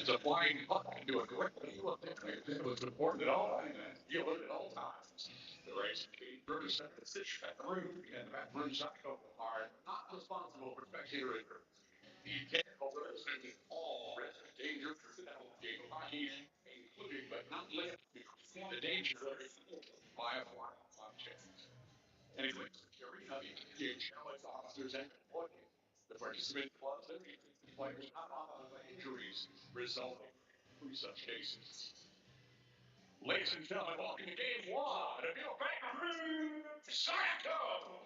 It's applying puck into a correctly looked at it was important at all you look at all times. The race Curtis at the Stitch at the room and the Baton Rouge Zydeco are not responsible for spectator injury. You can't overestimate all risk of danger for the game of hockey, including but not limited to the danger of by a flying object. Anyway, security heavy challenge officers and employees. The participant clubs and players not on the injuries resulting from such cases. Ladies and gentlemen, welcome to Game 1 of your Baton Rouge Zydeco.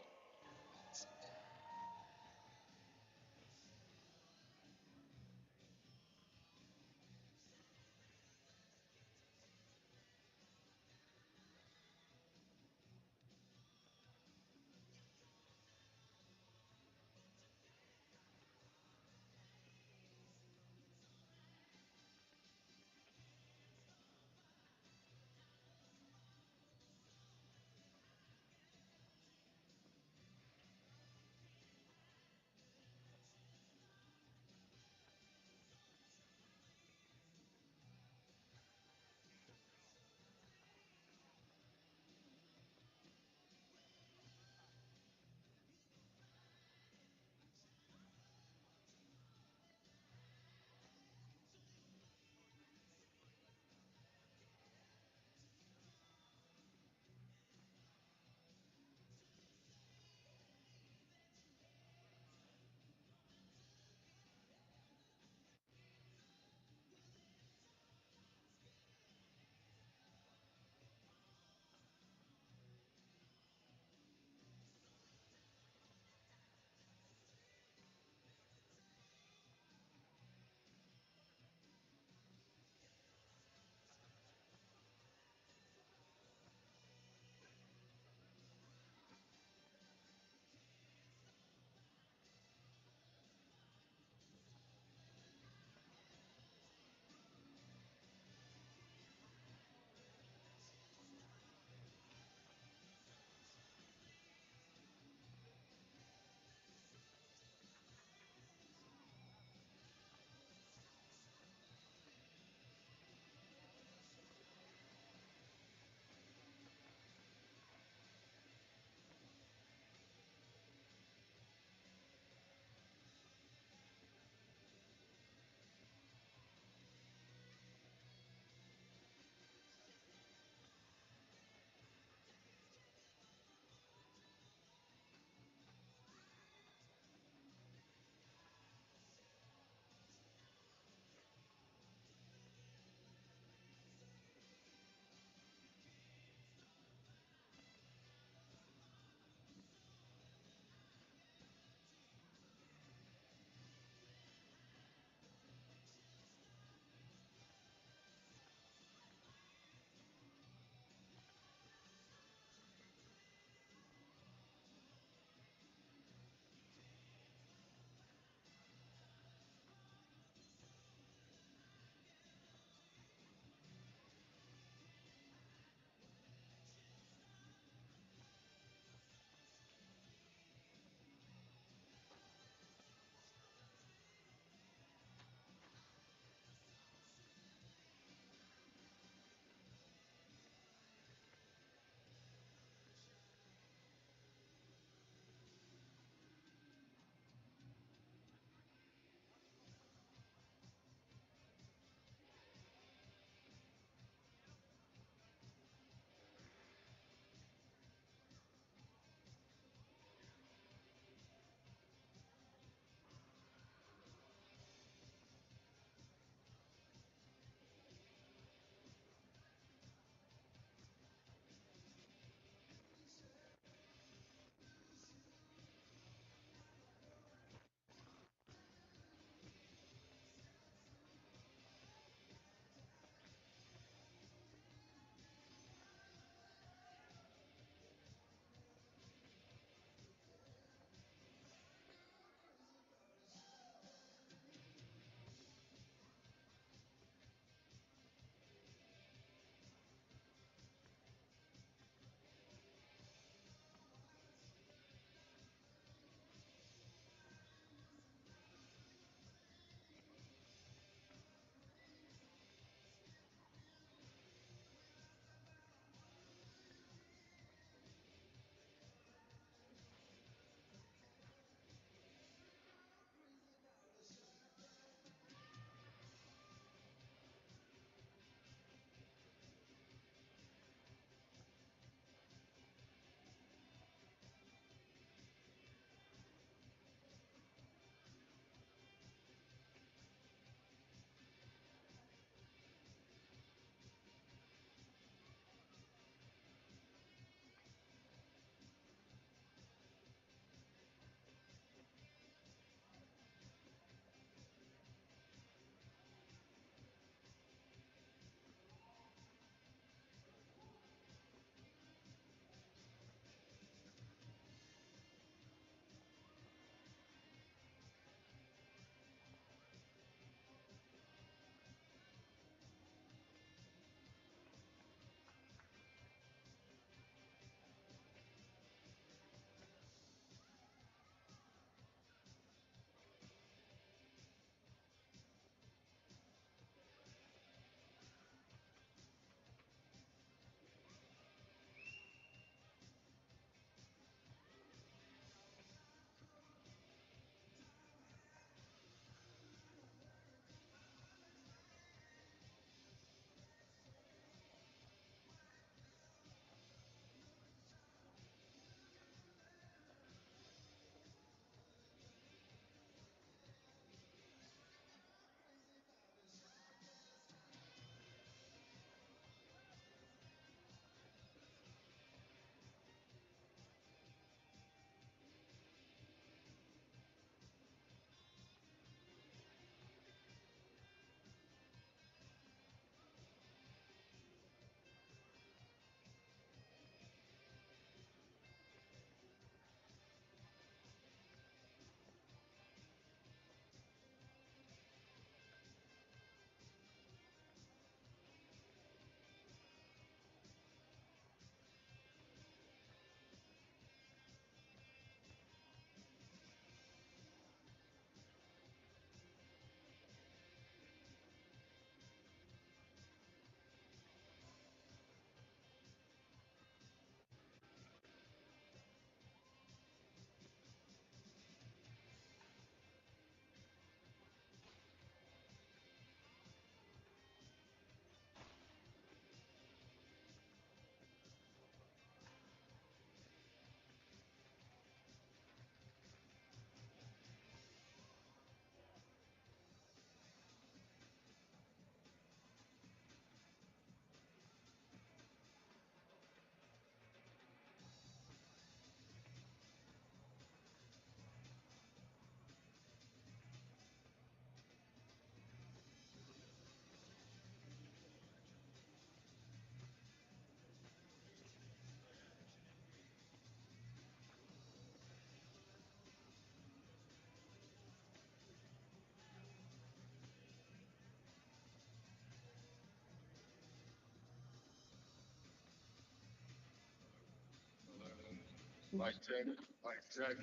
Mic check, mic check,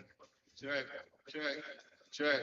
check, check, check.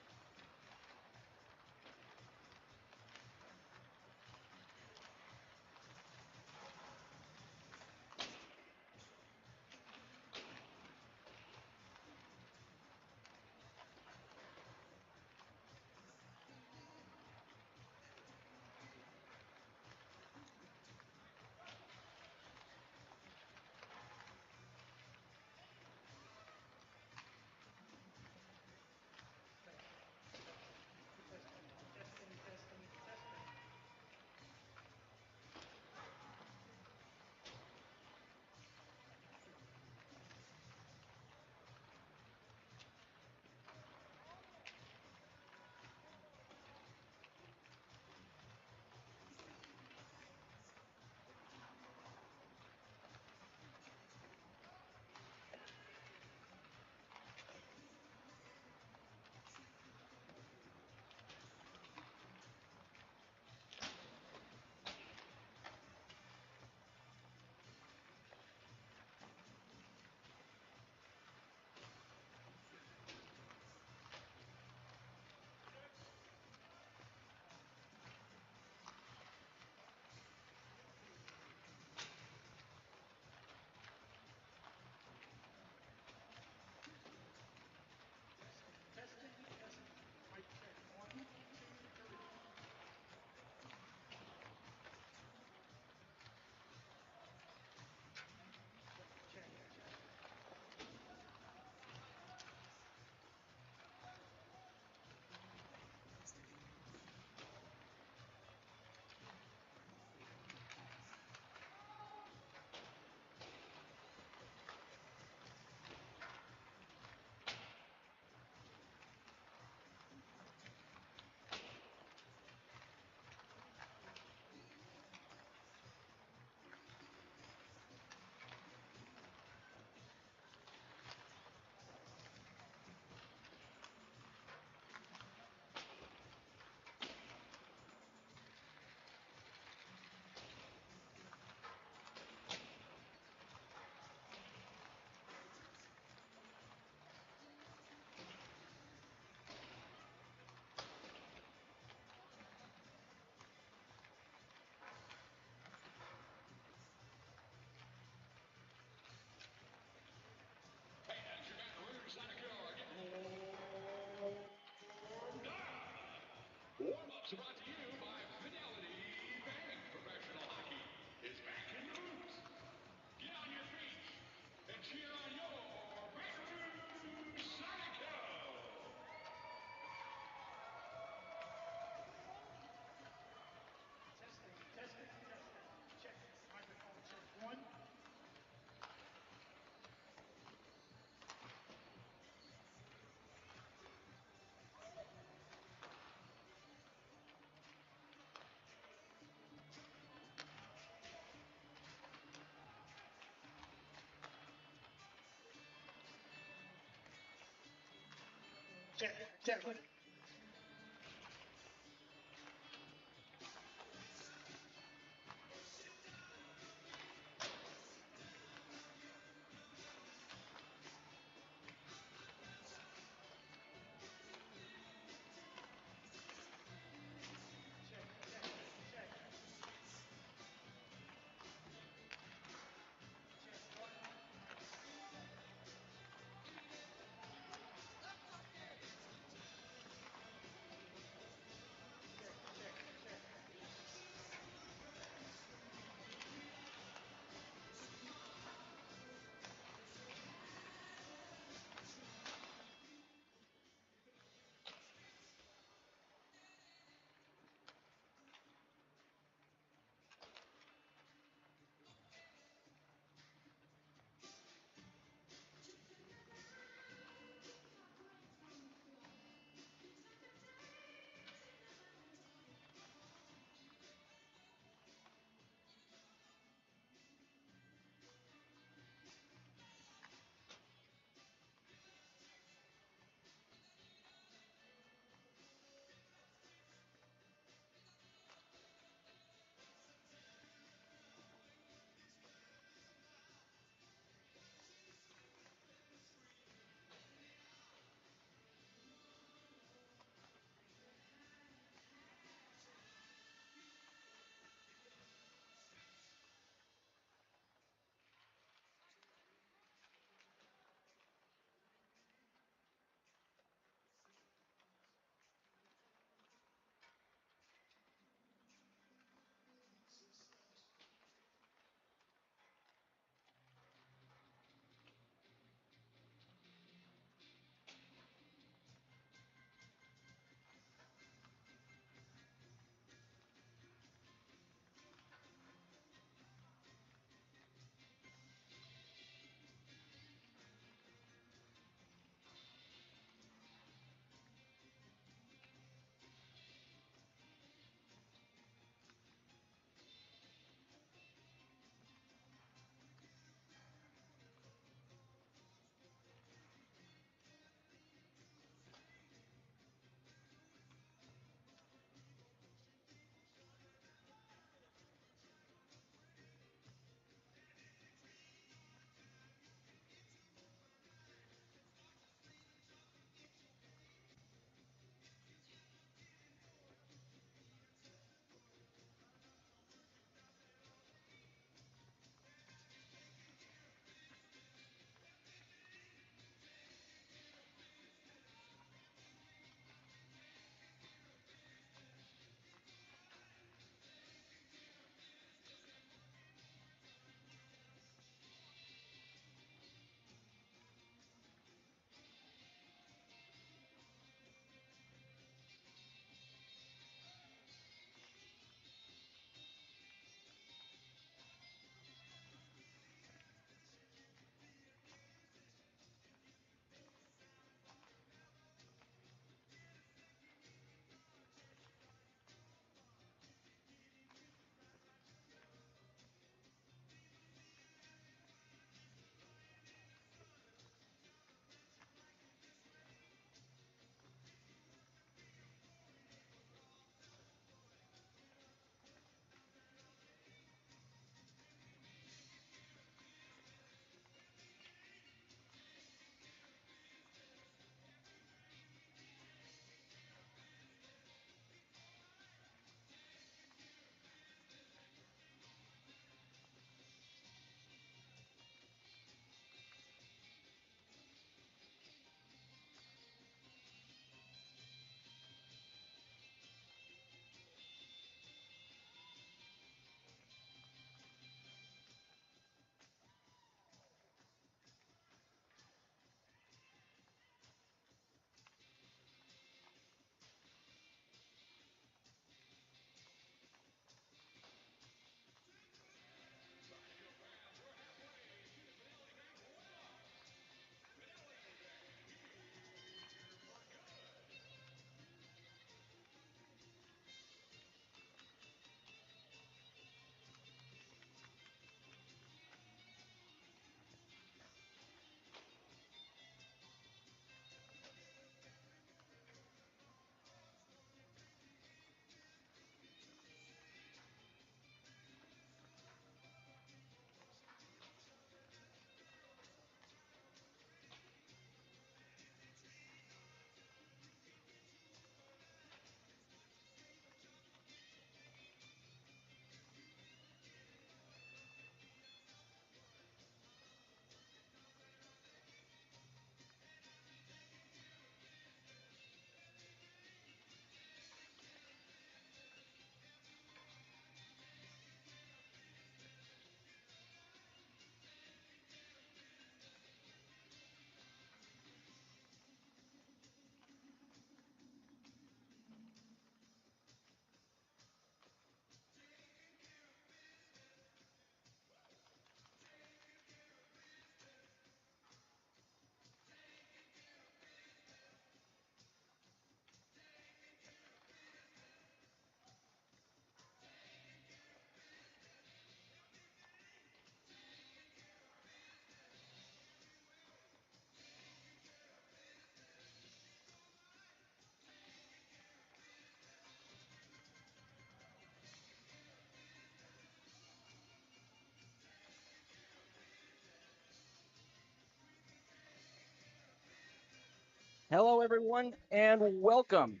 Hello, everyone, and welcome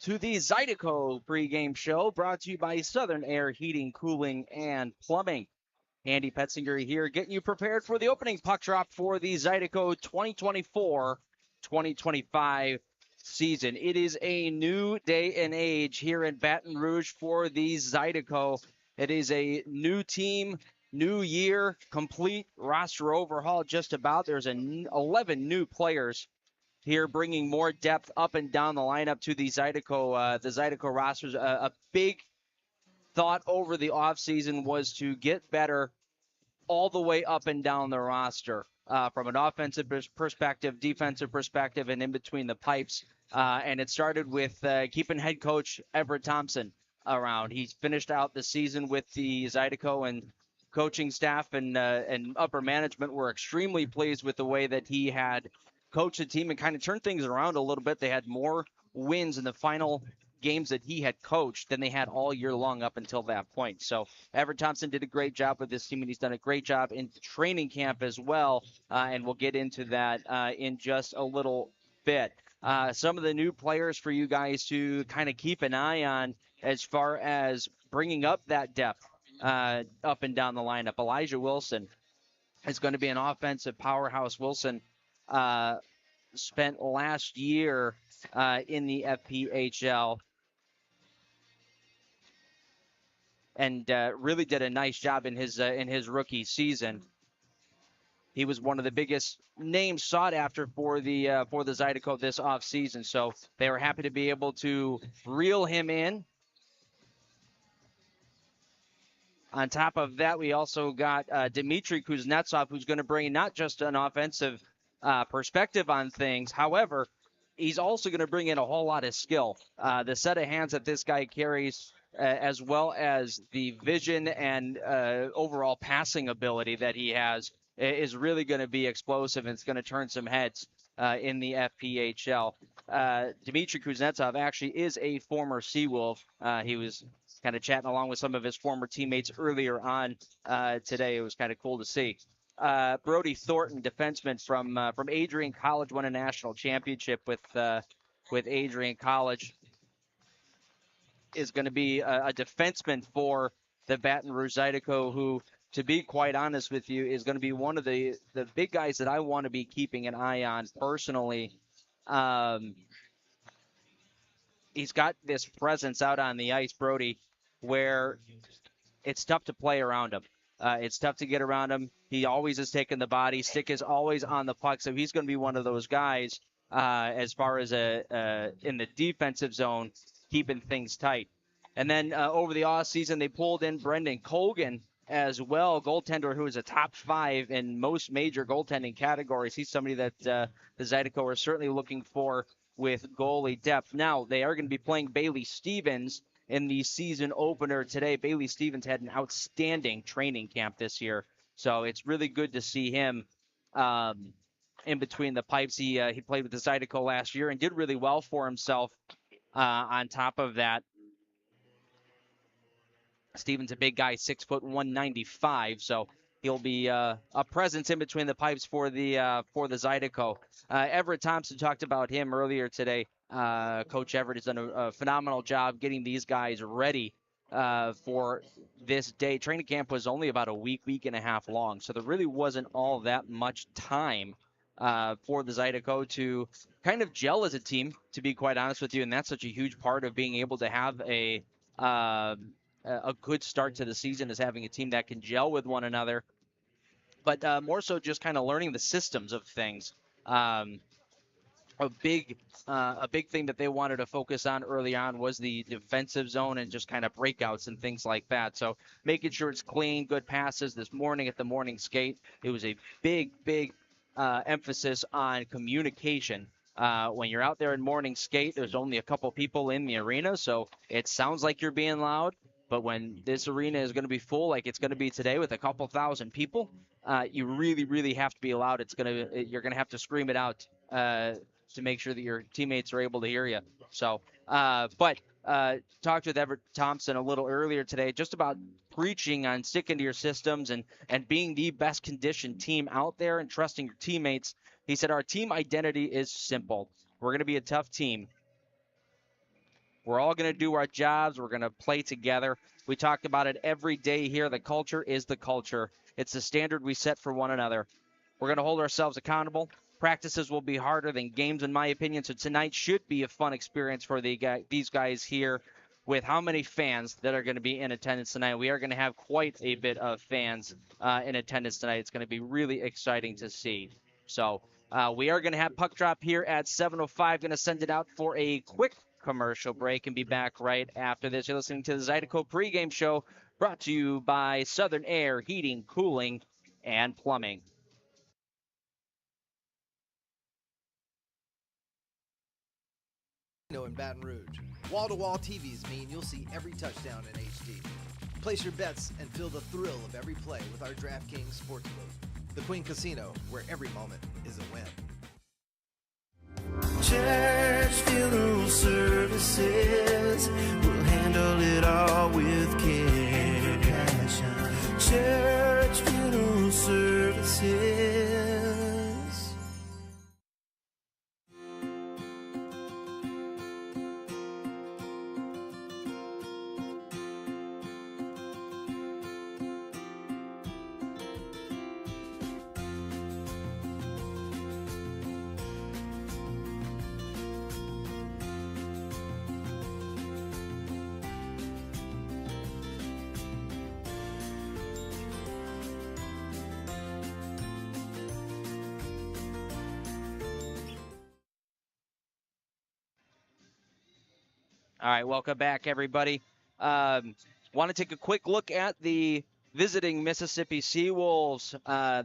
to the Zydeco pregame show brought to you by Southern Air Heating, Cooling, and Plumbing. Andy Petzinger here, getting you prepared for the opening puck drop for the Zydeco 2024-2025 season. It is a new day and age here in Baton Rouge for the Zydeco. It is a new team, new year, complete roster overhaul just about. There's 11 new players here, bringing more depth up and down the lineup to the Zydeco rosters. A big thought over the offseason was to get better all the way up and down the roster, from an offensive perspective, defensive perspective, and in between the pipes. And it started with keeping head coach Everett Thompson around. He's finished out the season with the Zydeco, and coaching staff and upper management were extremely pleased with the way that he had coached the team and kind of turned things around a little bit. They had more wins in the final games that he had coached than they had all year long up until that point. So Everett Thompson did a great job with this team, and he's done a great job in training camp as well. And we'll get into that in just a little bit. Some of the new players for you guys to kind of keep an eye on as far as bringing up that depth up and down the lineup. Elijah Wilson is going to be an offensive powerhouse. Wilson spent last year in the FPHL and really did a nice job in his rookie season. He was one of the biggest names sought after for the Zydeco this offseason, so they were happy to be able to reel him in. On top of that, we also got Dmitry Kuznetsov, who's going to bring not just an offensive perspective on things. However, he's also going to bring in a whole lot of skill. The set of hands that this guy carries, as well as the vision and overall passing ability that he has, is really going to be explosive, and it's going to turn some heads in the FPHL. Dmitry Kuznetsov actually is a former Seawolf. He was kind of chatting along with some of his former teammates earlier on today. It was kind of cool to see. Brody Thornton, defenseman from Adrian College, won a national championship with Adrian College, is going to be a defenseman for the Baton Rouge Zydeco, who, to be quite honest with you, is going to be one of the big guys that I want to be keeping an eye on personally. He's got this presence out on the ice, Brody, where it's tough to play around him. It's tough to get around him. He always is taking the body. Stick is always on the puck, so he's going to be one of those guys as far as in the defensive zone, keeping things tight. And then over the offseason, they pulled in Brendan Colgan as well, goaltender who is a top 5 in most major goaltending categories. He's somebody that the Zydeco are certainly looking for with goalie depth. Now, they are going to be playing Bailey Stevens in the season opener today. Bailey Stevens had an outstanding training camp this year, so it's really good to see him in between the pipes. He played with the Zydeco last year and did really well for himself. On top of that, Stevens a big guy, 6', 195, so he'll be a presence in between the pipes for the Zydeco. Everett Thompson talked about him earlier today. Coach Everett has done a phenomenal job getting these guys ready for this day. Training camp was only about a week and a half long, so there really wasn't all that much time for the Zydeco to kind of gel as a team, to be quite honest with you, and that's such a huge part of being able to have a good start to the season, is having a team that can gel with one another, but more so just kind of learning the systems of things. A big thing that they wanted to focus on early on was the defensive zone and just kind of breakouts and things like that. So making sure it's clean, good passes. This morning at the morning skate, it was a big emphasis on communication. When you're out there in morning skate, there's only a couple people in the arena, so it sounds like you're being loud. But when this arena is going to be full, like it's going to be today with a couple thousand people, you really have to be loud. You're going to have to scream it out to make sure that your teammates are able to hear you. So, talked with Everett Thompson a little earlier today just about preaching on sticking to your systems and being the best conditioned team out there and trusting your teammates. He said, our team identity is simple. We're going to be a tough team. We're all going to do our jobs. We're going to play together. We talk about it every day here. The culture is the culture. It's the standard we set for one another. We're going to hold ourselves accountable. Practices will be harder than games, in my opinion, so tonight should be a fun experience for these guys here with how many fans that are going to be in attendance tonight. We are going to have quite a bit of fans in attendance tonight. It's going to be really exciting to see. So we are going to have puck drop here at 7:05. Going to send it out for a quick commercial break and be back right after this. You're listening to the Zydeco pregame show brought to you by Southern Air Heating, Cooling, and Plumbing. In Baton Rouge. Wall-to-wall TVs mean you'll see every touchdown in HD. Place your bets and feel the thrill of every play with our DraftKings Sportsbook. The Queen Casino, where every moment is a win. Church Funeral Services will handle it all with care. Church Funeral Services. All right, welcome back, everybody. Want to take a quick look at the visiting Mississippi Seawolves.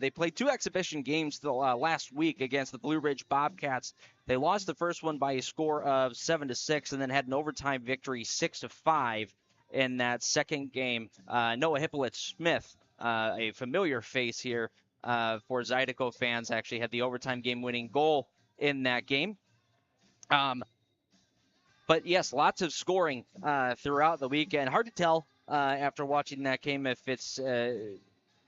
They played 2 exhibition games last week against the Blue Ridge Bobcats. They lost the first one by a score of 7-6, and then had an overtime victory 6-5 in that second game. Noah Hippolyte-Smith, a familiar face here for Zydeco fans, actually had the overtime game-winning goal in that game. But yes, lots of scoring throughout the weekend. Hard to tell after watching that game if it's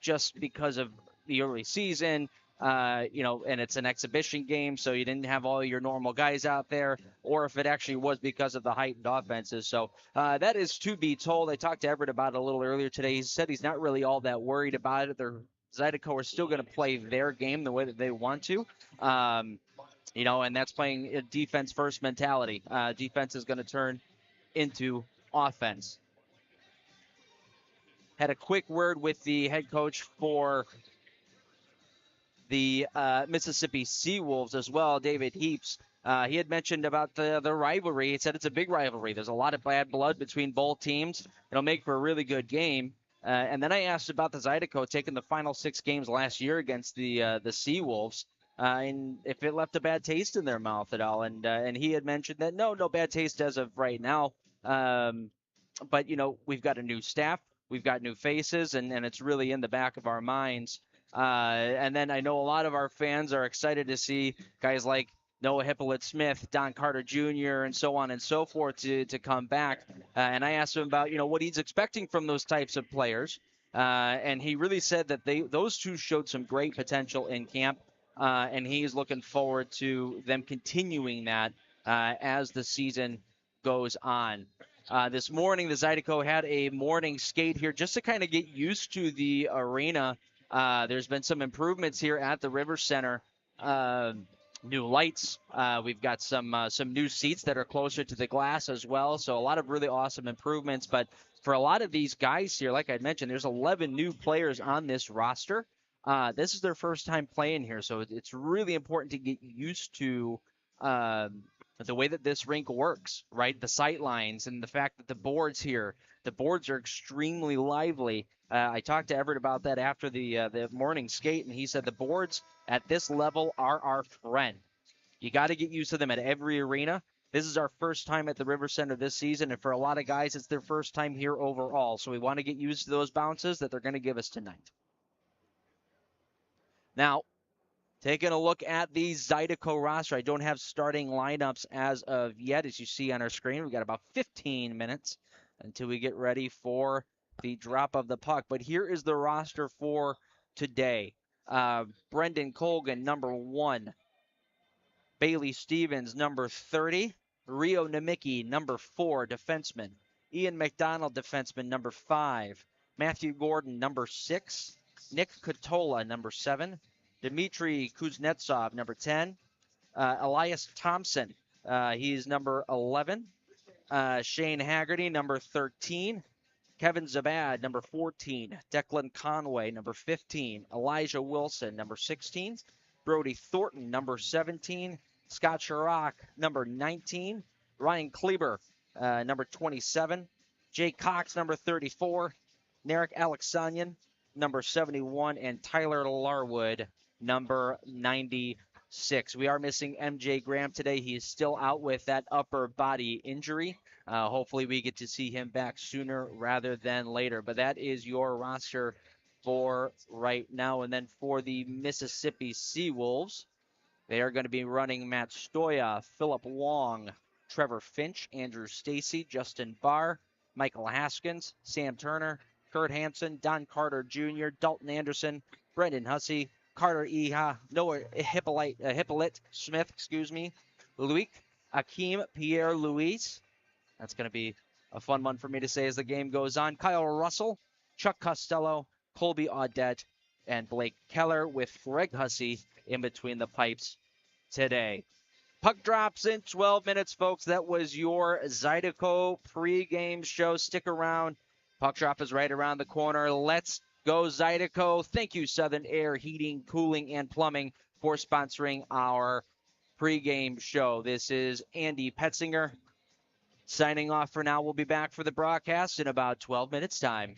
just because of the early season, and it's an exhibition game, so you didn't have all your normal guys out there, or if it actually was because of the heightened offenses. So that is to be told. I talked to Everett about it a little earlier today. He said he's not really all that worried about it. Zydeco are still going to play their game the way that they want to. And that's playing a defense-first mentality. Defense is going to turn into offense. Had a quick word with the head coach for the Mississippi Seawolves as well, David Heaps. He had mentioned about the rivalry. He said it's a big rivalry. There's a lot of bad blood between both teams. It'll make for a really good game. And then I asked about the Zydeco taking the final 6 games last year against the Seawolves. And if it left a bad taste in their mouth at all. And he had mentioned that no bad taste as of right now. But, we've got a new staff. We've got new faces, and it's really in the back of our minds. And then I know a lot of our fans are excited to see guys like Noah Hippolyte-Smith, Don Carter Jr., and so on and so forth to come back. And I asked him about, what he's expecting from those types of players. And he really said that those two showed some great potential in camp. And he's looking forward to them continuing that as the season goes on. This morning, the Zydeco had a morning skate here just to kind of get used to the arena. There's been some improvements here at the River Center. New lights. We've got some new seats that are closer to the glass as well. So a lot of really awesome improvements. But for a lot of these guys here, like I mentioned, there's 11 new players on this roster. This is their first time playing here, so it's really important to get used to the way that this rink works, right? The sight lines and the fact that the boards are extremely lively. I talked to Everett about that after the morning skate, and he said the boards at this level are our friend. You got to get used to them at every arena. This is our first time at the River Center this season, and for a lot of guys, it's their first time here overall. So we want to get used to those bounces that they're going to give us tonight. Now, taking a look at the Zydeco roster, I don't have starting lineups as of yet. As you see on our screen, we've got about 15 minutes until we get ready for the drop of the puck. But here is the roster for today. Brendan Colgan, number 1. Bailey Stevens, number 30. Rio Namiki, number 4, defenseman. Ian McDonald, defenseman, number 5. Matthew Gordon, number 6. Nick Katola, number 7. Dmitry Kuznetsov, number 10. Elias Thompson, he's number 11. Shane Haggerty, number 13. Kevin Zabad, number 14. Declan Conway, number 15. Elijah Wilson, number 16. Brody Thornton, number 17. Scott Chirac, number 19. Ryan Kleber, number 27. Jake Cox, number 34. Narek Alexanian, number 71. And Tyler Larwood, number 96. We are missing MJ Graham today. He is still out with that upper body injury. Hopefully we get to see him back sooner rather than later. But that is your roster for right now. And then for the Mississippi Seawolves, they are going to be running Matt Stoya, Philip Wong, Trevor Finch, Andrew Stacy, Justin Barr, Michael Haskins, Sam Turner, Kurt Hansen, Don Carter Jr., Dalton Anderson, Brendan Hussey, Carter Eha, Noah Hippolyte Smith, Luik Akeem Pierre Louis. That's going to be a fun one for me to say as the game goes on. Kyle Russell, Chuck Costello, Colby Audette, and Blake Keller with Greg Hussey in between the pipes today. Puck drops in 12 minutes, folks. That was your Zydeco pregame show. Stick around. Puck drop is right around the corner. Let's go, Zydeco. Thank you, Southern Air Heating, Cooling, and Plumbing, for sponsoring our pregame show. This is Andy Petzinger signing off for now. We'll be back for the broadcast in about 12 minutes' time.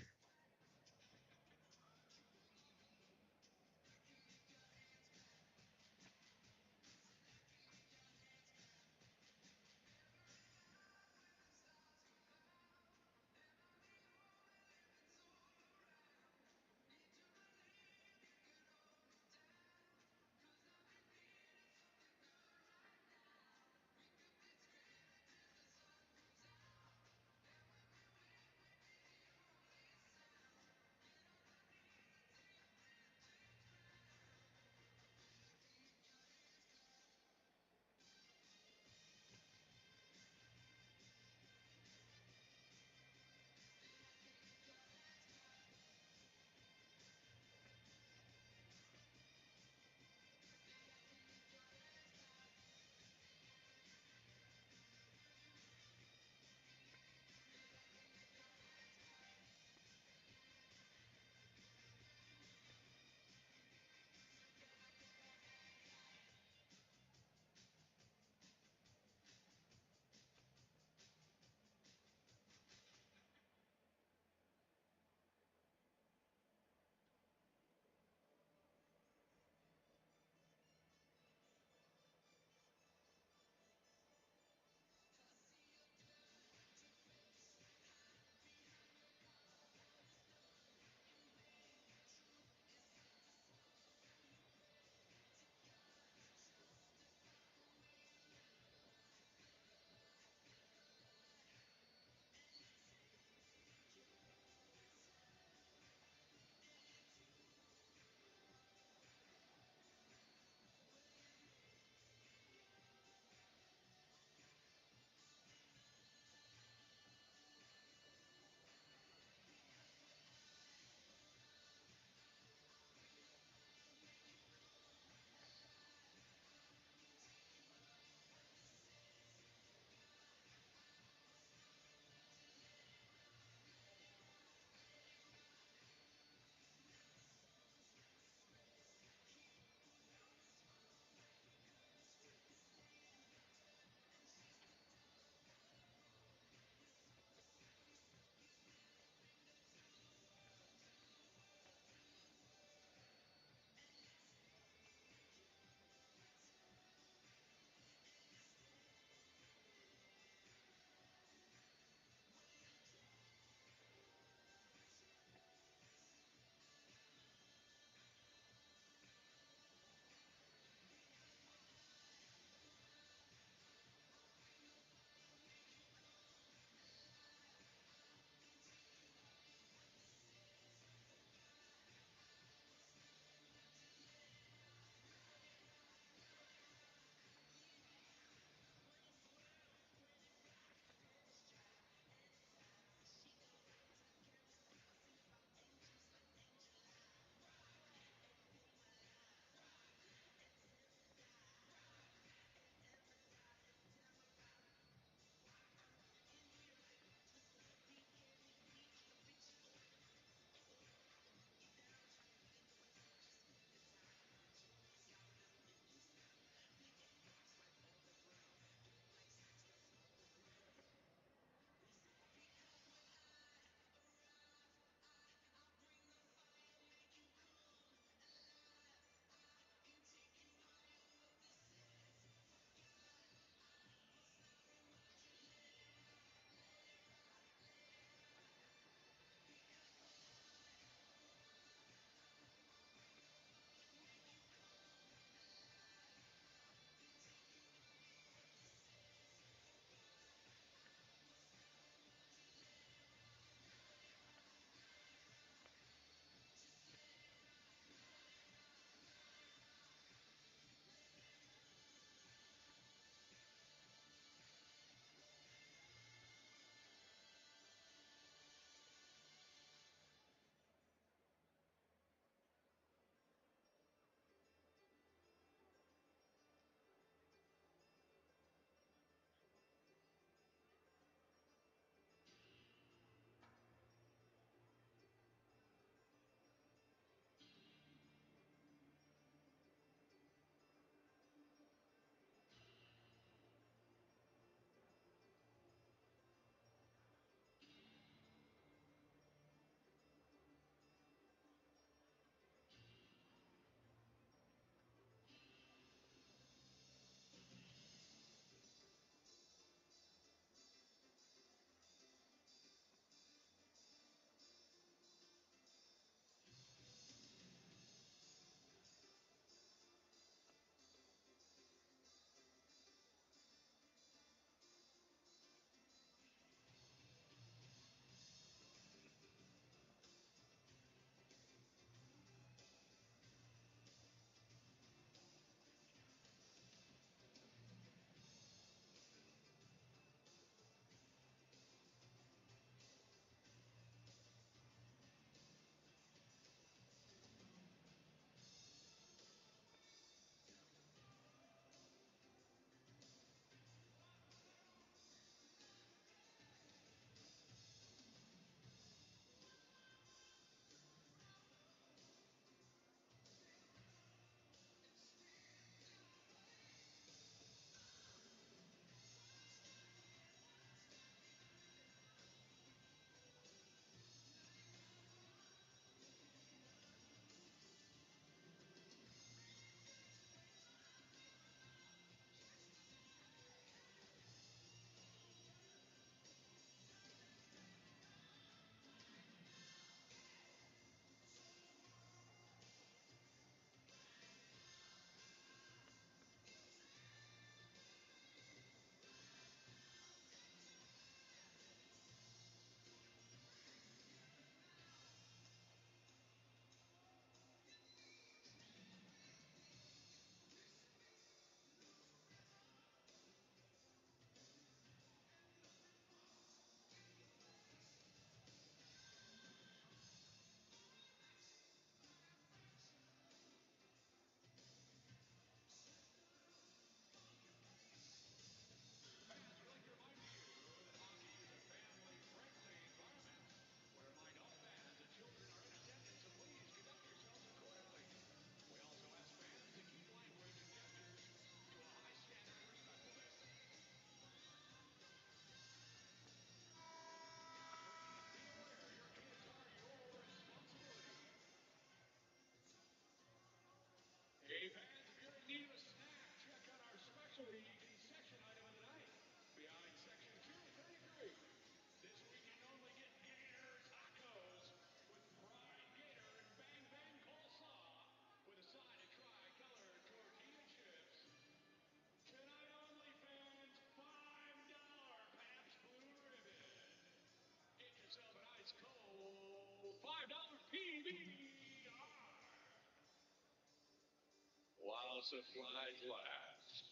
also flies last.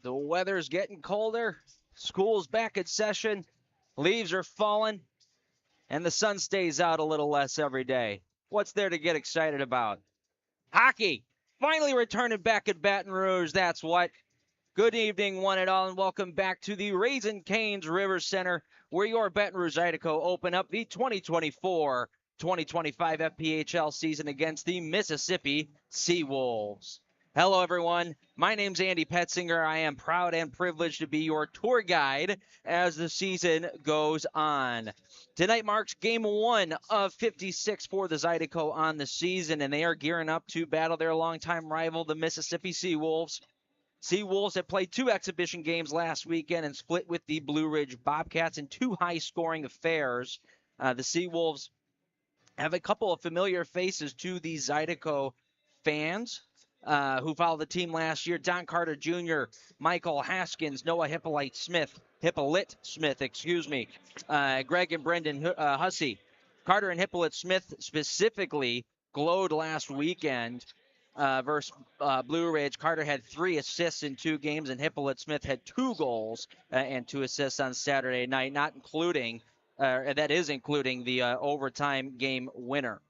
The weather's getting colder. School's back in session. Leaves are falling. And the sun stays out a little less every day. What's there to get excited about? Hockey! Finally returning back at Baton Rouge, that's what. Good evening, one and all, and welcome back to the Raising Cane's River Center, where your Baton Rouge Zydeco open up the 2024-2025 FPHL season against the Mississippi Seawolves. Hello, everyone. My name's Andy Petzinger. I am proud and privileged to be your tour guide as the season goes on. Tonight marks game 1 of 56 for the Zydeco on the season, and they are gearing up to battle their longtime rival, the Mississippi Seawolves. Seawolves have played 2 exhibition games last weekend and split with the Blue Ridge Bobcats in 2 high-scoring affairs. The Seawolves have a couple of familiar faces to the Zydeco fans who followed the team last year. Don Carter Jr., Michael Haskins, Noah Hippolyte Smith, Greg and Brendan Hussey. Carter and Hippolyte Smith specifically glowed last weekend versus Blue Ridge. Carter had 3 assists in 2 games, and Hippolyte Smith had 2 goals and 2 assists on Saturday night, not including that is including the overtime game winner.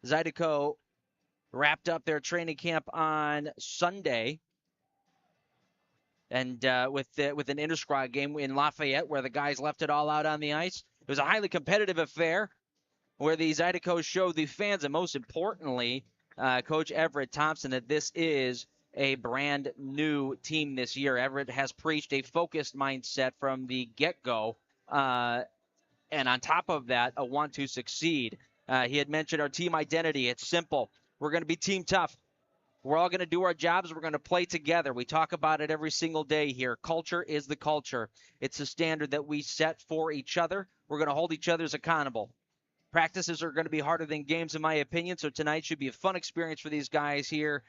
Zydeco wrapped up their training camp on Sunday, and with an inter-squad game in Lafayette, where the guys left it all out on the ice. It was a highly competitive affair, where the Zydeco showed the fans, and most importantly, Coach Everett Thompson, that this is a brand new team this year. Everett has preached a focused mindset from the get-go, and on top of that, a want to succeed. He had mentioned our team identity. It's simple. We're going to be team tough. We're all going to do our jobs. We're going to play together. We talk about it every single day here. Culture is the culture. It's the standard that we set for each other. We're going to hold each other accountable. Practices are going to be harder than games, in my opinion, so tonight should be a fun experience for these guys here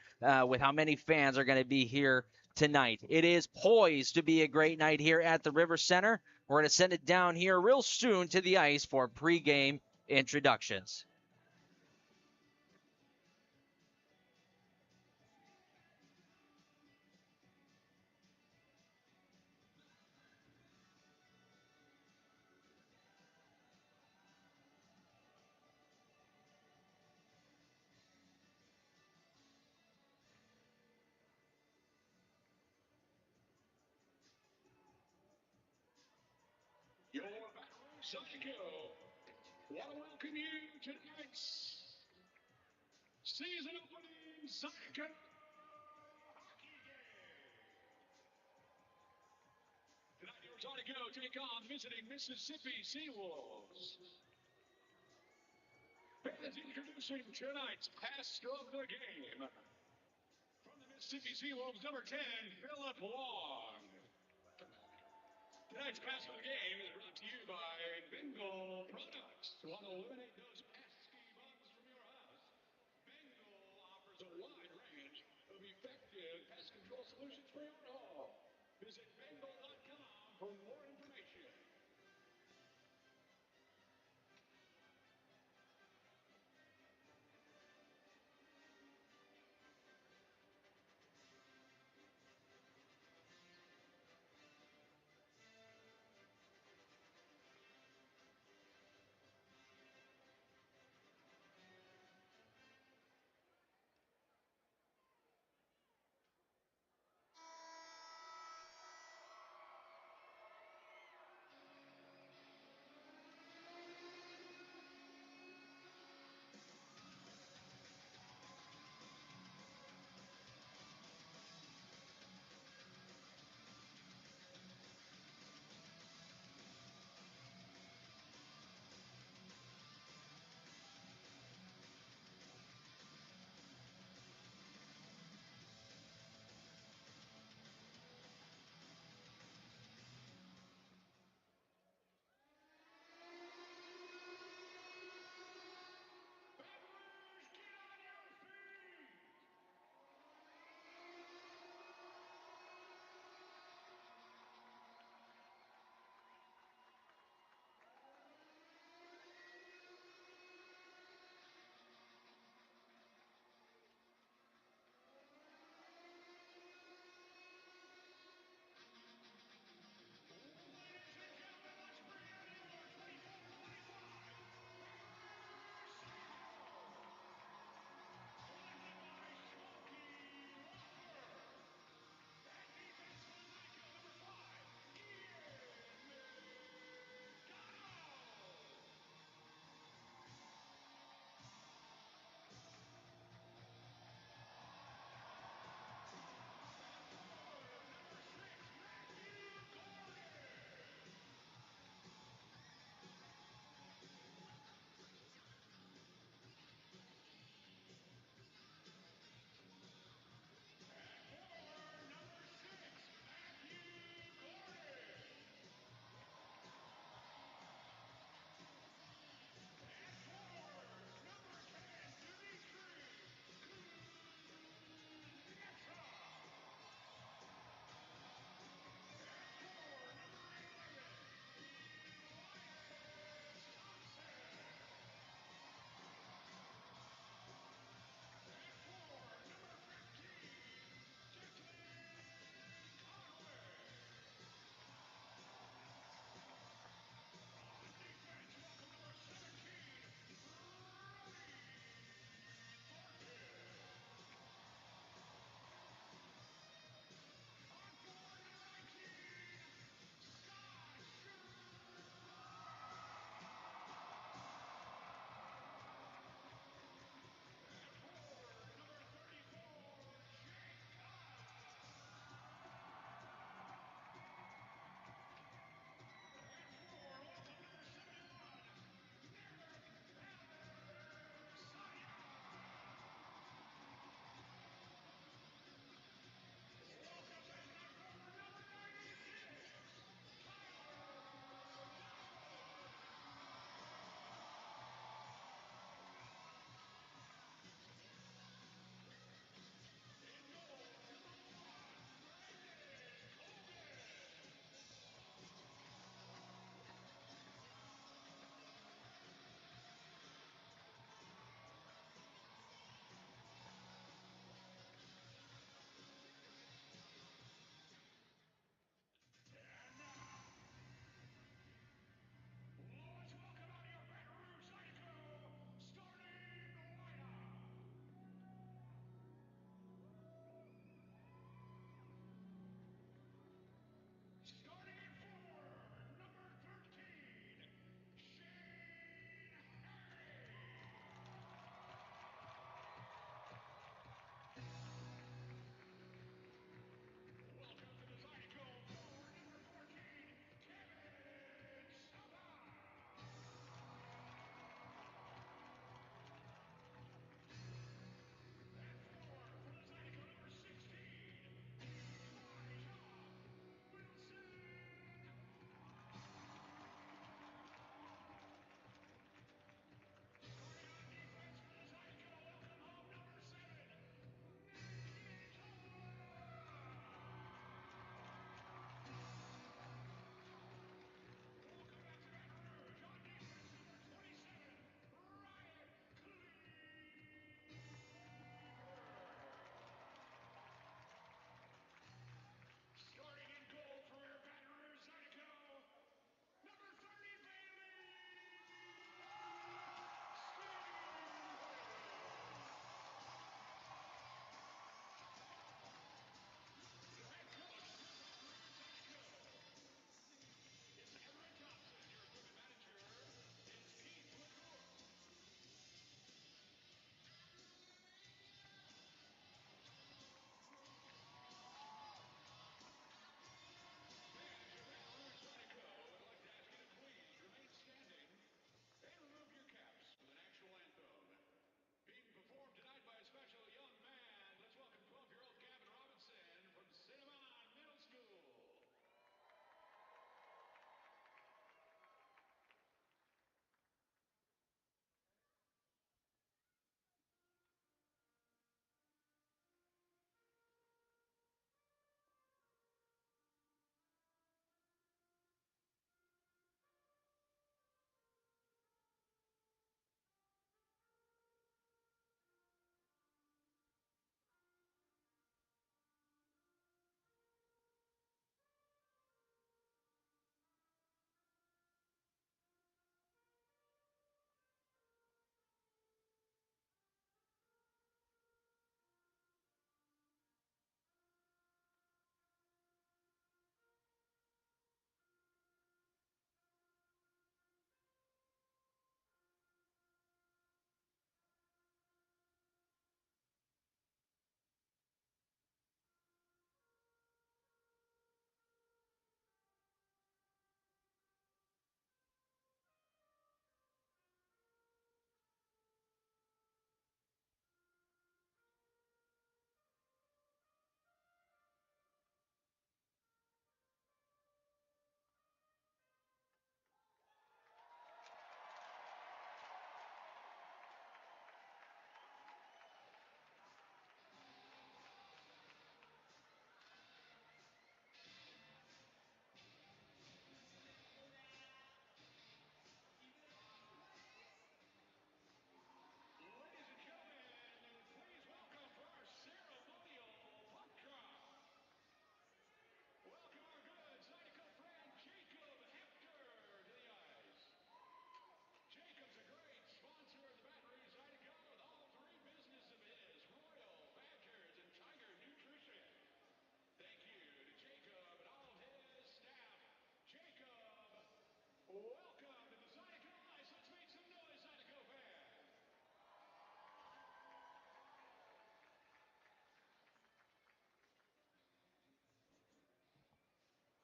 with how many fans are going to be here tonight. It is poised to be a great night here at the River Center. We're going to send it down here real soon to the ice for pregame introductions. Your Baton Rouge Zydeco want to welcome you to tonight's season opening Zydeco hockey game. Tonight, your Zydeco take on visiting Mississippi Seawolves. Fans introducing tonight's pass of the game. From the Mississippi Seawolves, number 10, Philip Long. Tonight's pass of the game is brought to you by Bengal Products. Want to eliminate those pesky bugs from your house? Bengal offers a wide range of effective pest control solutions for your home. Visit bengal.com for more information.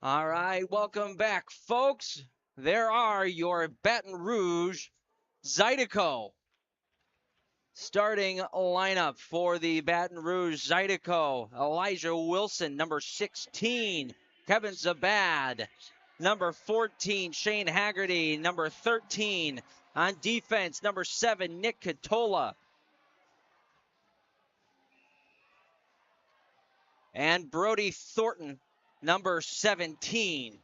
All right, welcome back, folks. There are your Baton Rouge Zydeco starting lineup for the Baton Rouge Zydeco. Elijah Wilson, number 16. Kevin Zabad, number 14. Shane Haggerty, number 13. On defense, number 7, Nick Catola. And Brody Thornton, number 17.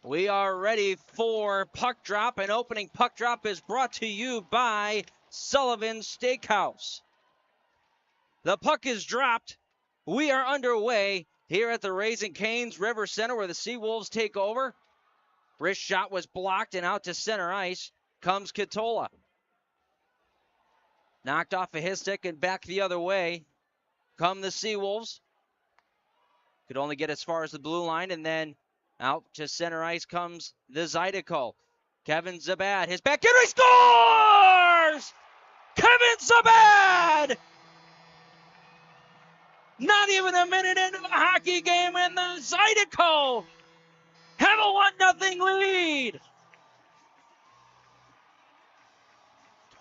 We are ready for puck drop, and opening puck drop is brought to you by Sullivan's Steakhouse. The puck is dropped. We are underway here at the Raising Cane's River Center where the Seawolves take over. Wrist shot was blocked, and out to center ice comes Catola. Knocked off of his stick and back the other way come the Seawolves. Could only get as far as the blue line, and then out to center ice comes the Zydeco. Kevin Zabad, his back end, he scores! Kevin Zabad! Not even a minute into the hockey game, and the Zydeco have a 1-0 lead.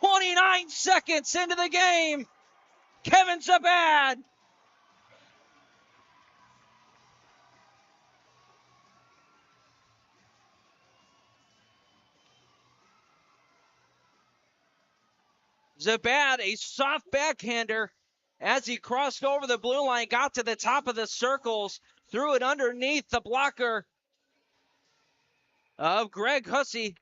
29 seconds into the game, Kevin Zabad. Zabad, a soft backhander, as he crossed over the blue line, got to the top of the circles, threw it underneath the blocker of Greg Hussey.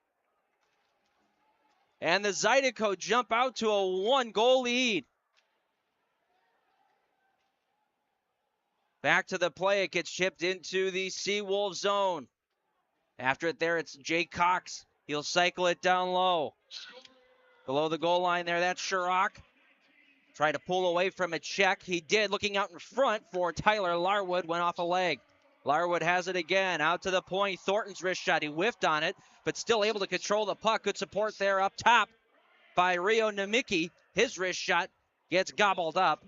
And the Zydeco jump out to a 1-goal lead. Back to the play, it gets chipped into the Seawolves zone. After it there, it's Jake Cox. He'll cycle it down low. Below the goal line there, that's Sherrock. Tried to pull away from a check. He did, looking out in front for Tyler Larwood, went off a leg. Larwood has it again, out to the point. Thornton's wrist shot, he whiffed on it, but still able to control the puck. Good support there up top by Rio Namiki. His wrist shot gets gobbled up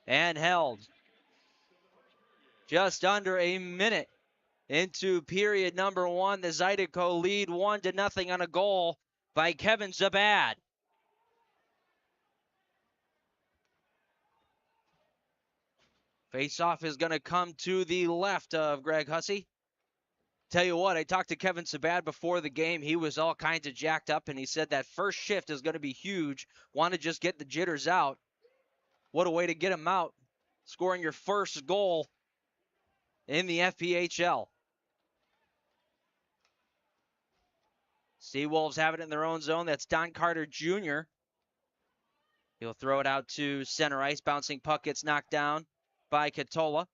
and held. Just under a minute into period number 1, the Zydeco lead 1-0 on a goal by Kevin Zabad. Face-off is going to come to the left of Greg Hussey. Tell you what, I talked to Kevin Zabad before the game. He was all kinds of jacked up, and he said that first shift is going to be huge. Want to just get the jitters out. What a way to get him out. Scoring your first goal in the FPHL. Seawolves have it in their own zone. That's Don Carter Jr. He'll throw it out to center ice. Bouncing puck gets knocked down by Catola.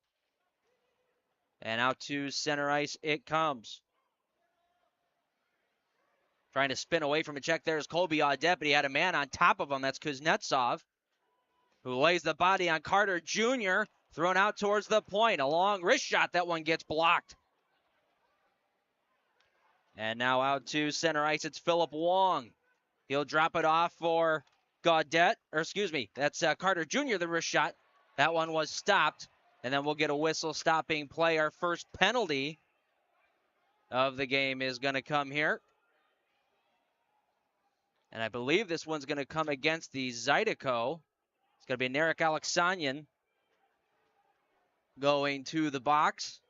And out to center ice it comes. Trying to spin away from a check. There's Colby Audette, but he had a man on top of him. That's Kuznetsov, who lays the body on Carter Jr. Thrown out towards the point. A long wrist shot. That one gets blocked. And now out to center ice, it's Philip Wong. He'll drop it off for Gaudette, or excuse me, that's Carter Jr., the wrist shot. That one was stopped, and then we'll get a whistle stopping play. Our first penalty of the game is going to come here. And I believe this one's going to come against the Zydeco. It's going to be an Eric Alexanian going to the box.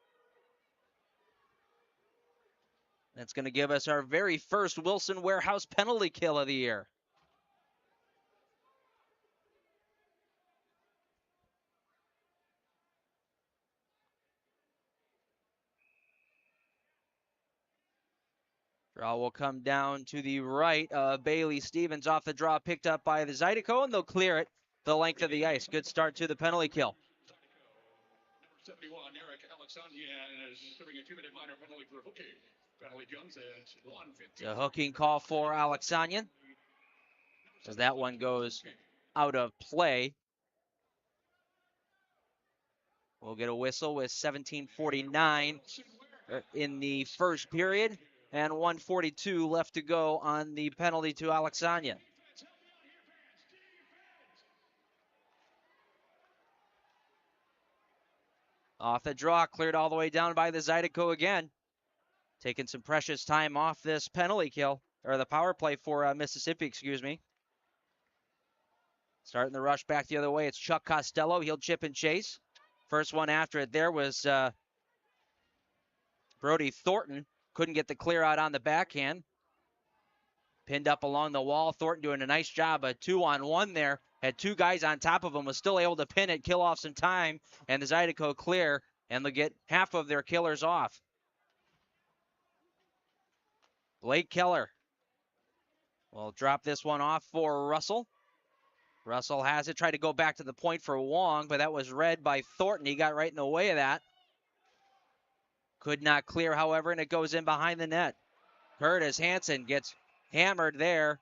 That's going to give us our very first Wilson Warehouse penalty kill of the year. Draw will come down to the right. Bailey Stevens off the draw, picked up by the Zydeco, and they'll clear it the length of the ice. Good start to the penalty kill. 71, Eric Alexanian is serving a 2-minute minor penalty for hooking. Penalty comes at 1:15. The hooking call for Alexanian, as that one goes out of play. We'll get a whistle with 17:49 in the first period and 1:42 left to go on the penalty to Alexanian. Off the draw, cleared all the way down by the Zydeco again. Taking some precious time off this penalty kill, or the power play for Mississippi, excuse me. Starting the rush back the other way, it's Chuck Costello. He'll chip and chase. First one after it there was Brody Thornton. Couldn't get the clear out on the backhand. Pinned up along the wall. Thornton doing a nice job. A 2-on-1 there. Had two guys on top of him. Was still able to pin it, kill off some time. And the Zydeco clear. And they'll get half of their killers off. Blake Keller will drop this one off for Russell. Russell has it. Tried to go back to the point for Wong, but that was read by Thornton. He got right in the way of that. Could not clear, however, and it goes in behind the net. Curtis Hansen gets hammered there.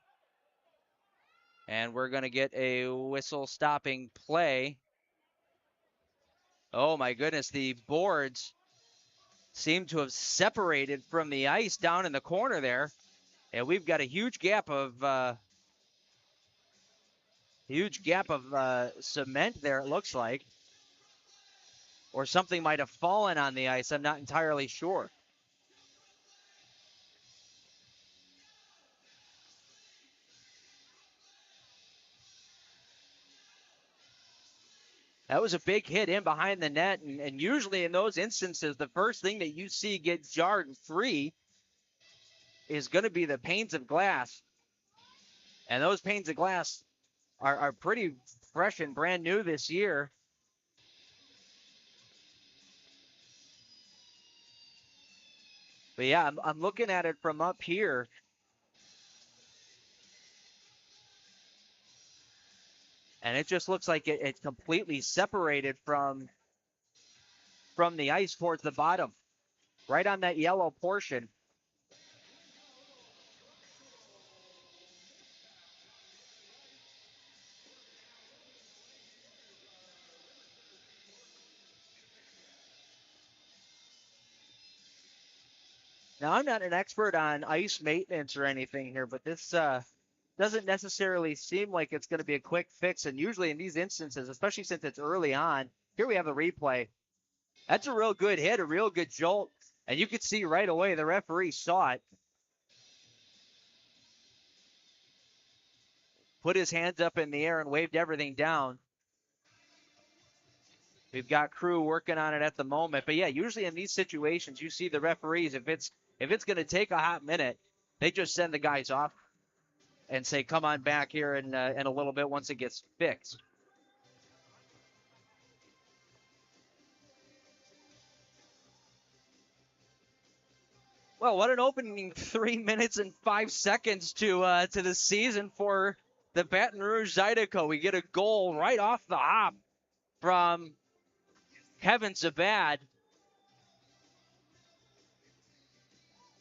And we're going to get a whistle stopping play. Oh my goodness, the boards seem to have separated from the ice down in the corner there. And we've got a huge gap of cement there, it looks like. Or something might have fallen on the ice. I'm not entirely sure. That was a big hit in behind the net. And usually in those instances, the first thing that you see get jarred free is going to be the panes of glass. And those panes of glass are pretty fresh and brand new this year. But yeah, I'm looking at it from up here. And it just looks like it's completely separated from the ice towards the bottom, right on that yellow portion. Now, I'm not an expert on ice maintenance or anything here, but this doesn't necessarily seem like it's going to be a quick fix. And usually in these instances, especially since it's early on, here we have a replay. That's a real good hit, a real good jolt. And you could see right away the referee saw it. Put his hands up in the air and waved everything down. We've got crew working on it at the moment. But yeah, usually in these situations, you see the referees, if it's going to take a hot minute, they just send the guys off and say, come on back here in a little bit once it gets fixed. Well, what an opening 3 minutes and 5 seconds to the season for the Baton Rouge Zydeco. We get a goal right off the hop from Kevin Zabad.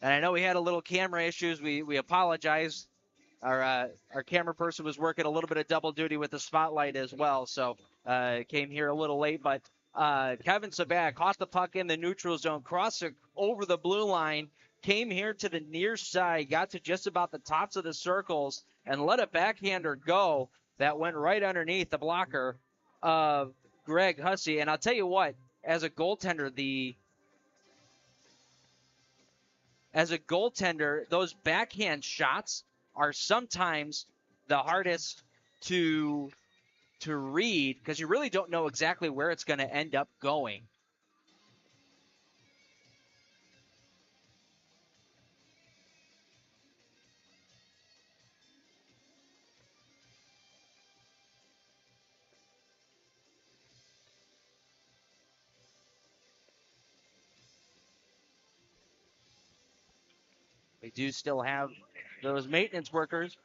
And I know we had a little camera issues. We apologize. Our camera person was working a little bit of double duty with the spotlight as well, so came here a little late. But Kevin Zabad caught the puck in the neutral zone, crossed it over the blue line, came here to the near side, got to just about the tops of the circles, and let a backhander go that went right underneath the blocker of Greg Hussey. And I'll tell you what, as a goaltender, those backhand shots are sometimes the hardest to read because you really don't know exactly where it's going to end up going. They do still have those maintenance workers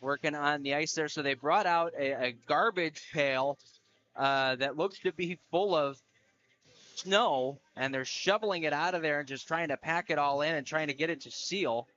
working on the ice there. So they brought out a garbage pail that looks to be full of snow, and they're shoveling it out of there and just trying to pack it all in and trying to get it to seal.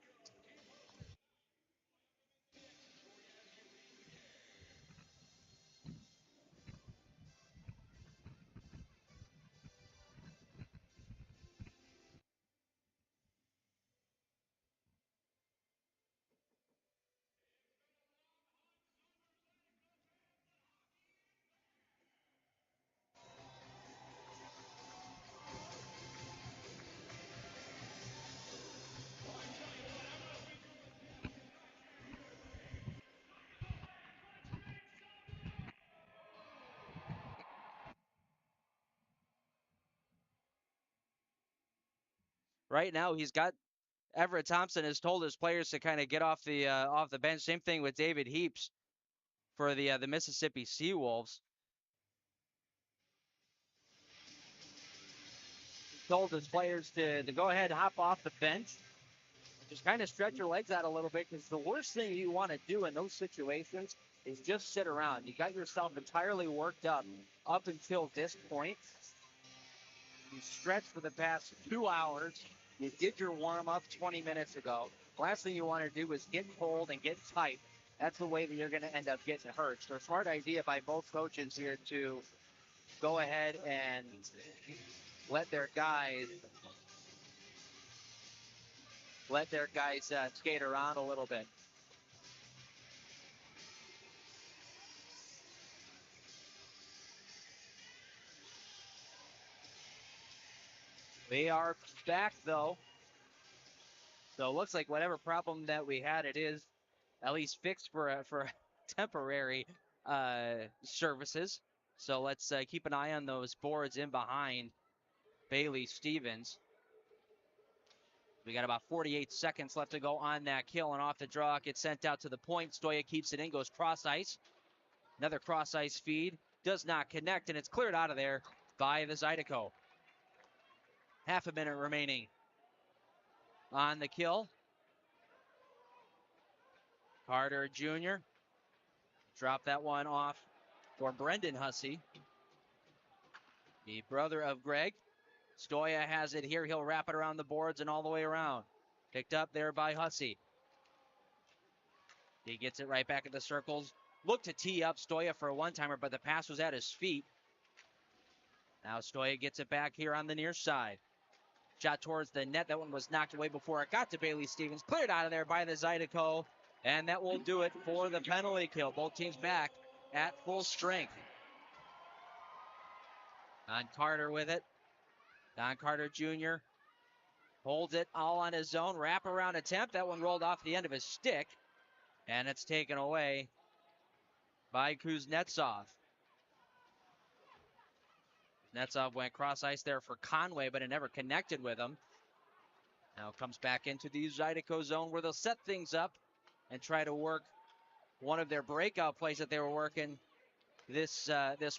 right now he's got Everett Thompson has told his players to kind of get off the bench. Same thing with David Heaps for the Mississippi Seawolves. He told his players to go ahead and hop off the bench. Just kind of stretch your legs out a little bit, because the worst thing you want to do in those situations is just sit around. You got yourself entirely worked up until this point. You stretched for the past 2 hours. You did your warm-up 20 minutes ago. Last thing you want to do is get cold and get tight. That's the way that you're going to end up getting hurt. So a smart idea by both coaches here to go ahead and let their guys skate around a little bit. We are back, though. So it looks like whatever problem that we had, it is at least fixed for temporary services. So let's keep an eye on those boards in behind Bailey Stevens. We got about 48 seconds left to go on that kill, and off the draw, gets sent out to the point. Stoya keeps it in, goes cross ice. Another cross ice feed, does not connect, and it's cleared out of there by the Zydeco. Half a minute remaining on the kill. Carter Jr. dropped that one off for Brendan Hussey, the brother of Greg. Stoya has it here. He'll wrap it around the boards and all the way around. Picked up there by Hussey. He gets it right back at the circles. Looked to tee up Stoya for a one-timer, but the pass was at his feet. Now Stoya gets it back here on the near side. Shot towards the net. That one was knocked away before it got to Bailey Stevens. Cleared out of there by the Zydeco. And that will do it for the penalty kill. Both teams back at full strength. Don Carter with it. Don Carter Jr. holds it all on his own. Wraparound attempt. That one rolled off the end of his stick. And it's taken away by Kuznetsov. Kuznetsov went cross ice there for Conway, but it never connected with him. Now comes back into the Zydeco zone where they'll set things up and try to work one of their breakout plays that they were working this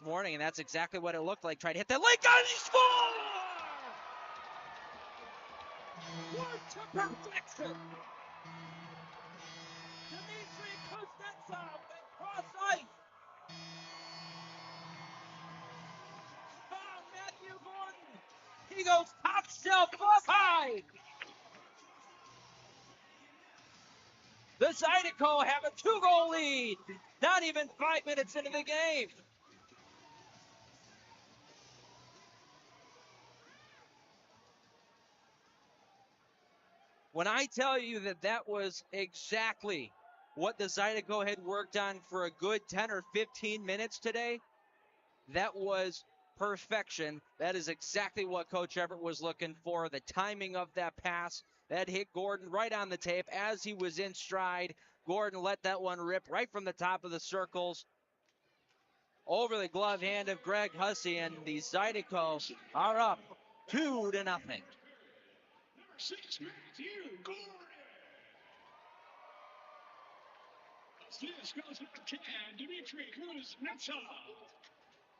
morning, and that's exactly what it looked like. Tried to hit the link, and he scored! What to perfection! Dmitry Kuznetsov went cross ice. Oh, Matthew Gordon! He goes top shelf up high! The Zydeco have a 2-goal lead. Not even 5 minutes into the game. When I tell you that that was exactly what the Zydeco had worked on for a good 10 or 15 minutes today, that was perfection. That is exactly what Coach Everett was looking for. The timing of that pass, that hit Gordon right on the tape as he was in stride. Gordon let that one rip right from the top of the circles over the glove hand of Greg Hussey, and the Zydeco are up 2-0. Number 6, Matthew Gordon. Assist goes number 10, Dmitry Kuznetsov.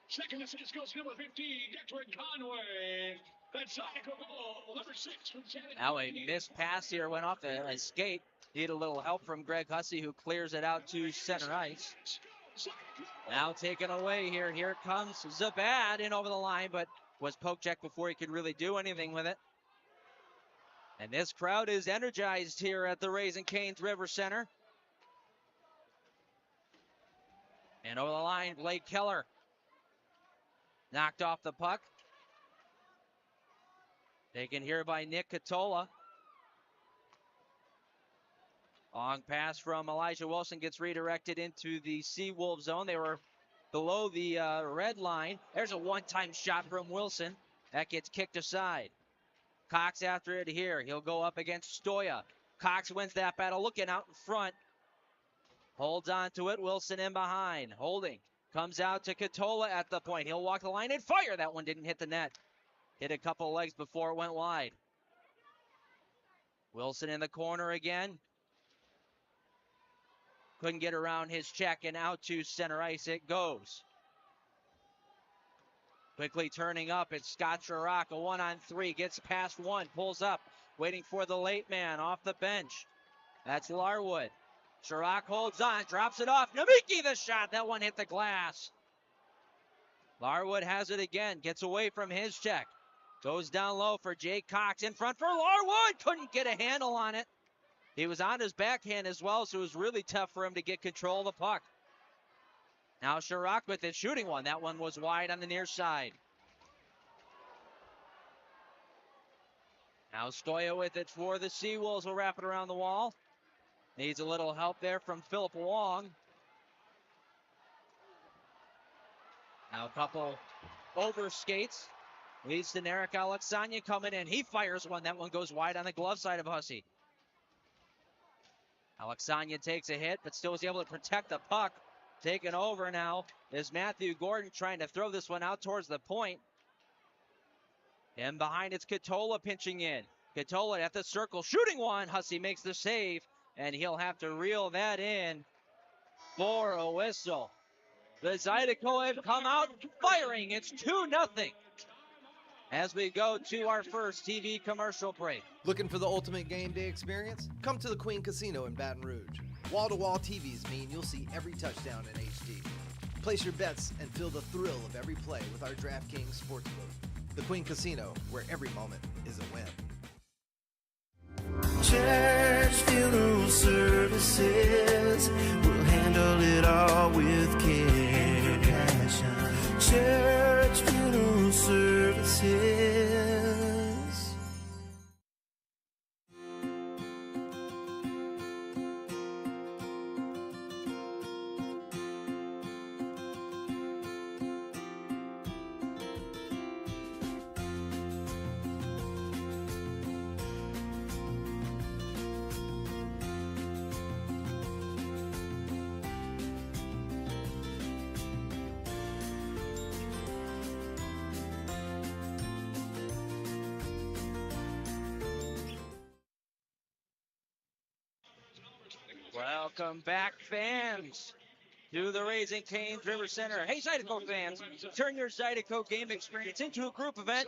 Second assist goes number 15, Declan Conway. That's Zydeco goal, number 6 from San Antonio. Now a missed pass here went off a skate. Need a little help from Greg Hussey, who clears it out to center ice. Now taken away here. Here comes Zabad in over the line, but was poke checked before he could really do anything with it. And this crowd is energized here at the Raising Cane's River Center. And over the line, Blake Keller knocked off the puck. Taken here by Nick Catola. Long pass from Elijah Wilson gets redirected into the Seawolf zone. They were below the red line. There's a one-time shot from Wilson. That gets kicked aside. Cox after it here. He'll go up against Stoya. Cox wins that battle, looking out in front. Holds on to it. Wilson in behind. Holding. Comes out to Catola at the point. He'll walk the line and fire. That one didn't hit the net. Hit a couple legs before it went wide. Wilson in the corner again. Couldn't get around his check, and out to center ice it goes. Quickly turning up, it's Scott Chirac, a 1-on-3, gets past one, pulls up, waiting for the late man off the bench. That's Larwood. Chirac holds on, drops it off. Namiki the shot, that one hit the glass. Larwood has it again, gets away from his check. Goes down low for Jake Cox, in front for Larwood, couldn't get a handle on it. He was on his backhand as well, so it was really tough for him to get control of the puck. Now Chirac with it, shooting one. That one was wide on the near side. Now Stoya with it for the Seawolves. Will wrap it around the wall. Needs a little help there from Philip Wong. Now a couple over skates. Leads to Narek Alexania coming in. He fires one. That one goes wide on the glove side of Hussey. Alexania takes a hit, but still is able to protect the puck. Taken over now is Matthew Gordon trying to throw this one out towards the point. And behind it's Katola pinching in. Katola at the circle, shooting one. Hussey makes the save, and he'll have to reel that in for a whistle. The Zydeco have come out firing. It's 2-0 as we go to our first TV commercial break. Looking for the ultimate game day experience? Come to the Queen Casino in Baton Rouge. Wall-to-wall TVs mean you'll see every touchdown in HD. Place your bets and feel the thrill of every play with our DraftKings Sportsbook. The Queen Casino, where every moment is a win. Church Funeral Services will handle it all with care and passion. Church Funeral Services. Welcome back, fans, to the Raising Cane's River Center. Hey, Zydeco fans, turn your Zydeco game experience into a group event.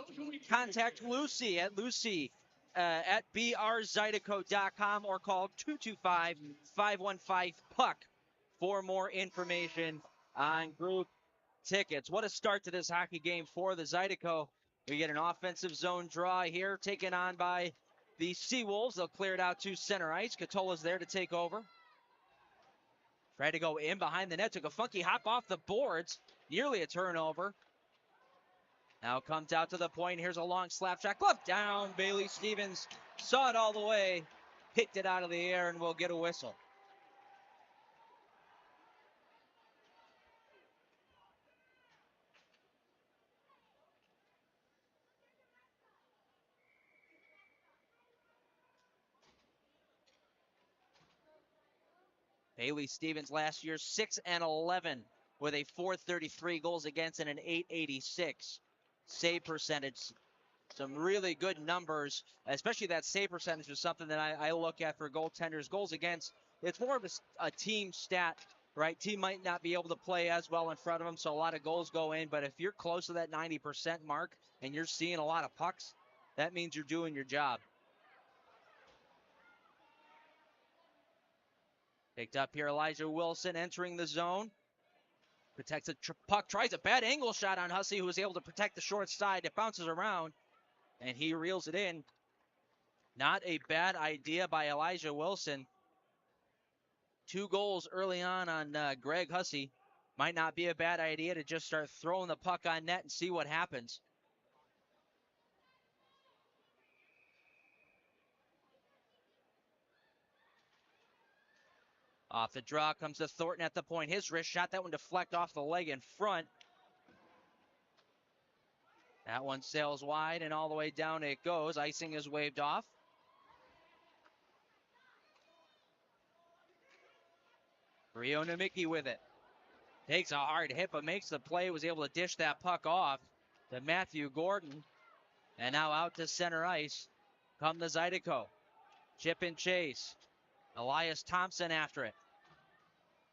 Contact Lucy at brzydeco.com or call 225-515-PUCK for more information on group tickets. What a start to this hockey game for the Zydeco. We get an offensive zone draw here, taken on by the Seawolves. They'll clear it out to center ice. Katola's there to take over. Tried to go in behind the net, took a funky hop off the boards, nearly a turnover. Now comes out to the point. Here's a long slap shot, glove down. Bailey Stevens saw it all the way, picked it out of the air, and will get a whistle. Bailey Stevens last year 6-11 with a .433 goals against and an .886 save percentage. Some really good numbers, especially that save percentage is something that I look at for goaltenders. Goals against, it's more of a team stat, right? Team might not be able to play as well in front of them, so a lot of goals go in. But if you're close to that 90% mark and you're seeing a lot of pucks, that means you're doing your job. Picked up here, Elijah Wilson entering the zone. Protects a puck, tries a bad angle shot on Hussey, who was able to protect the short side. It bounces around, and he reels it in. Not a bad idea by Elijah Wilson. 2 goals early on Greg Hussey. Might not be a bad idea to just start throwing the puck on net and see what happens. Off the draw comes to Thornton at the point. His wrist shot, that one deflect off the leg in front. That one sails wide and all the way down it goes. Icing is waved off. Rio Namiki with it. Takes a hard hit but makes the play. Was able to dish that puck off to Matthew Gordon. And now out to center ice come the Zydeco. Chip and chase. Elias Thompson after it.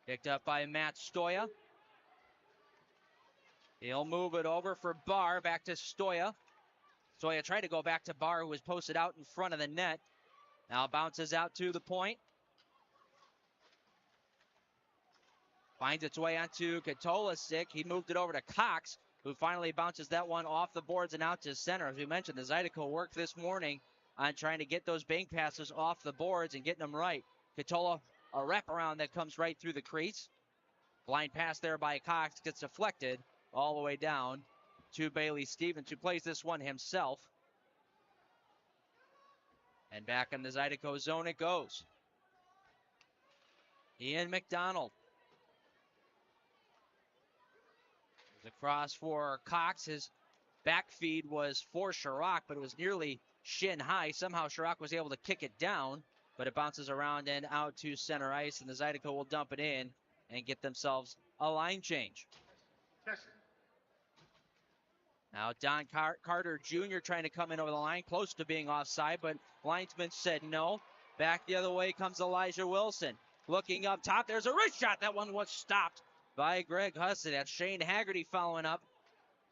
Picked up by Matt Stoya. He'll move it over for Barr. Back to Stoya. Stoya tried to go back to Barr, who was posted out in front of the net. Now bounces out to the point. Finds its way onto Katola's stick. He moved it over to Cox, who finally bounces that one off the boards and out to center. As we mentioned, the Zydeco worked this morning on trying to get those bank passes off the boards and getting them right. Katola, a wraparound that comes right through the crease. Blind pass there by Cox gets deflected all the way down to Bailey Stevens, who plays this one himself. And back in the Zydeco zone it goes. Ian McDonald. There's a cross for Cox. His back feed was for Chirac, but it was nearly shin high. Somehow Chirac was able to kick it down, but it bounces around and out to center ice, and the Zydeco will dump it in and get themselves a line change. Now Don Carter Jr. trying to come in over the line, close to being offside, but linesman said no. Back the other way comes Elijah Wilson. Looking up top, there's a wrist shot. That one was stopped by Greg Hussey. That's Shane Haggerty following up,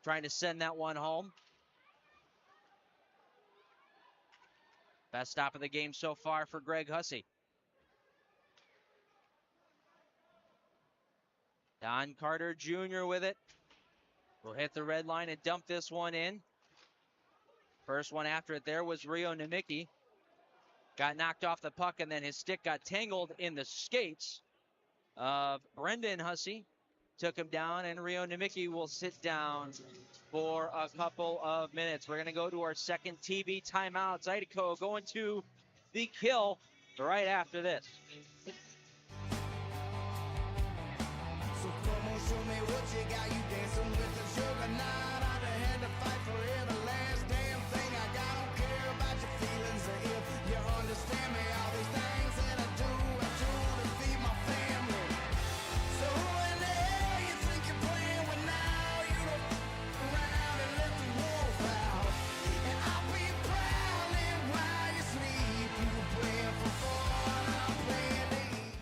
trying to send that one home. Best stop of the game so far for Greg Hussey. Don Carter Jr. with it. Will hit the red line and dump this one in. First one after it there was Rio Nemicki. Got knocked off the puck, and then his stick got tangled in the skates of Brendan Hussey. Took him down, and Rio Nemicki will sit down for a couple of minutes. We're going to go to our second TV timeout. Zydeco going to the kill right after this. So come on, show me what you got. You dancing with the juggernaut. I done had to fight for every last damn thing I got. Don't care about your feelings or if you understand me. All these things that I do to feed my family. So who in the hell you think you're playing with now? You don't around and let the wolf out. And I'll be prowling while you sleep. You were playing for fun, I'm playing to eat.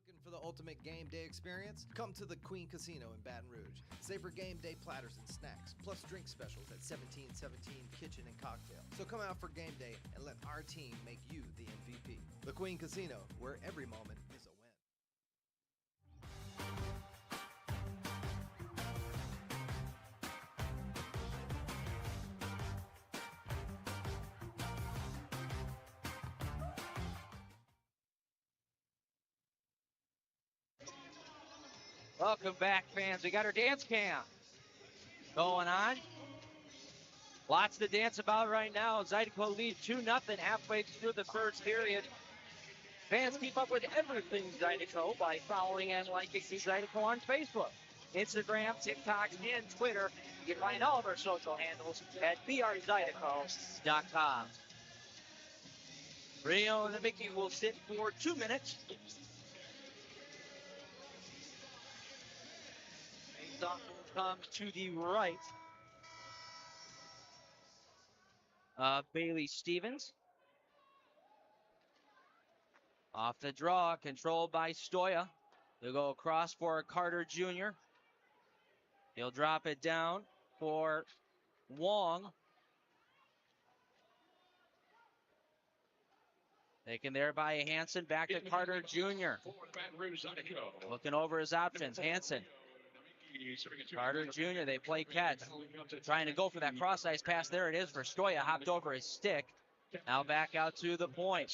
Looking for the ultimate game day experience? Come to the Queen Casino in Baton Rouge. Savor game day platters and snacks, plus drink specials at 1717 Kitchen and Cocktail. So come out for game day and let our team make you the MVP. The Queen Casino, where every moment is a win. Welcome back, fans. We got our dance cam going on. Lots to dance about right now. Zydeco leads 2-0 halfway through the first period. Fans, keep up with everything Zydeco by following and liking Zydeco on Facebook, Instagram, TikTok, and Twitter. You can find all of our social handles at brzydeco.com. Rio Nemicki will sit for 2 minutes. Comes to the right of Bailey Stevens. Off the draw, controlled by Stoya. They'll go across for Carter Jr. He'll drop it down for Wong. Taken there by Hansen, back to Carter Jr. Looking over his options, Hansen. Carter Jr., they play catch. Trying to go for that cross-ice pass. There it is for Stoya. Hopped over his stick. Now back out to the point.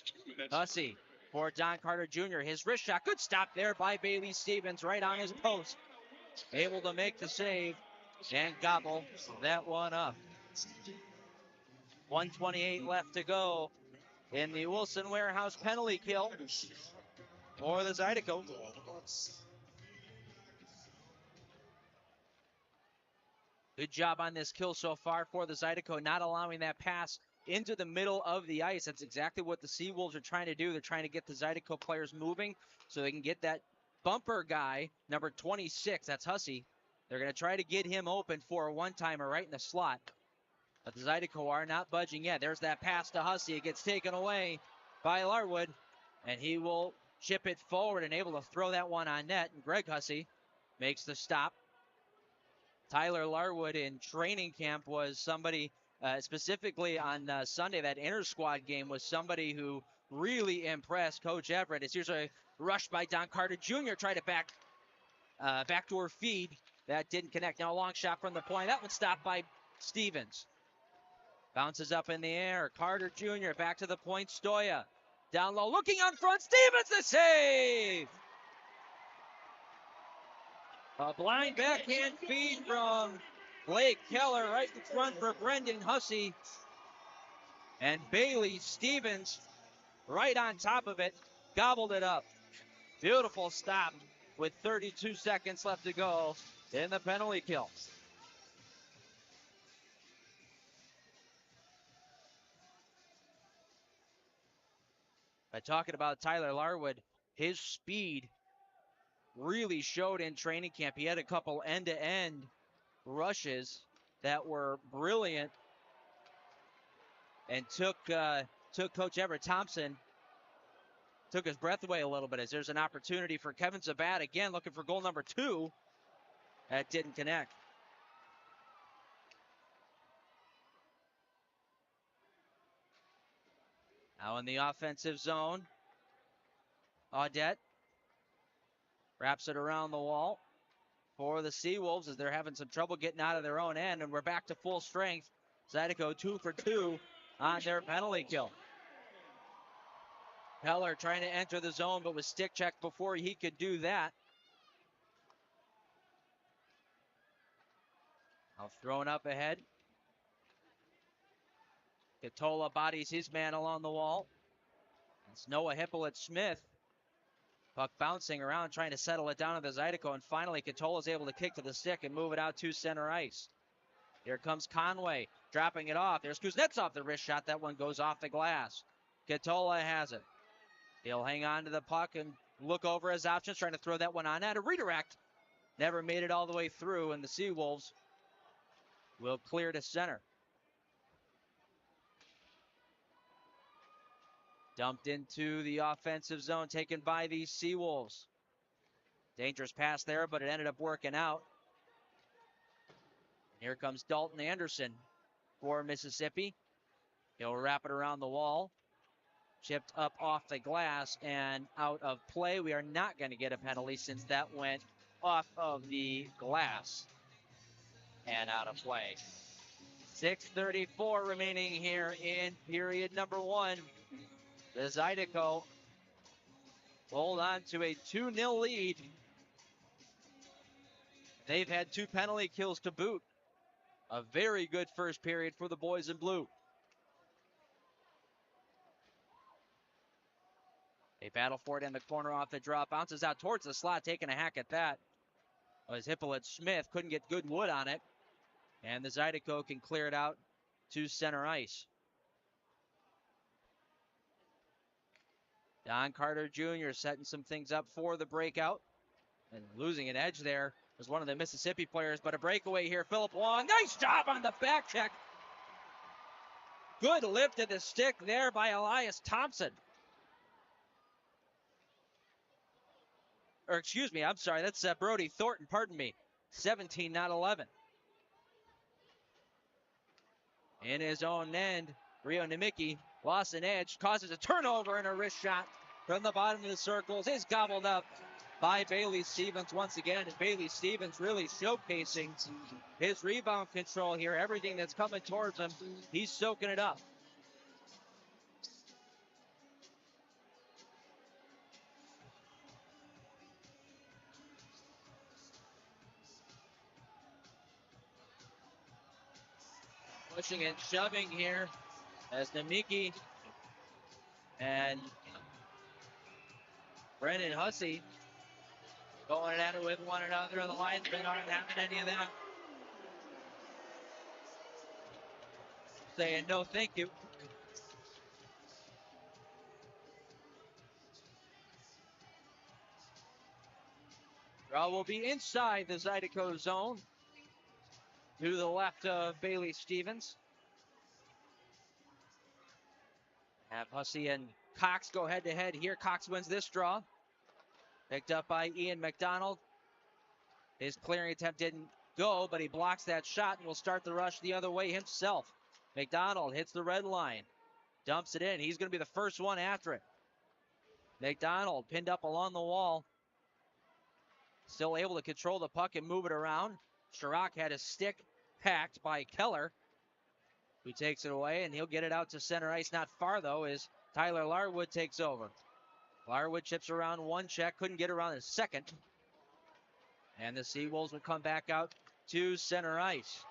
Hussey for Don Carter Jr. His wrist shot. Good stop there by Bailey Stevens right on his post. Able to make the save and gobble that one up. 1:28 left to go in the Wilson Warehouse penalty kill for the Zydeco. Good job on this kill so far for the Zydeco, not allowing that pass into the middle of the ice. That's exactly what the Seawolves are trying to do. They're trying to get the Zydeco players moving so they can get that bumper guy, number 26, that's Hussey. They're going to try to get him open for a one-timer right in the slot. But the Zydeco are not budging yet. There's that pass to Hussey. It gets taken away by Larwood, and he will chip it forward and able to throw that one on net. And Greg Hussey makes the stop. Tyler Larwood in training camp was somebody, specifically on Sunday, that inter-squad game, was somebody who really impressed Coach Everett. It's usually a rush by Don Carter Jr. Tried to backdoor feed. That didn't connect. Now a long shot from the point. That one stopped by Stevens. Bounces up in the air. Carter Jr. back to the point. Stoya down low, looking on front. Stevens, the save! A blind backhand feed from Blake Keller right in front for Brendan Hussey. And Bailey Stevens right on top of it, gobbled it up. Beautiful stop with 32 seconds left to go in the penalty kill. By talking about Tyler Larwood, his speed really showed in training camp. He had a couple end-to-end rushes that were brilliant and took Coach Everett Thompson, took his breath away a little bit, as there's an opportunity for Kevin Zabat again, looking for goal number 2. That didn't connect. Now in the offensive zone, Audette wraps it around the wall for the Seawolves as they're having some trouble getting out of their own end, and we're back to full strength. Zydeco 2 for 2 on their penalty kill. Heller trying to enter the zone, but was stick checked before he could do that. Now thrown up ahead. Katola bodies his man along the wall. It's Noah Hippolyte-Smith. Puck bouncing around, trying to settle it down to the Zydeco, and finally Katola's able to kick to the stick and move it out to center ice. Here comes Conway, dropping it off. There's Kuznetsov, the wrist shot. That one goes off the glass. Katola has it. He'll hang on to the puck and look over his options, trying to throw that one on. At a redirect. Never made it all the way through, and the Seawolves will clear to center. Dumped into the offensive zone, taken by the Seawolves. Dangerous pass there, but it ended up working out. Here comes Dalton Anderson for Mississippi. He'll wrap it around the wall. Chipped up off the glass and out of play. We are not going to get a penalty since that went off of the glass and out of play. 6:34 remaining here in period number 1. The Zydeco hold on to a 2-0 lead. They've had 2 penalty kills to boot. A very good first period for the boys in blue. They battle for it in the corner off the drop. Bounces out towards the slot, taking a hack at that. Was Hippolyte-Smith, couldn't get good wood on it. And the Zydeco can clear it out to center ice. Don Carter Jr. setting some things up for the breakout. And losing an edge there was one of the Mississippi players, but a breakaway here. Philip Wong, nice job on the back check. Good lift to the stick there by Elias Thompson. Or excuse me, I'm sorry, that's Brody Thornton, pardon me. 17, not 11. In his own end, Rio Nemicki lost an edge, causes a turnover and a wrist shot from the bottom of the circles. Is gobbled up by Bailey Stevens once again. And Bailey Stevens really showcasing his rebound control here. Everything that's coming towards him, he's soaking it up. Pushing and shoving here as Nemicki and Brendan Hussey going at it with one another. The linesmen aren't having any of that. Saying no thank you. Draw will be inside the Zydeco zone to the left of Bailey Stevens. Have Hussey and Cox go head-to-head here. Cox wins this draw. Picked up by Ian McDonald. His clearing attempt didn't go, but he blocks that shot and will start the rush the other way himself. McDonald hits the red line. Dumps it in. He's going to be the first one after it. McDonald pinned up along the wall. Still able to control the puck and move it around. Chirac had his stick packed by Keller, who takes it away, and he'll get it out to center ice. Not far, though, as Tyler Larwood takes over. Larwood chips around one check, couldn't get around his second. And the Seawolves would come back out to center ice.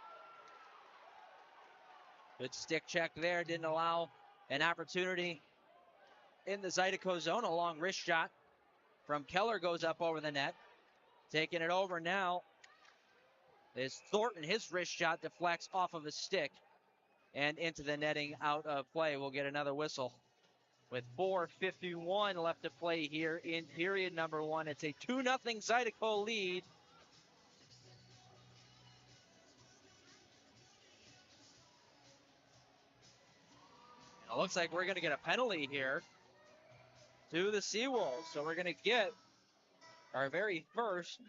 Good stick check there, didn't allow an opportunity in the Zydeco zone. A long wrist shot from Keller goes up over the net. Taking it over now is Thornton. His wrist shot deflects off of his stick and into the netting, out of play. We'll get another whistle with 4:51 left to play here in period number one. It's a 2-0 Zydeco lead. And it looks like we're going to get a penalty here to the Seawolves. So we're going to get our very first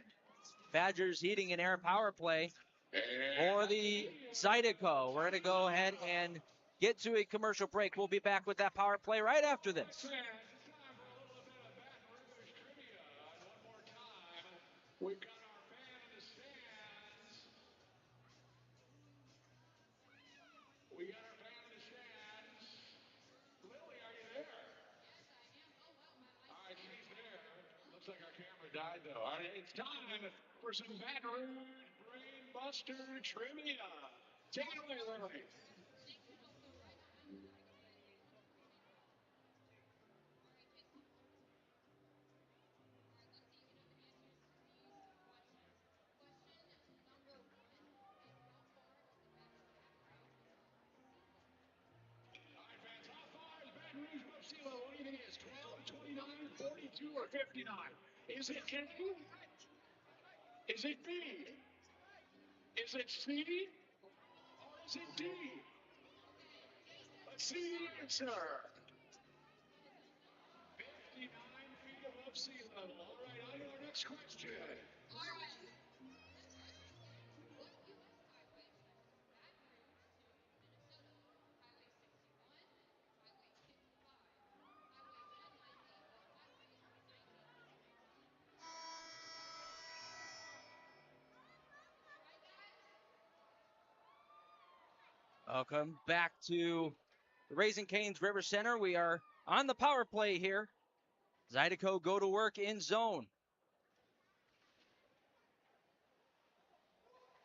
Badgers Heating and Air power play for the Zydeco. We're going to go ahead and get to a commercial break. We'll be back with that power play right after this. We've got our fan in the stands. We got our fan in the stands. Lily, are you there? All right, she's there. Looks like our camera died, though. All right, it's time for some Baton Rouge Brain Buster trivia. Take it away, Lily. What do you think it is? 12, 29, 42, or 59? Is it A? Is it B? Is it C? Or is it D? Let's see the answer. 59 feet above sea level. All right, on to our next question. Welcome back to the Raising Cane's River Center. We are on the power play here. Zydeco go to work in zone.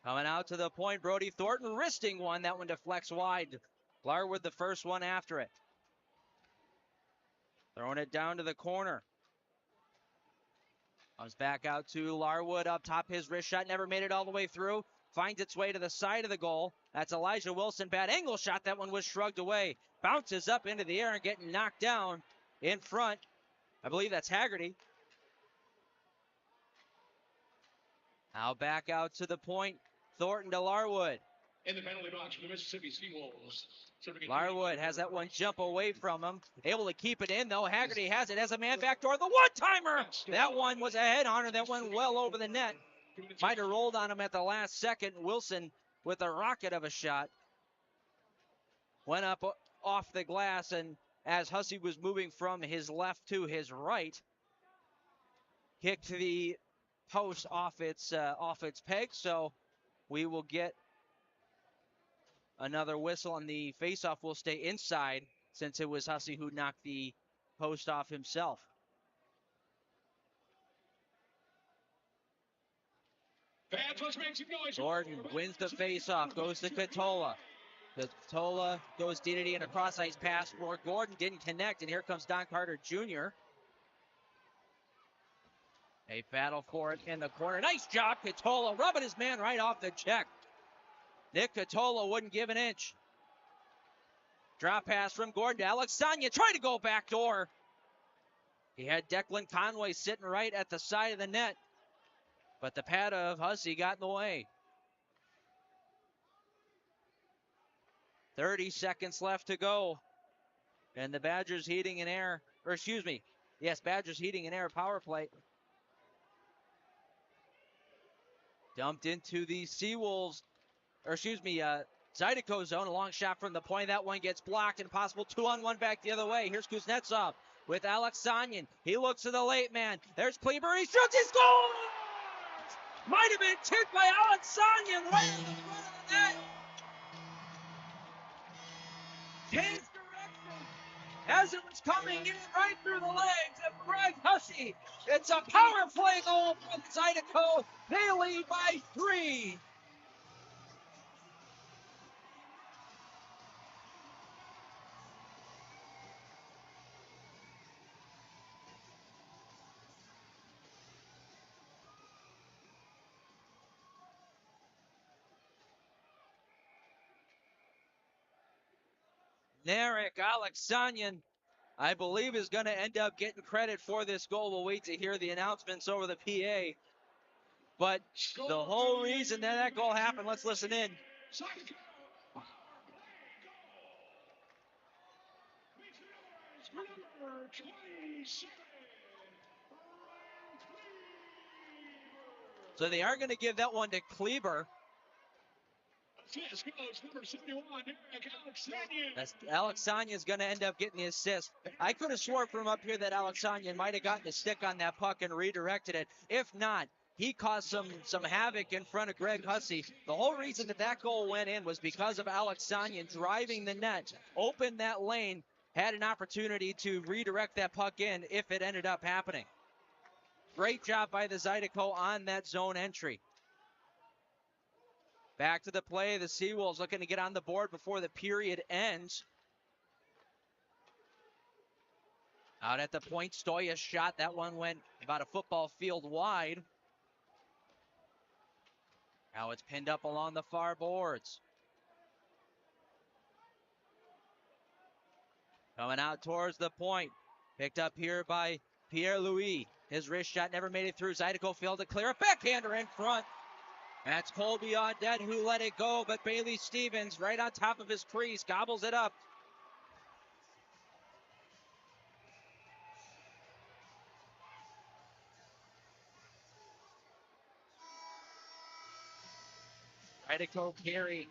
Coming out to the point, Brody Thornton wristing one. That one deflects wide. Larwood the first one after it. Throwing it down to the corner. Comes back out to Larwood up top. His wrist shot never made it all the way through. Finds its way to the side of the goal. That's Elijah Wilson. Bad angle shot. That one was shrugged away. Bounces up into the air and getting knocked down in front. I believe that's Haggerty. Now back out to the point. Thornton to Larwood. In the penalty box for the Mississippi Seawolves. Larwood has that one jump away from him. Able to keep it in, though. Haggerty has it as a man backdoor. The one-timer! That one was a head-hunter that went well over the net. Might have rolled on him at the last second. Wilson with a rocket of a shot. Went up off the glass, and as Hussey was moving from his left to his right, kicked the post off its peg. So we will get another whistle, and the faceoff will stay inside since it was Hussey who knocked the post off himself. Fans, let's make some noise. Gordon wins the faceoff, goes to Katola. Katola goes DDD and a cross ice pass for Gordon, didn't connect, and here comes Don Carter Jr. A battle for it in the corner. Nice job, Katola, rubbing his man right off the check. Nick Katola wouldn't give an inch. Drop pass from Gordon to Alex Sonia, trying to go backdoor. He had Declan Conway sitting right at the side of the net, but the pad of Hussey got in the way. 30 seconds left to go And the Badgers Heating and Air, or excuse me, yes, Badgers Heating and Air power play. Dumped into the Seawolves, or excuse me, Zydeco zone. A long shot from the point. That one gets blocked. Impossible 2-on-1 back the other way. Here's Kuznetsov with Alex Sonyan. He looks to the late man. There's Kleber. He shoots. He scores! Might have been tipped by Alex Sonyan right in the front of the net. Change direction as it was coming in right through the legs of Greg Hussey. It's a power play goal for Zydeco. They lead by 3. Narek Alexanyan, I believe, is going to end up getting credit for this goal. We'll wait to hear the announcements over the PA. But the whole reason that goal happened, let's listen in. So they are going to give that one to Kleber. Alexanyan is going to end up getting the assist. I could have sworn from up here that Alexanyan might have gotten a stick on that puck and redirected it. If not, he caused some havoc in front of Greg Hussey. The whole reason that goal went in was because of Alexanyan driving the net, opened that lane, had an opportunity to redirect that puck in if it ended up happening. Great job by the Zydeco on that zone entry. Back to the play. The Seawolves looking to get on the board before the period ends. Out at the point, Stoya's shot. That one went about a football field wide. Now it's pinned up along the far boards. Coming out towards the point. Picked up here by Pierre-Louis. His wrist shot never made it through. Zydeco failed to clear. A backhander in front. That's Colby Audet who let it go, but Bailey Stevens right on top of his crease gobbles it up. Zydeco carry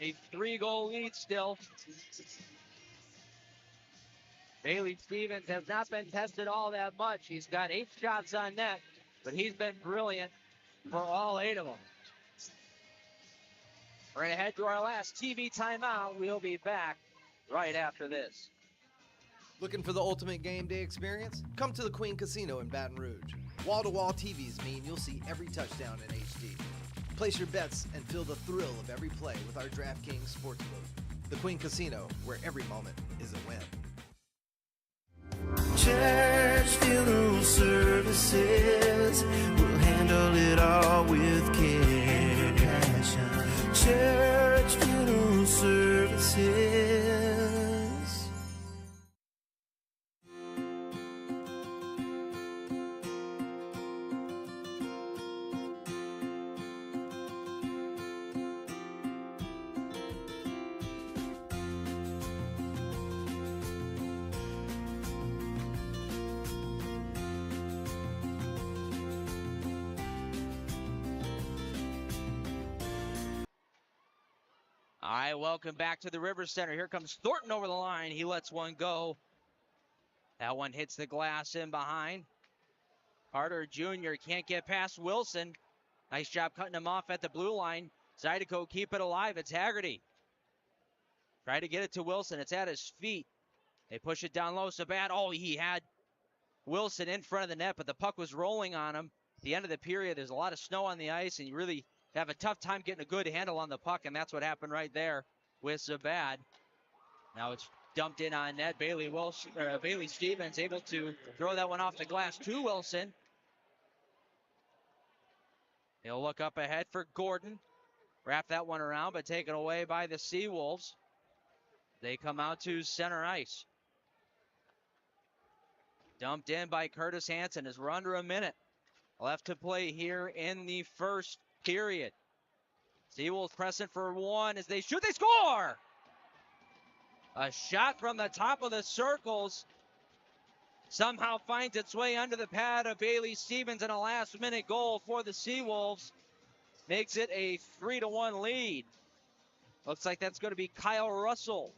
a 3-goal lead still. Bailey Stevens has not been tested all that much. He's got 8 shots on net, but he's been brilliant for all 8 of them. We're going to head to our last TV timeout. We'll be back right after this. Looking for the ultimate game day experience? Come to the Queen Casino in Baton Rouge. Wall-to-wall TVs mean you'll see every touchdown in HD. Place your bets and feel the thrill of every play with our DraftKings Sportsbook. The Queen Casino, where every moment is a win. Church Funeral Services will handle it all with care. Church Funeral Services. All right, welcome back to the River Center. Here comes Thornton over the line. He lets one go. That one hits the glass in behind. Carter Jr. can't get past Wilson. Nice job cutting him off at the blue line. Zydeco keep it alive. It's Haggerty. Try to get it to Wilson. It's at his feet. They push it down low so bad. Oh, he had Wilson in front of the net, but the puck was rolling on him. At the end of the period, there's a lot of snow on the ice, and you really have a tough time getting a good handle on the puck, and that's what happened right there with Zabad. Now it's dumped in on net. Bailey Stevens able to throw that one off the glass to Wilson. He'll look up ahead for Gordon. Wrap that one around, but taken away by the Seawolves. They come out to center ice. Dumped in by Curtis Hanson as we're under a minute left to play here in the first period. Seawolves pressing for one as they shoot. They score! A shot from the top of the circles somehow finds its way under the pad of Bailey Stevens, and a last-minute goal for the Seawolves makes it a 3-1 lead. Looks like that's going to be Kyle Russell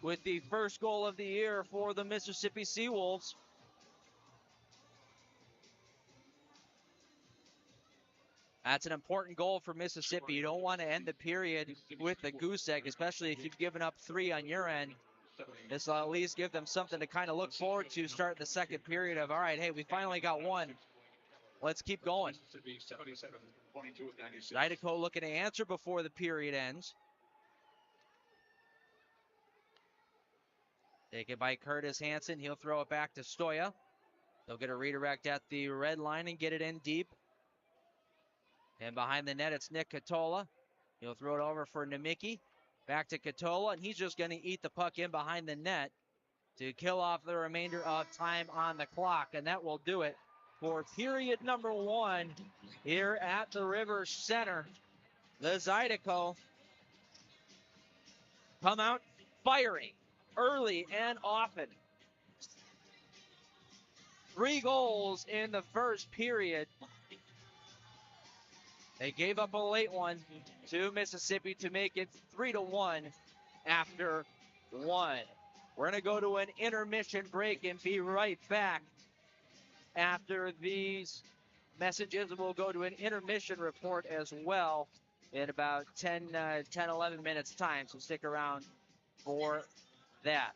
with the first goal of the year for the Mississippi Seawolves. That's an important goal for Mississippi. You don't want to end the period with the goose egg, especially if you've given up 3 on your end. This will at least give them something to kind of look forward to starting the second period of, all right, hey, we finally got one. Let's keep going. Zydeco looking to answer before the period ends. Taken by Curtis Hansen. He'll throw it back to Stoya. They'll get a redirect at the red line and get it in deep. And behind the net, it's Nick Katola. He'll throw it over for Nemicki. Back to Katola, and he's just going to eat the puck in behind the net to kill off the remainder of time on the clock. And that will do it for period number 1 here at the River Center. The Zydeco come out firing early and often. 3 goals in the first period. They gave up a late one to Mississippi to make it 3-1 after 1. We're going to go to an intermission break and be right back. After these messages, we'll go to an intermission report as well in about 10, 11 minutes time, so stick around for that.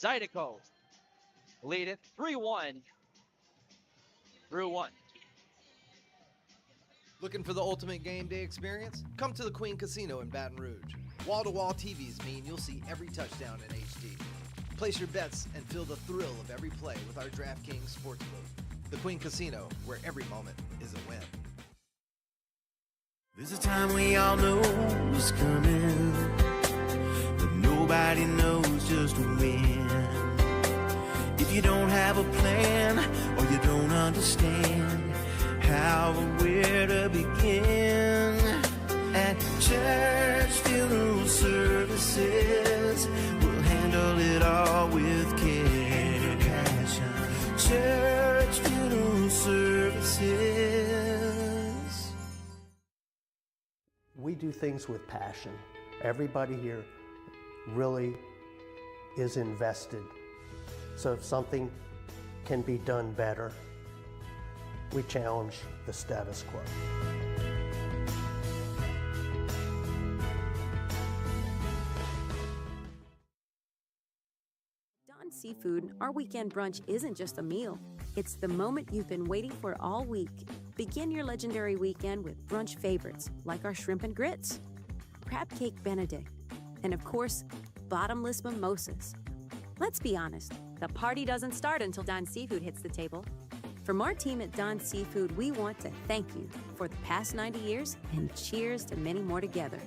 Zydeco lead it 3-1 through 1. Looking for the ultimate game day experience? Come to the Queen Casino in Baton Rouge. Wall-to-wall TVs mean you'll see every touchdown in HD. Place your bets and feel the thrill of every play with our DraftKings Sportsbook. The Queen Casino, where every moment is a win. There's a time we all know is coming, but nobody knows just when. If you don't have a plan or you don't understand how or where to begin, at Church Funeral Services, we'll handle it all with care and passion. Church Funeral Services. We do things with passion. Everybody here really is invested. So if something can be done better, we challenge the status quo. Dawn Seafood, our weekend brunch isn't just a meal. It's the moment you've been waiting for all week. Begin your legendary weekend with brunch favorites like our shrimp and grits, crab cake benedict, and of course, bottomless mimosas. Let's be honest, the party doesn't start until Dawn Seafood hits the table. From our team at Dawn Seafood, we want to thank you for the past 90 years and cheers to many more together.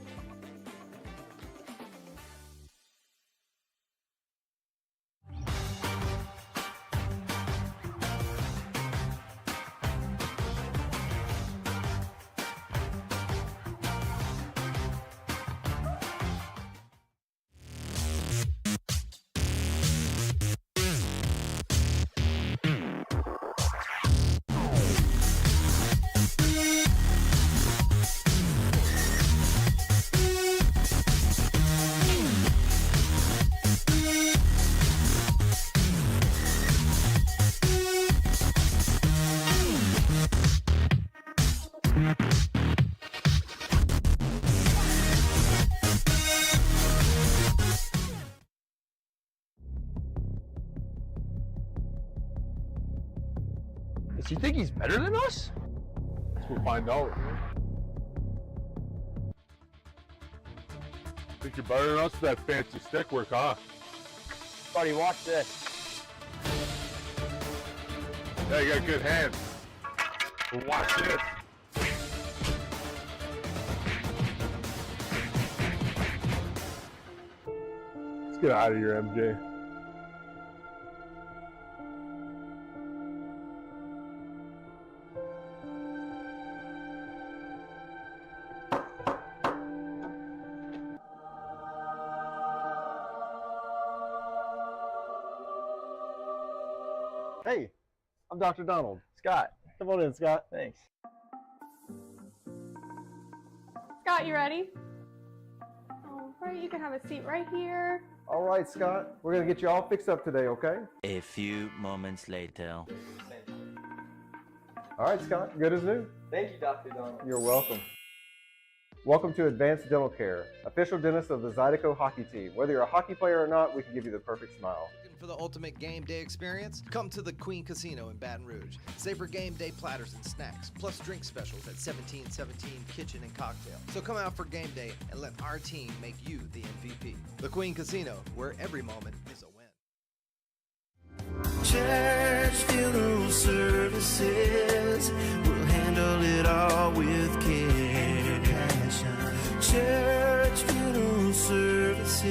Does he think he's better than us? We'll find out. Think you're better than us with that fancy stick work, huh? Buddy, watch this. Yeah, you got good hands. But watch this. Let's get out of here, MJ. Dr. Donald. Scott. Come on in, Scott. Thanks. Scott, you ready? All right, you can have a seat right here. All right, Scott. We're going to get you all fixed up today, okay? A few moments later. All right, Scott. Good as new. Thank you, Dr. Donald. You're welcome. Welcome to Advanced Dental Care, official dentist of the Zydeco hockey team. Whether you're a hockey player or not, we can give you the perfect smile. Looking for the ultimate game day experience? Come to the Queen Casino in Baton Rouge. Savor game day platters and snacks, plus drink specials at 1717 Kitchen and Cocktail. So come out for game day and let our team make you the MVP. The Queen Casino, where every moment is a win. Church funeral services, we'll handle it all with care. Church funeral services.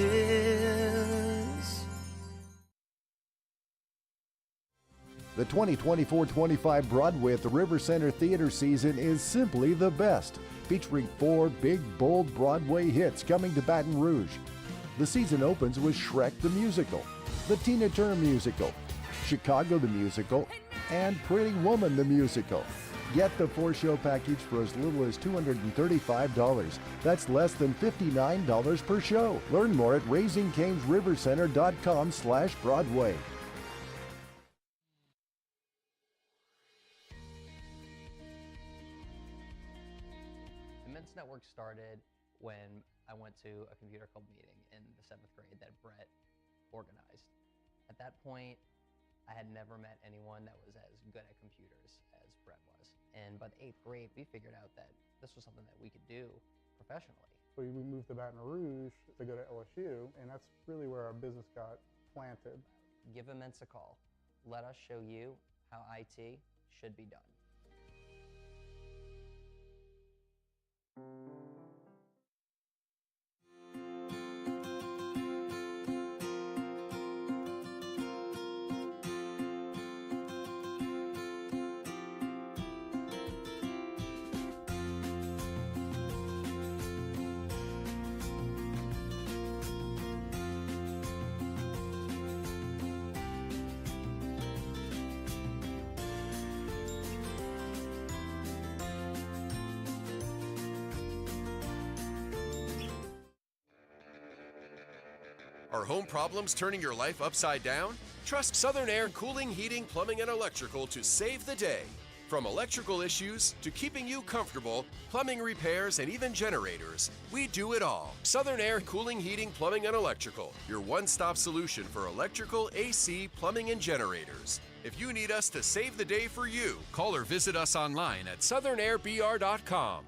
The 2024-25 Broadway at the River Center Theater season is simply the best, featuring 4 big, bold Broadway hits coming to Baton Rouge. The season opens with Shrek the Musical, the Tina Turner Musical, Chicago the Musical, and Pretty Woman the Musical. Get the 4-show package for as little as $235. That's less than $59 per show. Learn more at raisingcanesrivercenter.com/Broadway. The Men's Network started when I went to a computer club meeting in the 7th grade that Brett organized. At that point, I had never met anyone that was as good at computers as Brett was. And by the 8th grade, we figured out that this was something that we could do professionally. We moved to Baton Rouge to go to LSU, and that's really where our business got planted. Give Immense a call. Let us show you how IT should be done. Are home problems turning your life upside down? Trust Southern Air Cooling, Heating, Plumbing, and Electrical to save the day. From electrical issues to keeping you comfortable, plumbing repairs, and even generators, we do it all. Southern Air Cooling, Heating, Plumbing, and Electrical, your one-stop solution for electrical, AC, plumbing, and generators. If you need us to save the day for you, call or visit us online at southernairbr.com.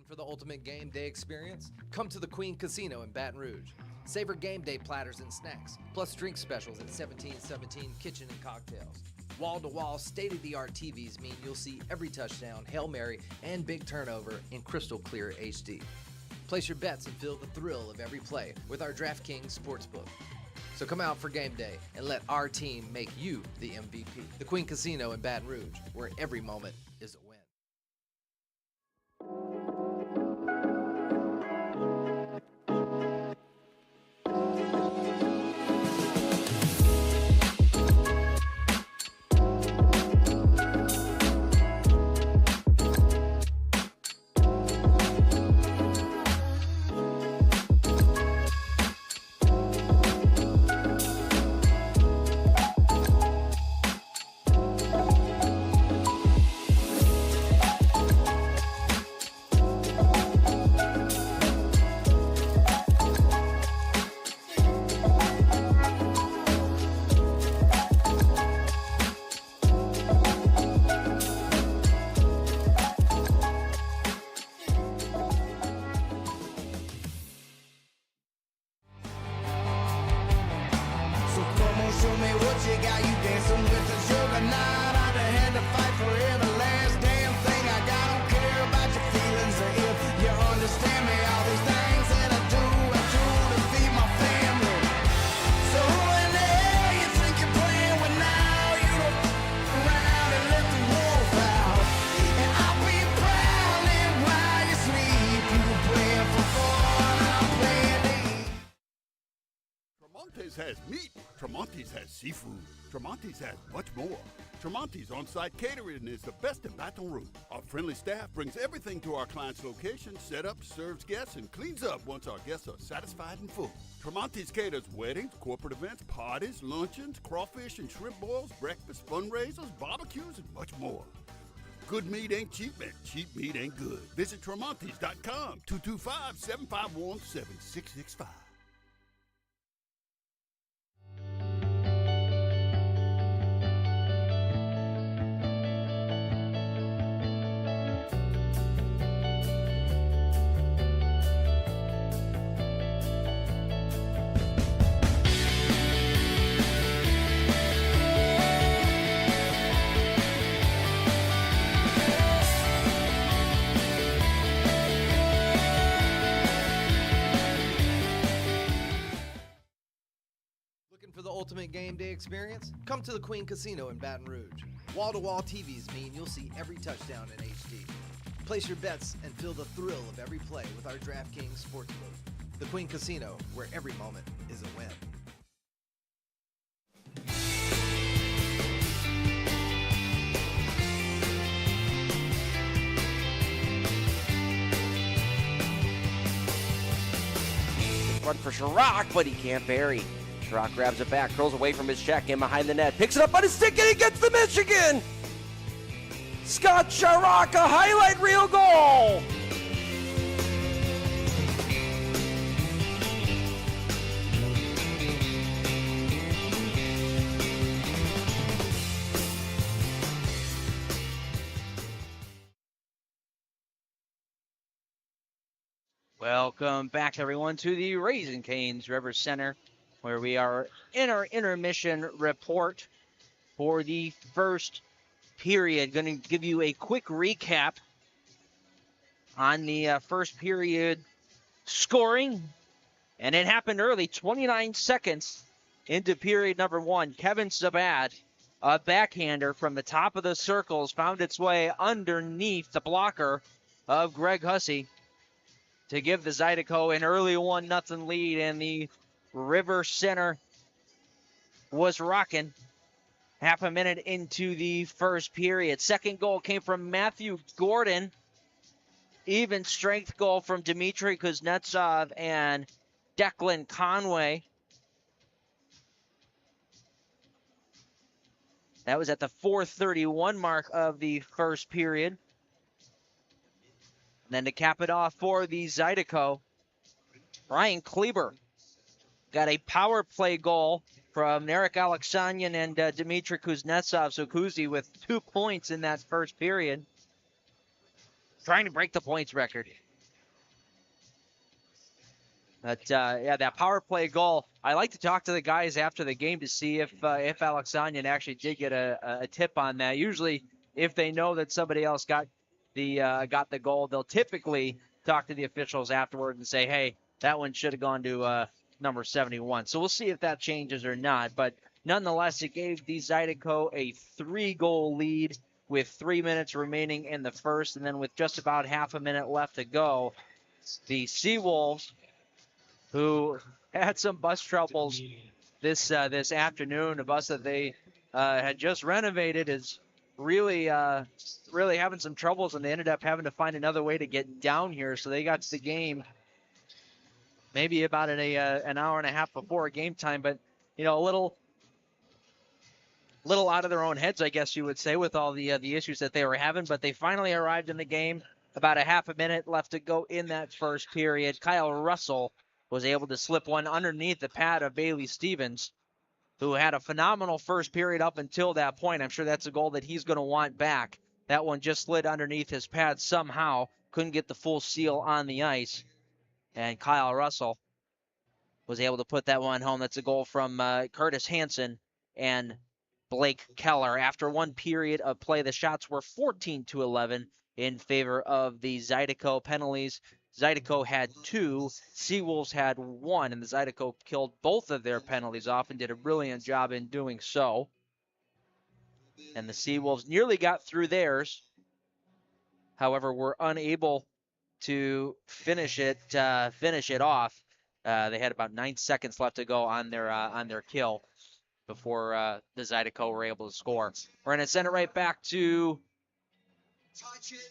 For the ultimate game day experience? Come to the Queen Casino in Baton Rouge. Savor game day platters and snacks, plus drink specials at 1717 Kitchen and Cocktails. Wall-to-wall, state-of-the-art TVs mean you'll see every touchdown, Hail Mary, and big turnover in crystal clear HD. Place your bets and feel the thrill of every play with our DraftKings Sportsbook. So come out for game day and let our team make you the MVP. The Queen Casino in Baton Rouge, where every moment is a win. Show me what you got, you dancing with the juggernaut. Out the hand to fight for every last damn thing I got. Don't care about your feelings or if you understand me. All these things that I do to feed my family. So who in the hell you think you're playing with now? You don't around and let the wolf out. And I'll be prowling while you sleep. You playing for 4 and I'm playing 8. Tremontes has meat, food. Tremonti's has much more. Tremonti's on-site catering is the best in Baton Rouge. Our friendly staff brings everything to our clients' location, set up, serves guests, and cleans up once our guests are satisfied and full. Tremonti's caters weddings, corporate events, parties, luncheons, crawfish and shrimp boils, breakfast, fundraisers, barbecues, and much more. Good meat ain't cheap, and cheap meat ain't good. Visit Tremontis.com, 225-751-7665. For the ultimate game day experience, come to the Queen Casino in Baton Rouge. Wall-to-wall TVs mean you'll see every touchdown in HD. Place your bets and feel the thrill of every play with our DraftKings Sportsbook. The Queen Casino, where every moment is a win. Run for Chirac, but he can't bury. Chirac grabs it back, curls away from his check, in behind the net, picks it up on his stick, and he gets the Michigan! Scott Chirac, a highlight reel goal! Welcome back, everyone, to the Raising Cane's River Center, where we are in our intermission report for the first period. Going to give you a quick recap on the first period scoring. And it happened early, 29 seconds into period number one. Kevin Sabat, a backhander from the top of the circles, found its way underneath the blocker of Greg Hussey to give the Zydeco an early 1-0 lead, and the River Center was rocking half a minute into the first period. Second goal came from Matthew Gordon. Even strength goal from Dmitry Kuznetsov and Declan Conway. That was at the 4:31 mark of the first period. And then to cap it off for the Zydeco, Ryan Kleber got a power play goal from Narek Alexanian and Dmitry Kuznetsov. So Kuzi with 2 points in that first period, trying to break the points record. But yeah, that power play goal. I like to talk to the guys after the game to see if Alexanian actually did get a tip on that. Usually, if they know that somebody else got the goal, they'll typically talk to the officials afterward and say, hey, that one should have gone to number 71. So we'll see if that changes or not. But nonetheless, it gave the Zydeco a 3-goal lead with 3 minutes remaining in the first. And then with just about half a minute left to go, the Seawolves, who had some bus troubles this afternoon, a bus that they had just renovated, is really having some troubles, and they ended up having to find another way to get down here. So they got to the game maybe about an hour and a half before game time, but a little out of their own heads, I guess you would say, with all the issues that they were having. But they finally arrived in the game. About a half a minute left to go in that first period. Kyle Russell was able to slip one underneath the pad of Bailey Stevens, who had a phenomenal first period up until that point. I'm sure that's a goal that he's going to want back. That one just slid underneath his pad somehow. Couldn't get the full seal on the ice. And Kyle Russell was able to put that one home. That's a goal from Curtis Hansen and Blake Keller. After one period of play, the shots were 14-11 in favor of the Zydeco. Penalties, Zydeco had 2, Seawolves had 1, and the Zydeco killed both of their penalties off and did a brilliant job in doing so. And the Seawolves nearly got through theirs, however, were unable to finish it off. They had about 9 seconds left to go on their kill. before the Zydeco were able to score. We're going to send it right back to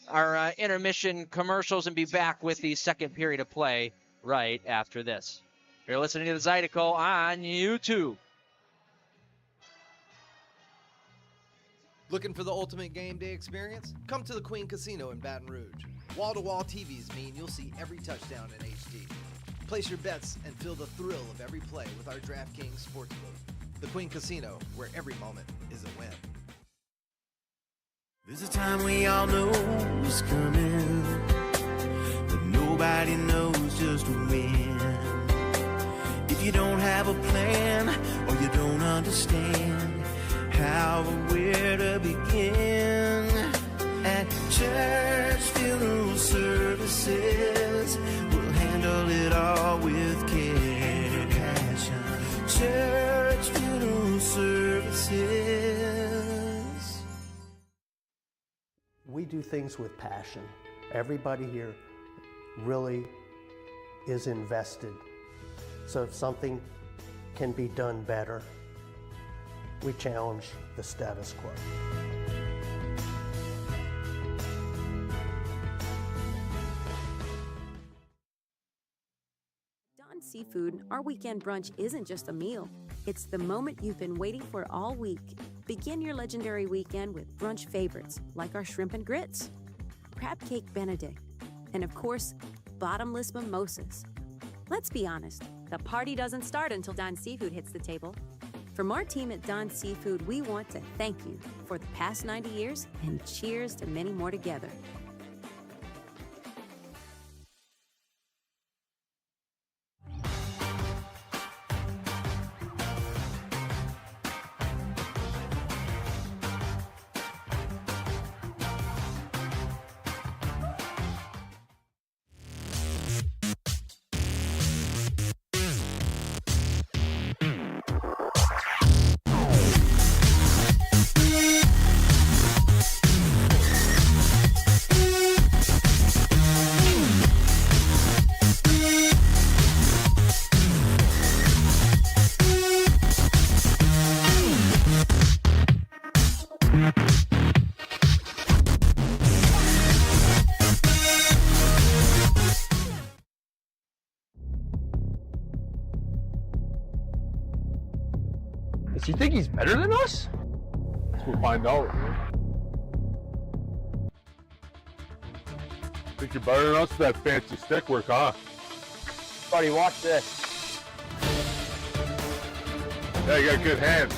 our intermission commercials and be back with the second period of play right after this. You're listening to the Zydeco on YouTube. Looking for the ultimate game day experience? Come to the Queen Casino in Baton Rouge. Wall-to-wall TVs mean you'll see every touchdown in HD. Place your bets and feel the thrill of every play with our DraftKings Sportsbook. The Queen Casino, where every moment is a win. There's a time we all know is coming, but nobody knows just when. If you don't have a plan or you don't understand how or where to begin, at church funeral services, we'll handle it all with care and passion. Church funeral services. We do things with passion. Everybody here really is invested. So if something can be done better, we challenge the status quo. Don Seafood, our weekend brunch isn't just a meal. It's the moment you've been waiting for all week. Begin your legendary weekend with brunch favorites like our shrimp and grits, crab cake benedict, and of course, bottomless mimosas. Let's be honest, the party doesn't start until Don Seafood hits the table. From our team at Don Seafood, we want to thank you for the past 90 years and cheers to many more together. Does he think he's better than us? We'll find out. Think you're better than us with that fancy stick work, huh? Buddy, watch this. Yeah, you got good hands.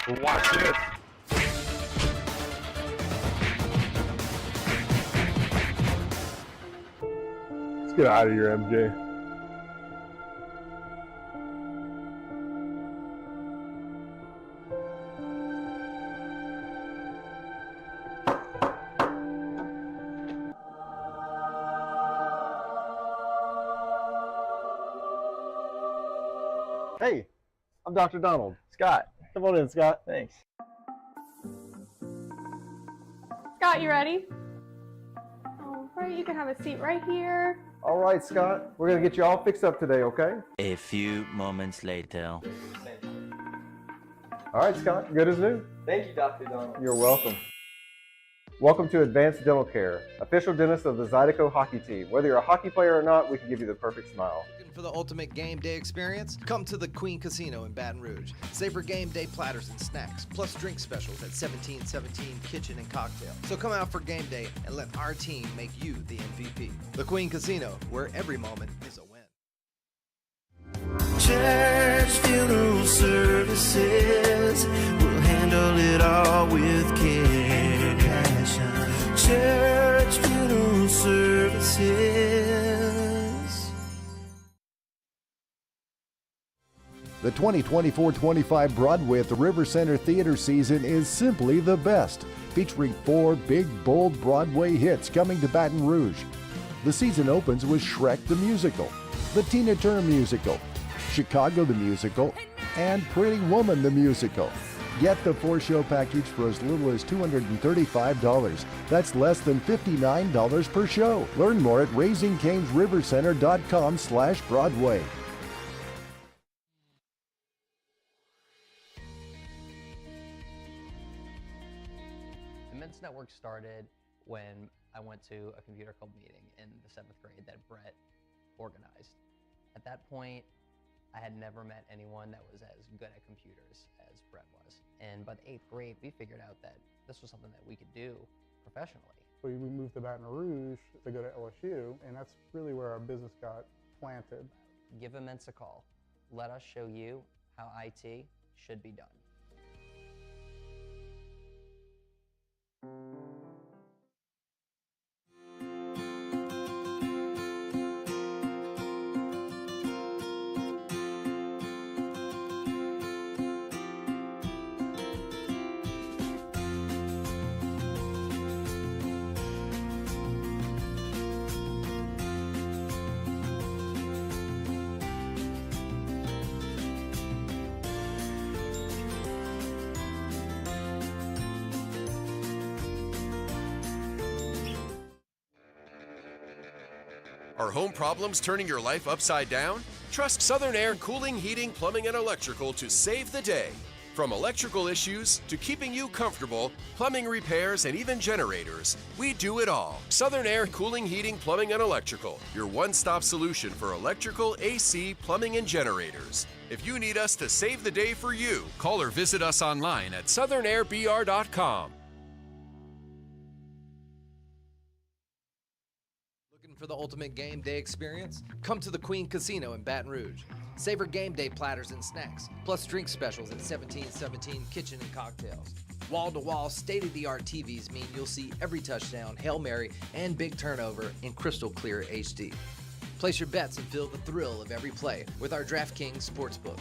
But watch this. Let's get out of here, MJ. Hey, I'm Dr. Donald. Scott. Come on in, Scott. Thanks. Scott, you ready? All right, you can have a seat right here. All right, Scott. We're going to get you all fixed up today, okay? A few moments later. All right, Scott. Good as new. Thank you, Dr. Donald. You're welcome. Welcome to Advanced Dental Care, official dentist of the Zydeco hockey team. Whether you're a hockey player or not, we can give you the perfect smile. Looking for the ultimate game day experience? Come to the Queen Casino in Baton Rouge. Savor game day platters and snacks, plus drink specials at 1717 Kitchen and Cocktail. So come out for game day and let our team make you the MVP. The Queen Casino, where every moment is a win. Church funeral services, we'll handle it all with care and passion. Church funeral services. The 2024-25 Broadway at the River Center Theater season is simply the best, featuring 4 big, bold Broadway hits coming to Baton Rouge. The season opens with Shrek the Musical, the Tina Turner Musical, Chicago the Musical, and Pretty Woman the Musical. Get the 4-show package for as little as $235. That's less than $59 per show. Learn more at RaisingCanesRiverCenter.com/Broadway. Immense Network started when I went to a computer club meeting in the 7th grade that Brett organized. At that point, I had never met anyone that was as good at computers as Brett was. And by the 8th grade, we figured out that this was something that we could do professionally. We moved to Baton Rouge to go to LSU, and that's really where our business got planted. Give Immense a call. Let us show you how IT should be done. Are home problems turning your life upside down? Trust Southern Air Cooling, Heating, Plumbing, and Electrical to save the day. From electrical issues to keeping you comfortable, plumbing repairs, and even generators, we do it all. Southern Air Cooling, Heating, Plumbing, and Electrical, your one-stop solution for electrical, AC, plumbing, and generators. If you need us to save the day for you, call or visit us online at southernairbr.com. For the ultimate game day experience? Come to the Queen Casino in Baton Rouge. Savor game day platters and snacks, plus drink specials at 1717 Kitchen and Cocktails. Wall-to-wall, state-of-the-art TVs mean you'll see every touchdown, Hail Mary, and big turnover in crystal clear HD. Place your bets and feel the thrill of every play with our DraftKings Sportsbook.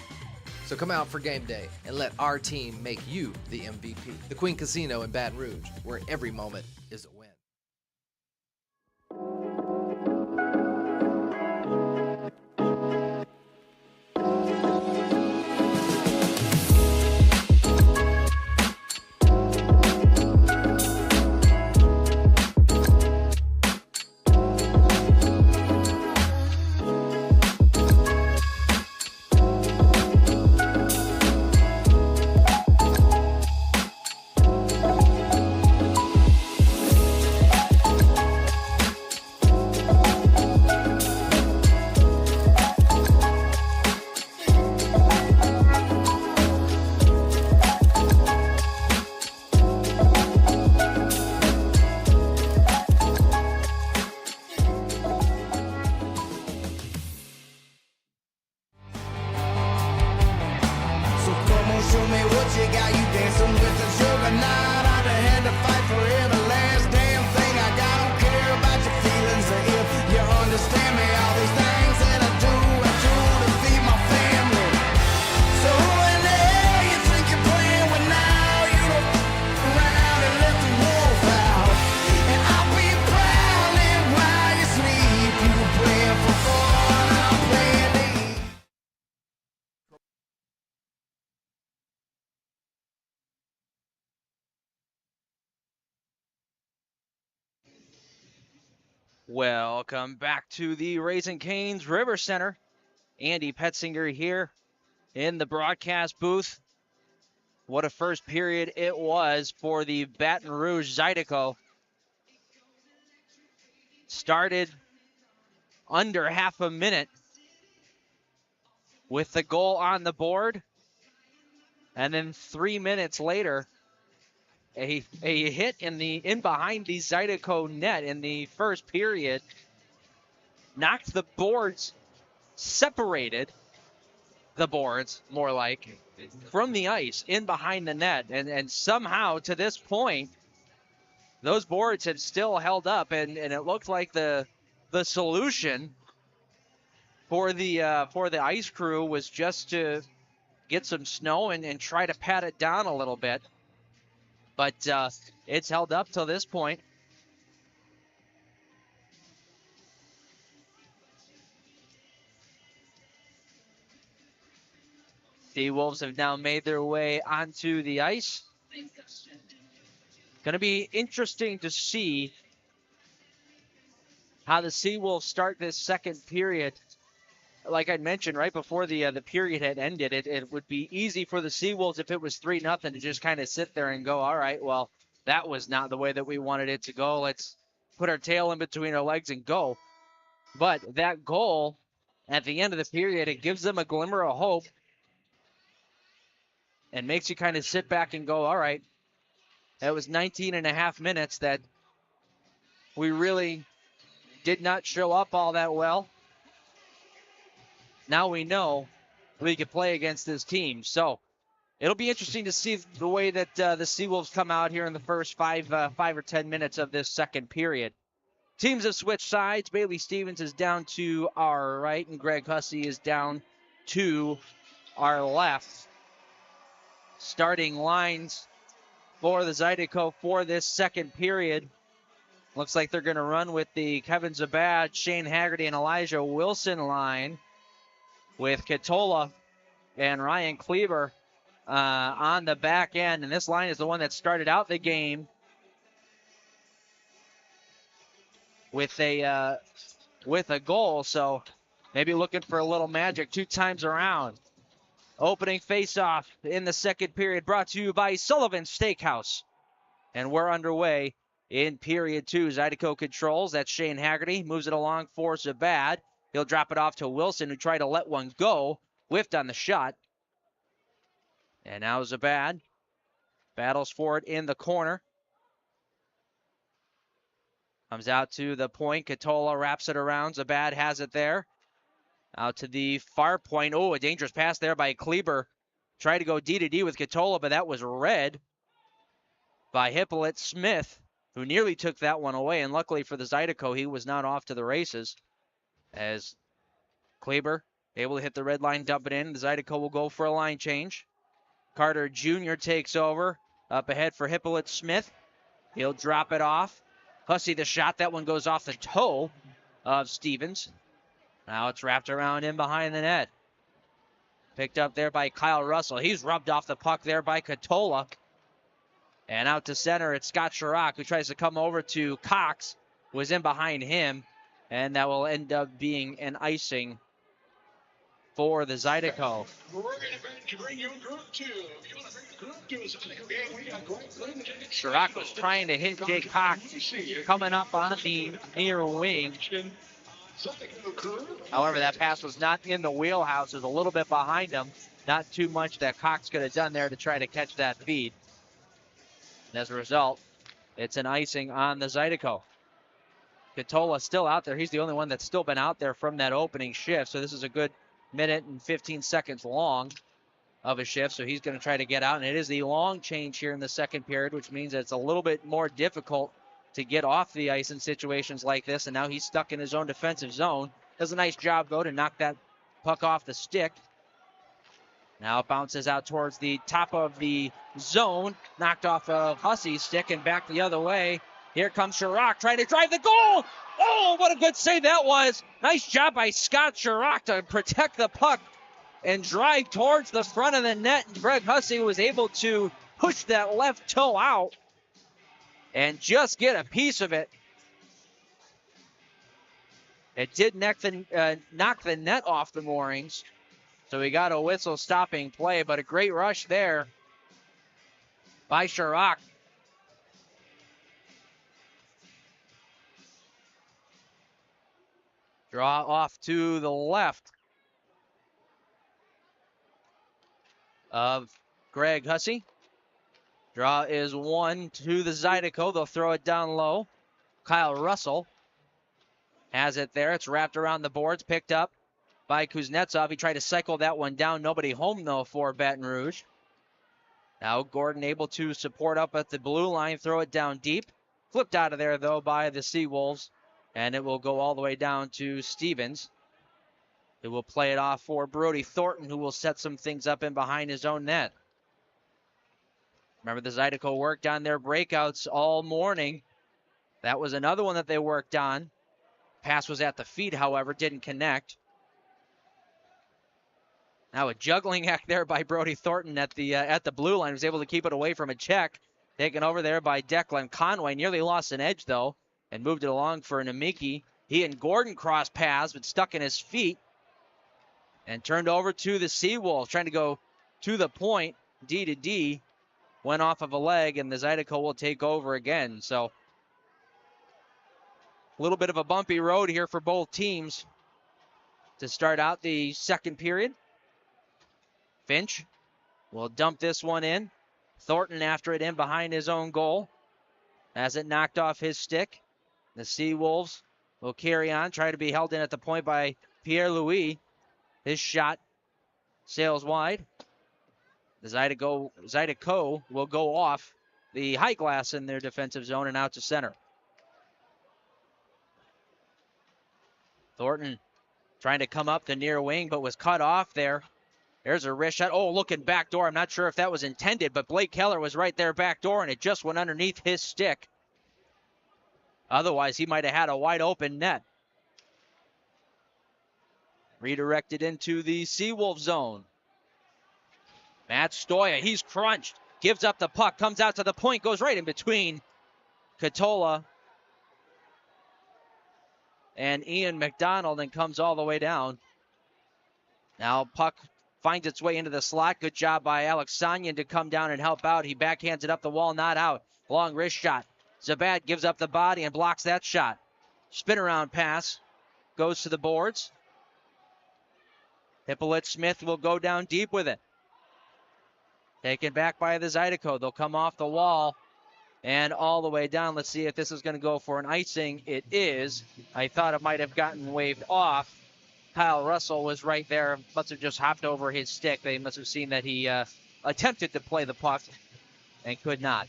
So come out for game day and let our team make you the MVP. The Queen Casino in Baton Rouge, where every moment is a win. Welcome back to the Raising Cane's River Center. Andy Petzinger here in the broadcast booth. What a first period it was for the Baton Rouge Zydeco. Started under half a minute with the goal on the board. And then 3 minutes later, a hit in behind the Zydeco net in the first period knocked the boards, separated the boards, more like, from the ice in behind the net. And somehow, to this point, those boards had still held up, and it looked like the solution for the ice crew was just to get some snow and try to pat it down a little bit. But it's held up till this point. The Wolves have now made their way onto the ice. Going to be interesting to see how the Seawolves start this second period. Like I mentioned right before the period had ended, it would be easy for the Seawolves if it was 3-0 to just kind of sit there and go, all right, well, that was not the way that we wanted it to go. Let's put our tail in between our legs and go. But that goal at the end of the period, it gives them a glimmer of hope and makes you kind of sit back and go, all right, that was 19 and a half minutes that we really did not show up all that well. Now we know we can play against this team. So it'll be interesting to see the way that the Seawolves come out here in the first 5 or 10 minutes of this second period. Teams have switched sides. Bailey Stevens is down to our right, and Greg Hussey is down to our left. Starting lines for the Zydeco for this second period. Looks like they're going to run with the Kevin Zabad, Shane Haggerty, and Elijah Wilson line with Katola and Ryan Kleber on the back end. And this line is the one that started out the game with a goal. So maybe looking for a little magic 2 times around. Opening faceoff in the second period brought to you by Sullivan's Steakhouse. And we're underway in period 2. Zydeco controls. That's Shane Haggerty. Moves it along for Zabad. He'll drop it off to Wilson, who tried to let one go. Whiffed on the shot. And now Zabad battles for it in the corner. Comes out to the point. Katola wraps it around. Zabad has it there. Out to the far point. Oh, a dangerous pass there by Kleber. Tried to go D-to-D with Katola, but that was read by Hippolyte Smith, who nearly took that one away. And luckily for the Zydeco, he was not off to the races. As Kleber able to hit the red line, dump it in. The Zydeco will go for a line change. Carter Jr. takes over. Up ahead for Hippolyte Smith. He'll drop it off. Hussey the shot. That one goes off the toe of Stevens. Now it's wrapped around in behind the net. Picked up there by Kyle Russell. He's rubbed off the puck there by Katola. And out to center, it's Scott Chirac, who tries to come over to Cox. Was in behind him. And that will end up being an icing for the Zydeco. Chirac was trying to hit Jake Cox coming up on the near wing. However, that pass was not in the wheelhouse. It was a little bit behind him. Not too much that Cox could have done there to try to catch that feed. And as a result, it's an icing on the Zydeco. Katola still out there. He's the only one that's still been out there from that opening shift. So this is a good minute and 15 seconds long of a shift. So he's going to try to get out. And it is the long change here in the second period, which means it's a little bit more difficult to get off the ice in situations like this. And now he's stuck in his own defensive zone. Does a nice job, though, to knock that puck off the stick. Now it bounces out towards the top of the zone. Knocked off of Hussey's stick and back the other way. Here comes Chirac trying to drive the goal. Oh, what a good save that was. Nice job by Scott Chirac to protect the puck and drive towards the front of the net. And Greg Hussey was able to push that left toe out and just get a piece of it. It did knock the net off the moorings. So we got a whistle stopping play, but a great rush there by Chirac. Draw off to the left of Greg Hussey. Draw is 1 to the Zydeco. They'll throw it down low. Kyle Russell has it there. It's wrapped around the boards, picked up by Kuznetsov. He tried to cycle that one down. Nobody home, though, for Baton Rouge. Now Gordon able to support up at the blue line, throw it down deep. Flipped out of there, though, by the Seawolves. And it will go all the way down to Stevens. It will play it off for Brody Thornton, who will set some things up in behind his own net. Remember, the Zydeco worked on their breakouts all morning. That was another one that they worked on. Pass was at the feet, however, didn't connect. Now a juggling act there by Brody Thornton at the blue line. Was able to keep it away from a check. Taken over there by Declan Conway. Nearly lost an edge, though, and moved it along for Namiki. He and Gordon crossed paths, but stuck in his feet. And turned over to the Seawolves, trying to go to the point, D to D. went off of a leg, and the Zydeco will take over again. So a little bit of a bumpy road here for both teams to start out the second period. Finch will dump this one in. Thornton after it in behind his own goal. Has it knocked off his stick. The Seawolves will carry on, try to be held in at the point by Pierre-Louis. His shot sails wide. The Zydeco will go off the high glass in their defensive zone and out to center. Thornton trying to come up the near wing, but was cut off there. There's a wrist shot. Oh, looking back door. I'm not sure if that was intended, but Blake Keller was right there back door, and it just went underneath his stick. Otherwise, he might have had a wide open net. Redirected into the Seawolf zone. Matt Stoya, he's crunched. Gives up the puck, comes out to the point, goes right in between Katola and Ian McDonald and comes all the way down. Now puck finds its way into the slot. Good job by Alex Sanyan to come down and help out. He backhands it up the wall, not out. Long wrist shot. Zabad gives up the body and blocks that shot. Spin around pass. Goes to the boards. Hippolyte Smith will go down deep with it. Taken back by the Zydeco. They'll come off the wall and all the way down. Let's see if this is going to go for an icing. It is. I thought it might have gotten waved off. Kyle Russell was right there. Must have just hopped over his stick. They must have seen that he attempted to play the puck and could not.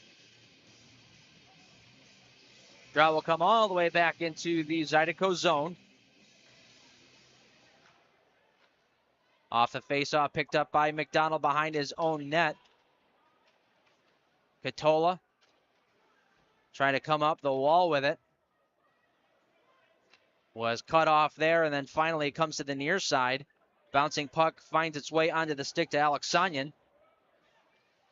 Draw will come all the way back into the Zydeco zone. Off the faceoff, picked up by McDonald behind his own net. Katola trying to come up the wall with it. Was cut off there, and then finally comes to the near side. Bouncing puck finds its way onto the stick to Alex Sanyan.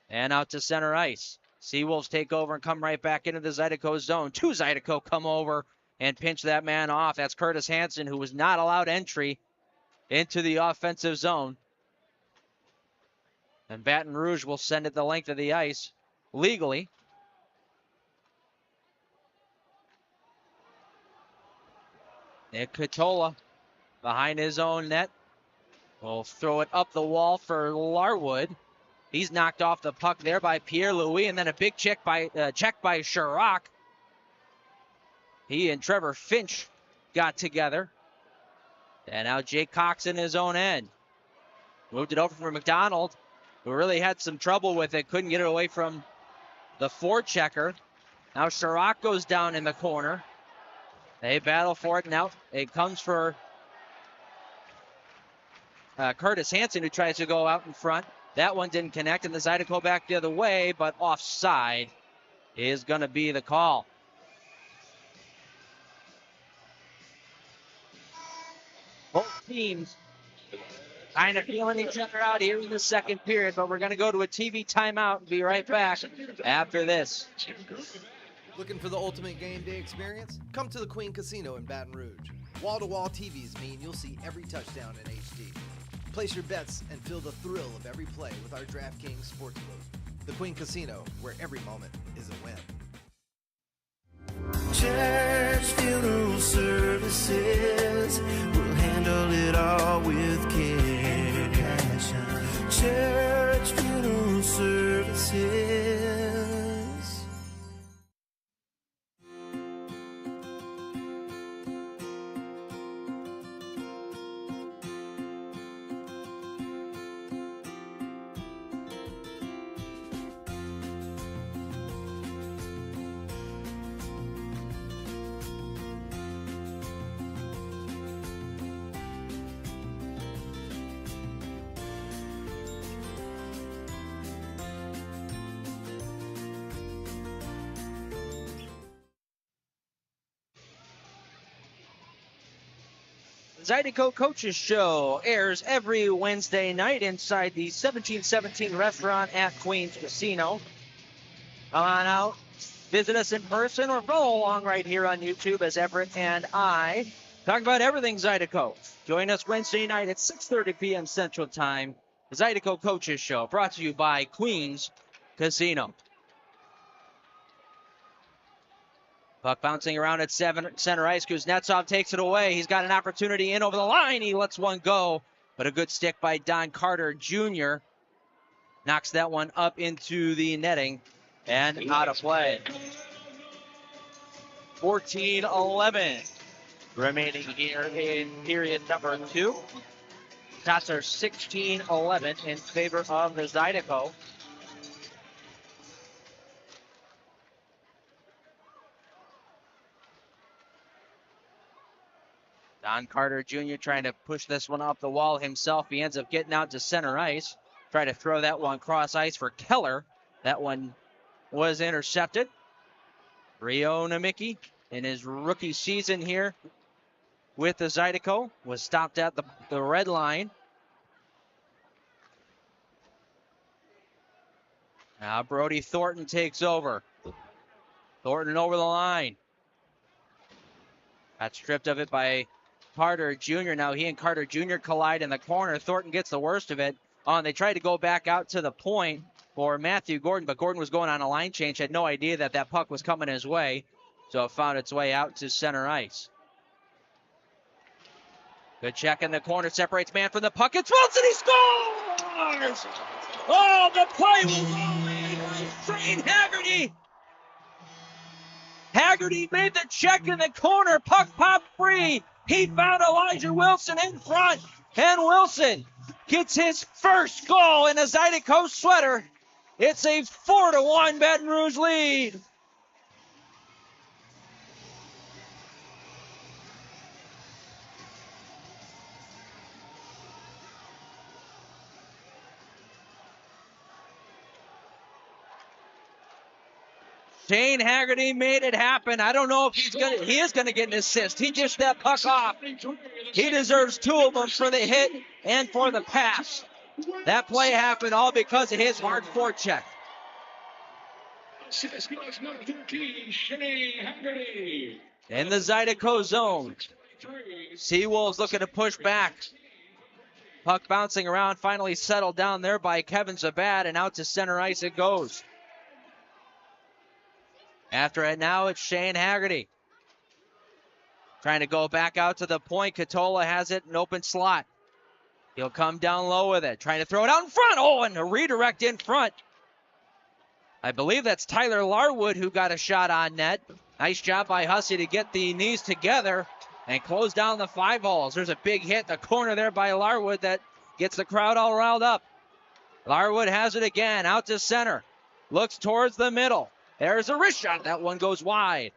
And out to center ice. Seawolves take over and come right back into the Zydeco zone. Two Zydeco come over and pinch that man off. That's Curtis Hansen, who was not allowed entry into the offensive zone. And Baton Rouge will send it the length of the ice legally. Nick Katola behind his own net will throw it up the wall for Larwood. He's knocked off the puck there by Pierre-Louis, and then a big check by Chirac. He and Trevor Finch got together. And now Jake Cox in his own end. Moved it over for McDonald, who really had some trouble with it. Couldn't get it away from the forechecker. Now Chirac goes down in the corner. They battle for it. Now it comes for Curtis Hansen, who tries to go out in front. That one didn't connect, and the Zydeco back the other way, but offside is going to be the call. Both teams kind of feeling each other out here in the second period, but we're going to go to a TV timeout and be right back after this. Looking for the ultimate game day experience? Come to the Queen Casino in Baton Rouge. Wall-to-wall TVs mean you'll see every touchdown in HD. Place your bets and feel the thrill of every play with our DraftKings Sportsbook. The Queen Casino, where every moment is a win. Church Funeral Services will handle it all with care and passion. Church Funeral Services. Zydeco Coaches Show airs every Wednesday night inside the 1717 restaurant at Queens Casino. Come on out, visit us in person, or follow along right here on YouTube as Everett and I talk about everything Zydeco. Join us Wednesday night at 6:30 p.m. Central Time. The Zydeco Coaches Show, brought to you by Queens Casino. Puck bouncing around at center ice. Kuznetsov takes it away. He's got an opportunity in over the line. He lets one go, but a good stick by Don Carter Jr. knocks that one up into the netting and out of play. 14-11 remaining here in period number 2. Shots are 16-11 in favor of the Zydeco. Don Carter Jr. trying to push this one up the wall himself. He ends up getting out to center ice. Try to throw that one cross ice for Keller. That one was intercepted. Rio Namicki in his rookie season here with the Zydeco was stopped at the red line. Now Brody Thornton takes over. Thornton over the line. Got stripped of it by Carter Jr. Now he and Carter Jr. collide in the corner. Thornton gets the worst of it. They tried to go back out to the point for Matthew Gordon, but Gordon was going on a line change, had no idea that puck was coming his way, so it found its way out to center ice. Good check in the corner, separates man from the puck. It's Wilson, he scores! Oh, the play was by Shane Haggerty. Haggerty made the check in the corner, puck popped free. He found Elijah Wilson in front, and Wilson gets his first goal in a Zydeco sweater. It's a 4-1 Baton Rouge lead. Shane Haggerty made it happen. I don't know if he is gonna get an assist. He dished that puck off. He deserves 2 of them for the hit and for the pass. That play happened all because of his hard forecheck. In the Zydeco zone. Seawolves looking to push back. Puck bouncing around, finally settled down there by Kevin Zabat, and out to center ice it goes. After it now, it's Shane Haggerty. Trying to go back out to the point. Katola has it, an open slot. He'll come down low with it. Trying to throw it out in front. Oh, and a redirect in front. I believe that's Tyler Larwood who got a shot on net. Nice job by Hussey to get the knees together and close down the 5 holes. There's a big hit in the corner there by Larwood that gets the crowd all riled up. Larwood has it again, out to center. Looks towards the middle. There's a wrist shot. That one goes wide.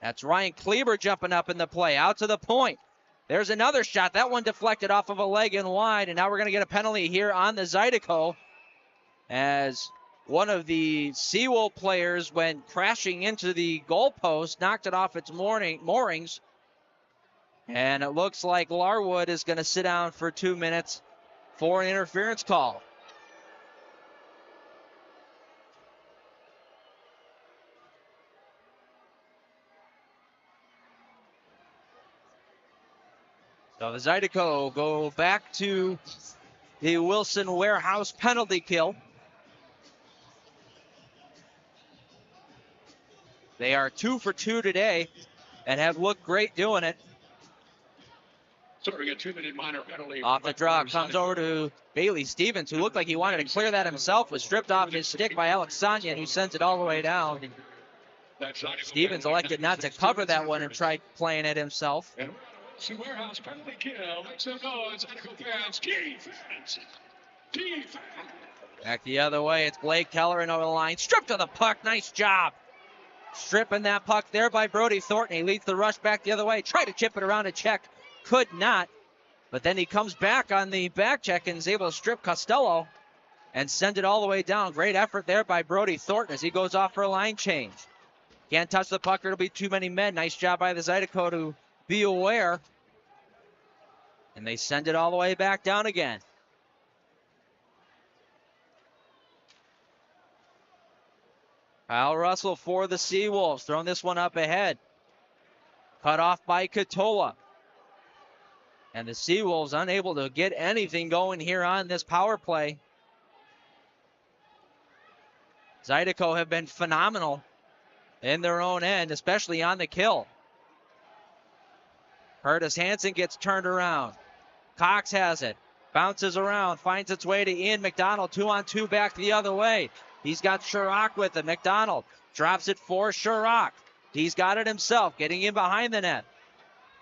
That's Ryan Kleber jumping up in the play. Out to the point. There's another shot. That one deflected off of a leg and wide. And now we're going to get a penalty here on the Zydeco as one of the Seawolf players went crashing into the goalpost, knocked it off its moorings. And it looks like Larwood is going to sit down for 2 minutes for an interference call. So the Zydeco go back to the Wilson Warehouse penalty kill. They are 2 for 2 today and have looked great doing it. Sorry, a 2-minute minor penalty. Off the draw comes over to Bailey Stevens, who looked like he wanted to clear that himself, was stripped off his stick by Alex Sonia, who sends it all the way down. Stevens elected not to cover that one and tried playing it himself. Warehouse penalty kill. Make some noise. Fans. Defense. Back the other way. It's Blake Keller in over the line. Stripped to the puck. Nice job. Stripping that puck there by Brody Thornton. He leads the rush back the other way. Tried to chip it around a check. Could not. But then he comes back on the back check and is able to strip Costello and send it all the way down. Great effort there by Brody Thornton as he goes off for a line change. Can't touch the puck or it'll be too many men. Nice job by the Zydeco to be aware. And they send it all the way back down again. Kyle Russell for the Seawolves, throwing this one up ahead. Cut off by Katola. And the Seawolves unable to get anything going here on this power play. Zydeco have been phenomenal in their own end, especially on the kill. Curtis Hansen gets turned around. Cox has it. Bounces around, finds its way to Ian McDonald. 2-on-2 back the other way. He's got Sherrock with it. McDonald drops it for Sherrock. He's got it himself, getting in behind the net.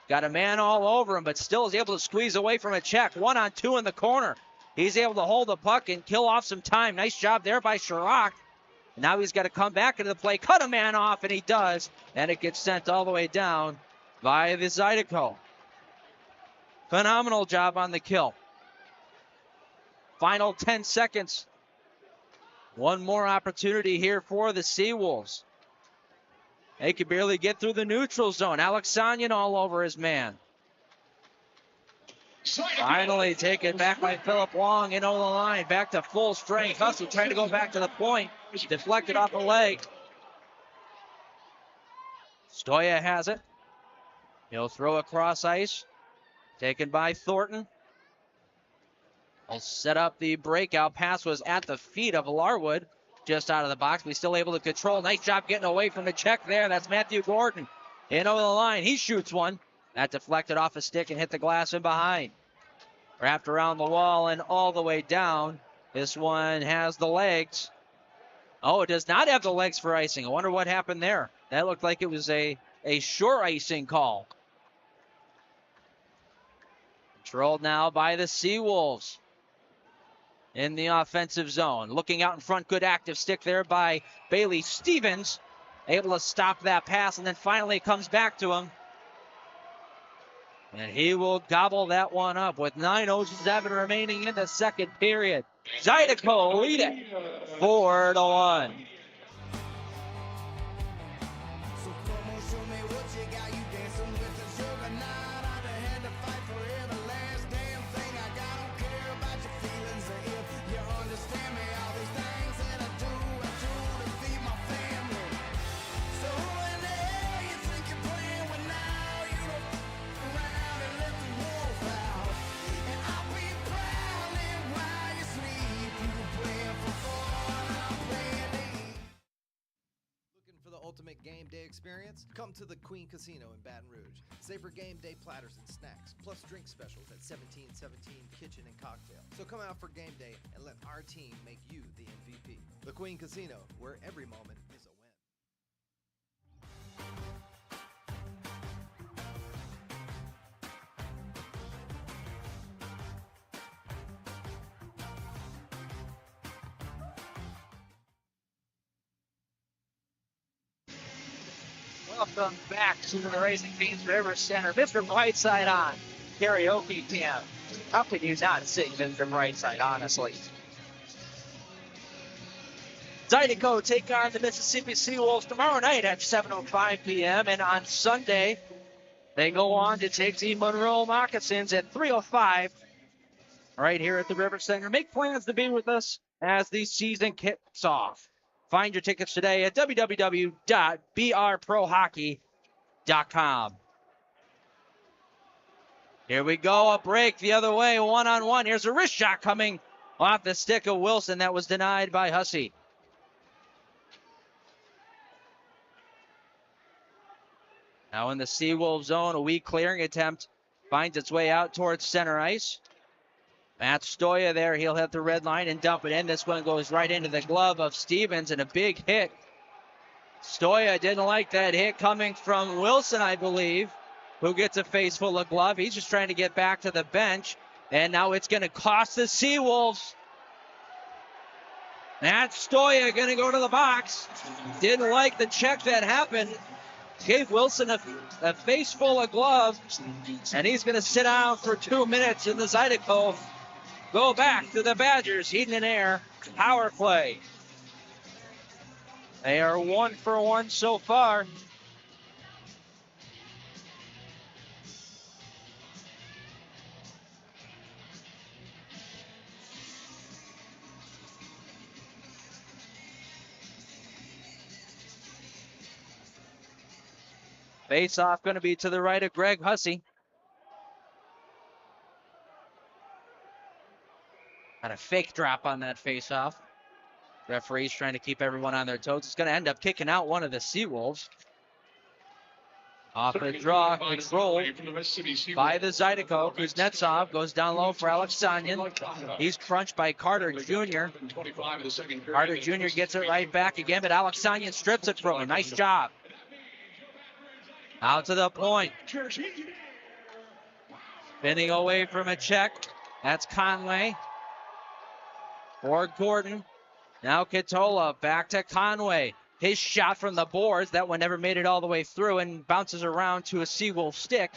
Got a man all over him, but still is able to squeeze away from a check. 1-on-2 in the corner. He's able to hold the puck and kill off some time. Nice job there by Sherrock. Now he's got to come back into the play, cut a man off, and he does. And it gets sent all the way down by the Zydeco. Phenomenal job on the kill. Final 10 seconds. One more opportunity here for the Seawolves. They could barely get through the neutral zone. Alex Sonyan all over his man. Finally taken back by Philip Wong in over the line. Back to full strength. Hussey trying to go back to the point. Deflected off the leg. Stoya has it. He'll throw across ice. Taken by Thornton. He'll set up the breakout. Pass was at the feet of Larwood. Just out of the box, but he's still able to control. Nice job getting away from the check there. That's Matthew Gordon. In over the line. He shoots one. That deflected off a stick and hit the glass in behind. Wrapped around the wall and all the way down. This one has the legs. Oh, it does not have the legs for icing. I wonder what happened there. That looked like it was a shore icing call. Controlled now by the Seawolves. In the offensive zone. Looking out in front. Good active stick there by Bailey Stevens. Able to stop that pass, and then finally it comes back to him. And he will gobble that one up with 9:07 remaining in the second period. Zydeco lead it 4-1. Ultimate game day experience? Come to the Queen Casino in Baton Rouge. Save for game day platters and snacks, plus drink specials at 1717 Kitchen and Cocktail. So come out for game day and let our team make you the MVP. The Queen Casino, where every moment is a win. Welcome back to the Raising Cane's River Center. Mr. Brightside on. Karaoke Camp. How could you not sing Mr. Brightside, honestly? Zydeco take on the Mississippi Seawolves tomorrow night at 7:05 p.m. And on Sunday, they go on to take the Monroe Moccasins at 3:05 right here at the River Center. Make plans to be with us as the season kicks off. Find your tickets today at www.brprohockey.com. Here we go, a break the other way, one-on-one. Here's a wrist shot coming off the stick of Wilson. That was denied by Hussey. Now in the Seawolves zone, a weak clearing attempt finds its way out towards center ice. Matt Stoya there, he'll hit the red line and dump it in. This one goes right into the glove of Stevens and a big hit. Stoya didn't like that hit coming from Wilson, I believe, who gets a face full of glove. He's just trying to get back to the bench, and now it's going to cost the Seawolves. Matt Stoya going to go to the box. Didn't like the check that happened. Gave Wilson a face full of glove, and he's going to sit down for 2 minutes in the Zydeco. Go back to the Badgers, heating and air, power play. They are 1 for 1 so far. Face off going to be to the right of Greg Hussey. Got a fake drop on that face-off. Referees trying to keep everyone on their toes. It's going to end up kicking out one of the Seawolves. Off the draw, control by the Zydeco. Kuznetsov goes down low for Alexanian. He's crunched by Carter Jr. Carter Jr. gets it right back again, but Alexanian strips it from him. Nice job. Out to the point. Spinning away from a check. That's Conway. For Gordon. Now Katola back to Conway. His shot from the boards, that one never made it all the way through and bounces around to a Seawolf stick.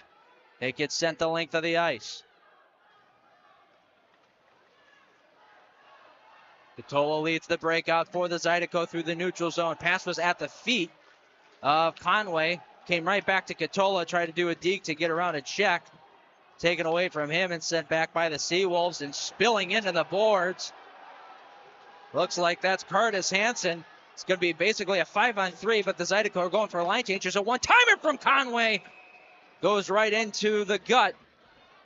It gets sent the length of the ice. Katola leads the breakout for the Zydeco through the neutral zone. Pass was at the feet of Conway. Came right back to Katola, tried to do a deke to get around a check. Taken away from him and sent back by the Seawolves and spilling into the boards. Looks like that's Curtis Hansen. It's going to be basically a 5-on-3, but the Zydeco are going for a line change. There's a one-timer from Conway. Goes right into the gut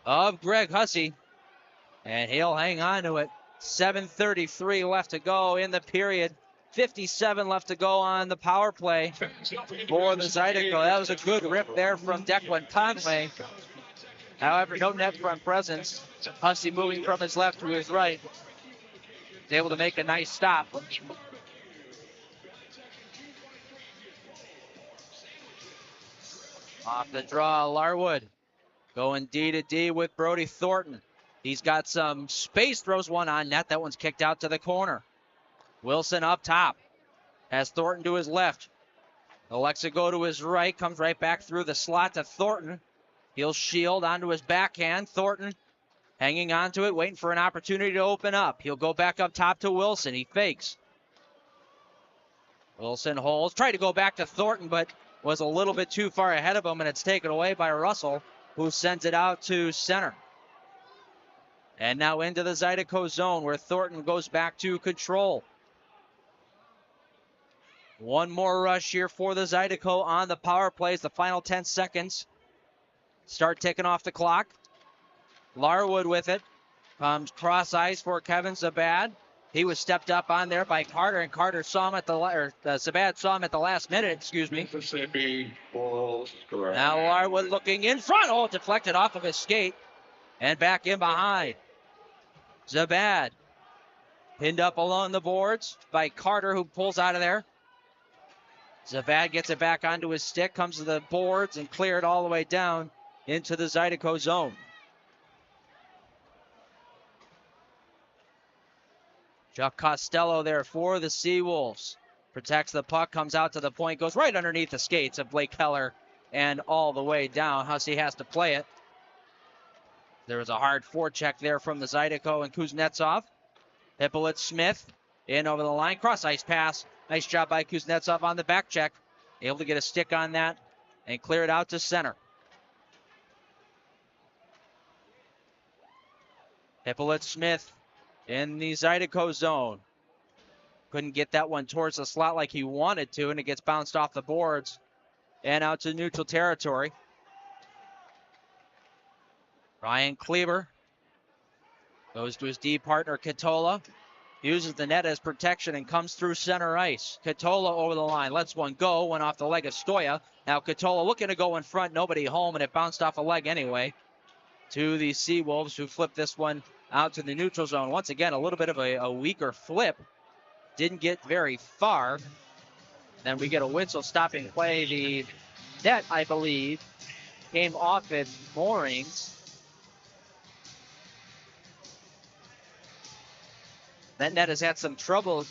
of Greg Hussey, and he'll hang on to it. 7:33 left to go in the period. 57 left to go on the power play for the Zydeco. That was a good rip there from Declan Conway. However, no net front presence. Hussey moving from his left to his right. He's able to make a nice stop. Off the draw, Larwood going D to D with Brody Thornton. He's got some space, throws one on net. That one's kicked out to the corner. Wilson up top. Has Thornton to his left. Alexa go to his right, comes right back through the slot to Thornton. He'll shield onto his backhand. Thornton hanging on to it, waiting for an opportunity to open up. He'll go back up top to Wilson. He fakes. Wilson holds. Tried to go back to Thornton, but was a little bit too far ahead of him, and it's taken away by Russell, who sends it out to center. And now into the Zydeco zone, where Thornton goes back to control. One more rush here for the Zydeco on the power plays. The final 10 seconds start ticking off the clock. Larwood with it. Comes cross ice for Kevin Zabad. He was stepped up on there by Carter, and Carter saw him at Zabad saw him at the last minute, excuse me. Now Larwood looking in front. Oh, deflected off of his skate and back in behind. Zabad pinned up along the boards by Carter, who pulls out of there. Zabad gets it back onto his stick, comes to the boards and cleared all the way down into the Zydeco zone. Chuck Costello there for the Seawolves. Protects the puck, comes out to the point, goes right underneath the skates of Blake Keller and all the way down. Hussey has to play it. There was a hard forecheck there from the Zydeco and Kuznetsov. Hippolyte Smith in over the line. Cross ice pass. Nice job by Kuznetsov on the back check. Able to get a stick on that and clear it out to center. Hippolyte Smith in the Zydeco zone. Couldn't get that one towards the slot like he wanted to, and it gets bounced off the boards and out to neutral territory. Ryan Kleber goes to his D partner, Katola. Uses the net as protection and comes through center ice. Katola over the line. Lets one go. Went off the leg of Stoya. Now Katola looking to go in front. Nobody home, and it bounced off a leg anyway to the Seawolves, who flipped this one out to the neutral zone. Once again, a little bit of a weaker flip. Didn't get very far. Then we get a whistle stopping play. The net, I believe, came off its moorings. That net has had some trouble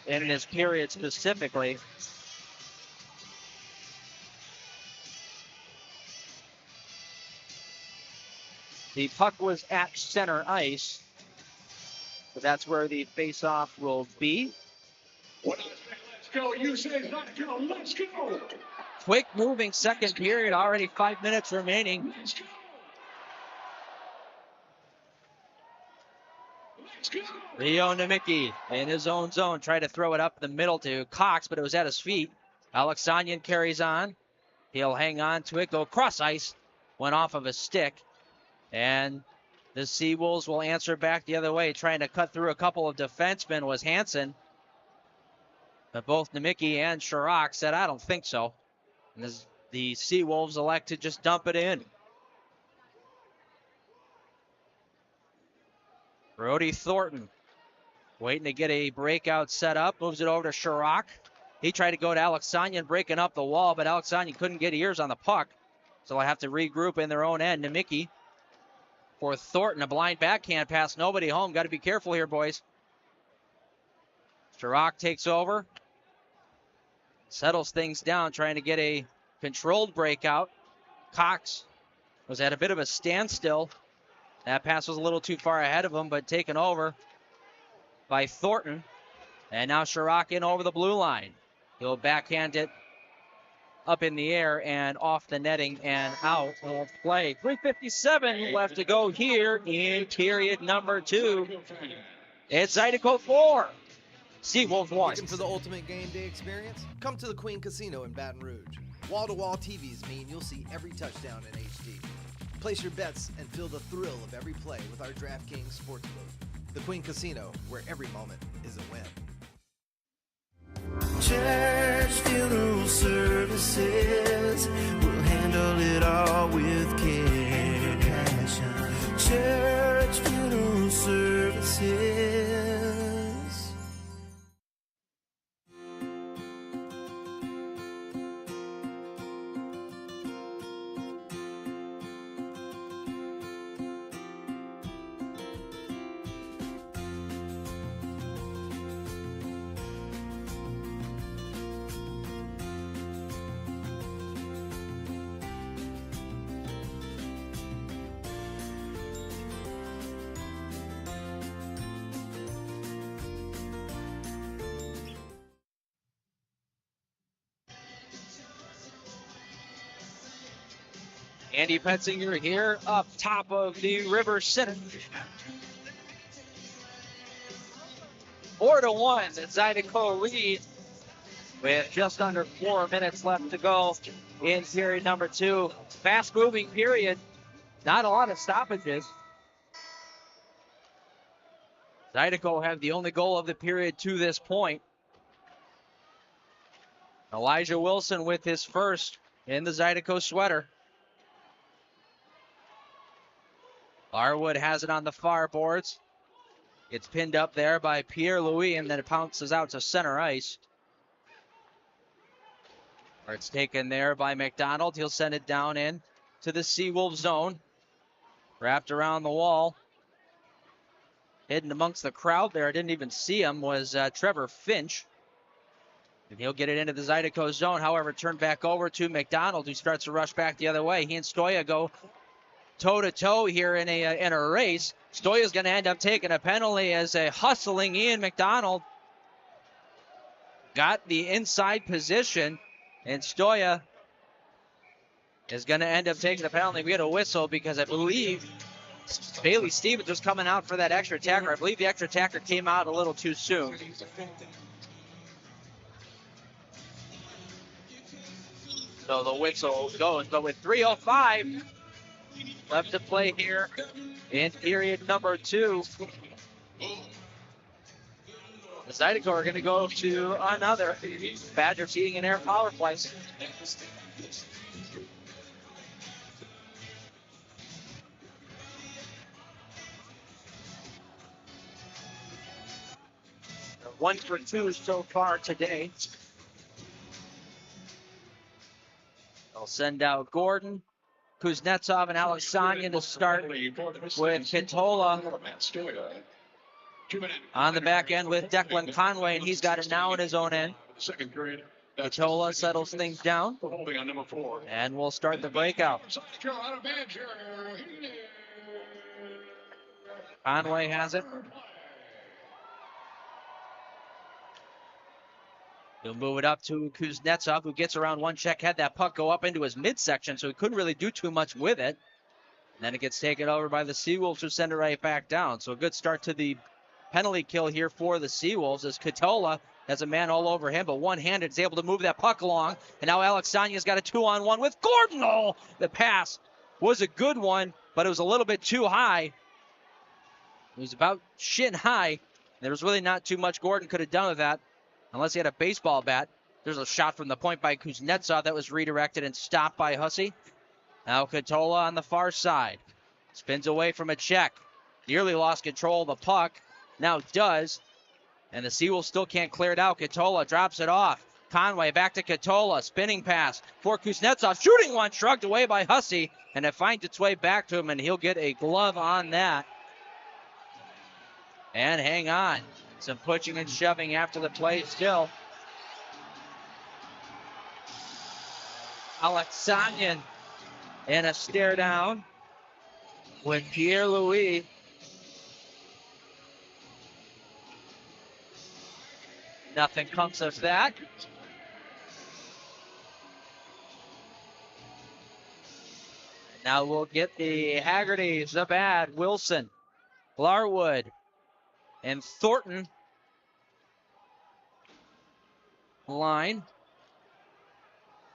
in this period specifically. The puck was at center ice, so that's where the face-off will be. Let's go, you say not go, let's go. Quick moving second period, already 5 minutes remaining. Leo Nemicki in his own zone tried to throw it up the middle to Cox, but it was at his feet. Alexanian carries on. He'll hang on to it, go cross ice. Went off of his stick. And The Seawolves will answer back the other way. Trying to cut through a couple of defensemen was Hansen. But both Nemicki and Chirac said, I don't think so. And the Seawolves elect to just dump it in. Brody Thornton waiting to get a breakout set up. Moves it over to Chirac. He tried to go to Alexanian, breaking up the wall, but Alexanian couldn't get ears on the puck. So they'll have to regroup in their own end. Nemicki for Thornton. A blind backhand pass. Nobody home. Got to be careful here, boys. Chirac takes over. Settles things down, trying to get a controlled breakout. Cox was at a bit of a standstill. That pass was a little too far ahead of him, but taken over by Thornton. And now Chirac in over the blue line. He'll backhand it up in the air and off the netting and out of play. 3:57 left to go here in period number 2. It's Zydeco 4. Seawolves 1. Looking for the ultimate game day experience? Come to the Queen Casino in Baton Rouge. Wall-to-wall TVs mean you'll see every touchdown in HD. Place your bets and feel the thrill of every play with our DraftKings Sportsbook. The Queen Casino, where every moment is a win. Church Funeral Services will handle it all with care and passion. Church Funeral Services. Andy Petzinger here up top of the River Center. 4-1, the Zydeco lead with just under 4 minutes left to go in period number 2. Fast-moving period. Not a lot of stoppages. Zydeco have the only goal of the period to this point. Elijah Wilson with his first in the Zydeco sweater. Larwood has it on the far boards. It's pinned up there by Pierre-Louis, and then it bounces out to center ice. Or it's taken there by McDonald. He'll send it down in to the Seawolves zone. Wrapped around the wall. Hidden amongst the crowd there, I didn't even see him, was Trevor Finch. And he'll get it into the Zydeco zone. However, turned back over to McDonald, who starts to rush back the other way. He and Stoya go toe-to-toe here in a race. Stoya's going to end up taking a penalty as a hustling Ian McDonald got the inside position, and Stoya is going to end up taking the penalty. We had a whistle because I believe Bailey Stevens was coming out for that extra attacker. I believe the extra attacker came out a little too soon. So the whistle goes, but with 3:05 left to play here in period number 2. The Zydeco are going to go to another Badgers Heating and Air power play. They're 1 for 2 so far today. They'll send out Gordon, Kuznetsov, and Alexanian to start with Katola on the back end with Declan Conway, and he's got it now in his own end. Katola settles things down, and we'll start the breakout. Conway has it. He'll move it up to Kuznetsov, who gets around one check, had that puck go up into his midsection, so he couldn't really do too much with it. And then it gets taken over by the Seawolves, who send it right back down. So a good start to the penalty kill here for the Seawolves, as Katola has a man all over him, but one-handed is able to move that puck along. And now Alexania's got a 2-on-1 with Gordon. Oh, the pass was a good one, but it was a little bit too high. He was about shin high. There was really not too much Gordon could have done with that unless he had a baseball bat. There's a shot from the point by Kuznetsov that was redirected and stopped by Hussey. Now Katola on the far side. Spins away from a check. Nearly lost control of the puck. Now does. And the Seawolves still can't clear it out. Katola drops it off. Conway back to Katola. Spinning pass for Kuznetsov. Shooting one, shrugged away by Hussey. And it finds its way back to him, and he'll get a glove on that. And hang on. Some pushing and shoving after the play still. Alexanian in a stare down with Pierre-Louis. Nothing comes of that. Now we'll get the Haggerty, Zabad, Wilson, Larwood, and Thornton line.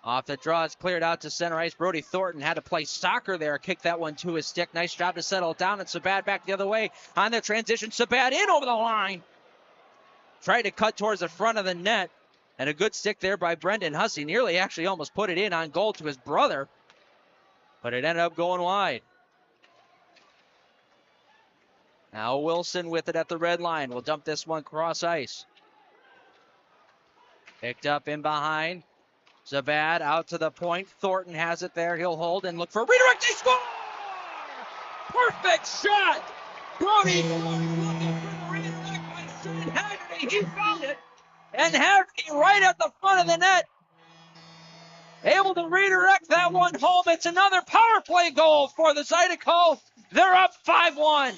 Off the draw, it's cleared out to center ice. Brody Thornton had to play soccer there. Kicked that one to his stick. Nice job to settle it down. And Sabat back the other way on the transition. Sabat in over the line. Tried to cut towards the front of the net. And a good stick there by Brendan Hussey. Nearly actually almost put it in on goal to his brother. But it ended up going wide. Now Wilson with it at the red line. We'll dump this one cross ice. Picked up in behind. Zabad out to the point. Thornton has it there. He'll hold and look for a redirect. They score! Perfect shot! Brody Haggerty, he found it. And Haggerty right at the front of the net. Able to redirect that one home. It's another power play goal for the Zydeco. They're up 5-1.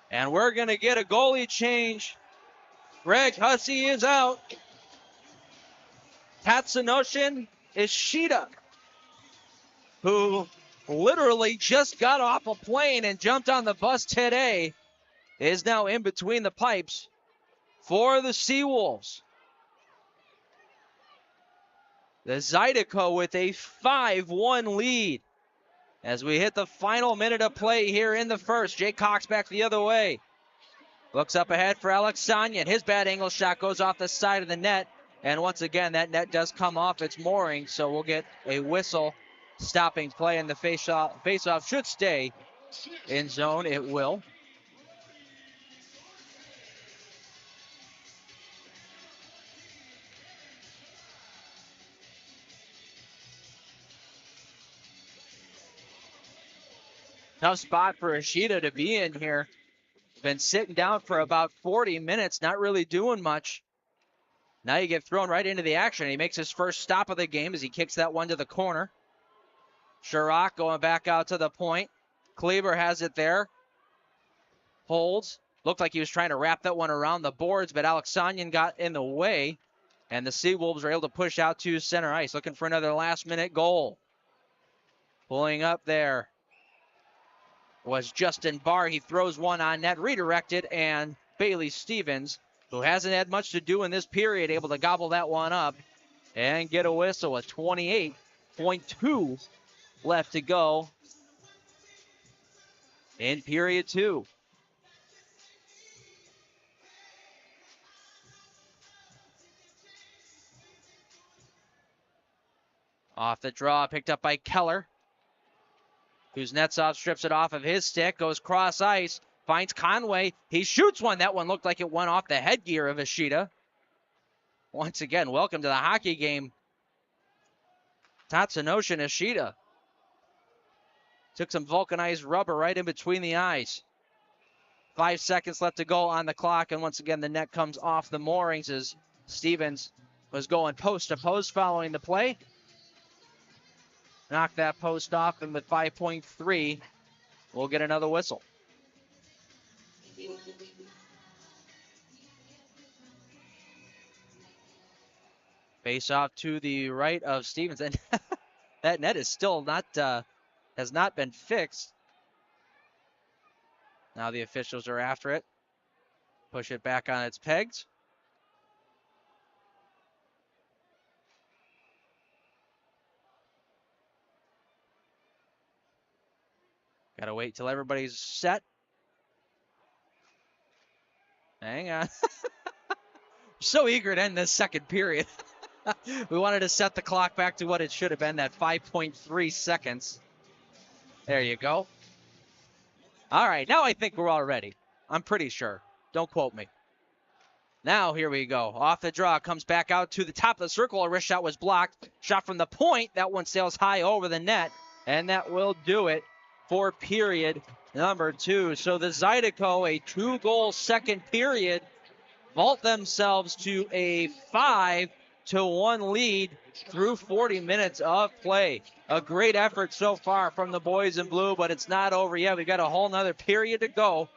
And we're going to get a goalie change. Greg Hussey is out. Tatsunoshin Ishida, who literally just got off a plane and jumped on the bus today, is now in between the pipes for the Seawolves. The Zydeco with a 5-1 lead. As we hit the final minute of play here in the first, Jake Cox back the other way. Looks up ahead for Alex Sanyan. His bad angle shot goes off the side of the net. And once again, that net does come off its mooring, so we'll get a whistle stopping play, and the face-off should stay in zone. It will. Tough spot for Ishida to be in here. Been sitting down for about 40 minutes, not really doing much. Now you get thrown right into the action. He makes his first stop of the game as he kicks that one to the corner. Sherrock going back out to the point. Kleber has it there. Holds. Looked like he was trying to wrap that one around the boards, but Alexanian got in the way. And the Seawolves are able to push out to center ice, looking for another last-minute goal. Pulling up there was Justin Barr. He throws one on net, redirected, and Bailey Stevens, who hasn't had much to do in this period, able to gobble that one up and get a whistle with 28.2 left to go in period 2. Off the draw, picked up by Keller. Kuznetsov strips it off of his stick, goes cross ice, finds Conway. He shoots one. That one looked like it went off the headgear of Ishida. Once again, welcome to the hockey game, Tatsunoshin Ishida. Took some vulcanized rubber right in between the eyes. 5 seconds left to go on the clock, and once again, the net comes off the moorings as Stevens was going post to post following the play. Knock that post off, and with 5.3, we'll get another whistle. Face off to the right of Stevens, and that net is still not has not been fixed. Now the officials are after it. push it back on its pegs. Got to wait till everybody's set. Hang on. So eager to end this second period. We wanted to set the clock back to what it should have been, that 5.3 seconds. There you go. All right, now I think we're all ready. I'm pretty sure. Don't quote me. Now, here we go. Off the draw, comes back out to the top of the circle. A wrist shot was blocked. Shot from the point. That one sails high over the net, and that will do it for period number 2. So the Zydeco, a 2-goal second period, vault themselves to a 5-1 lead through 40 minutes of play. A great effort so far from the boys in blue, but it's not over yet. We've got a whole nother period to go.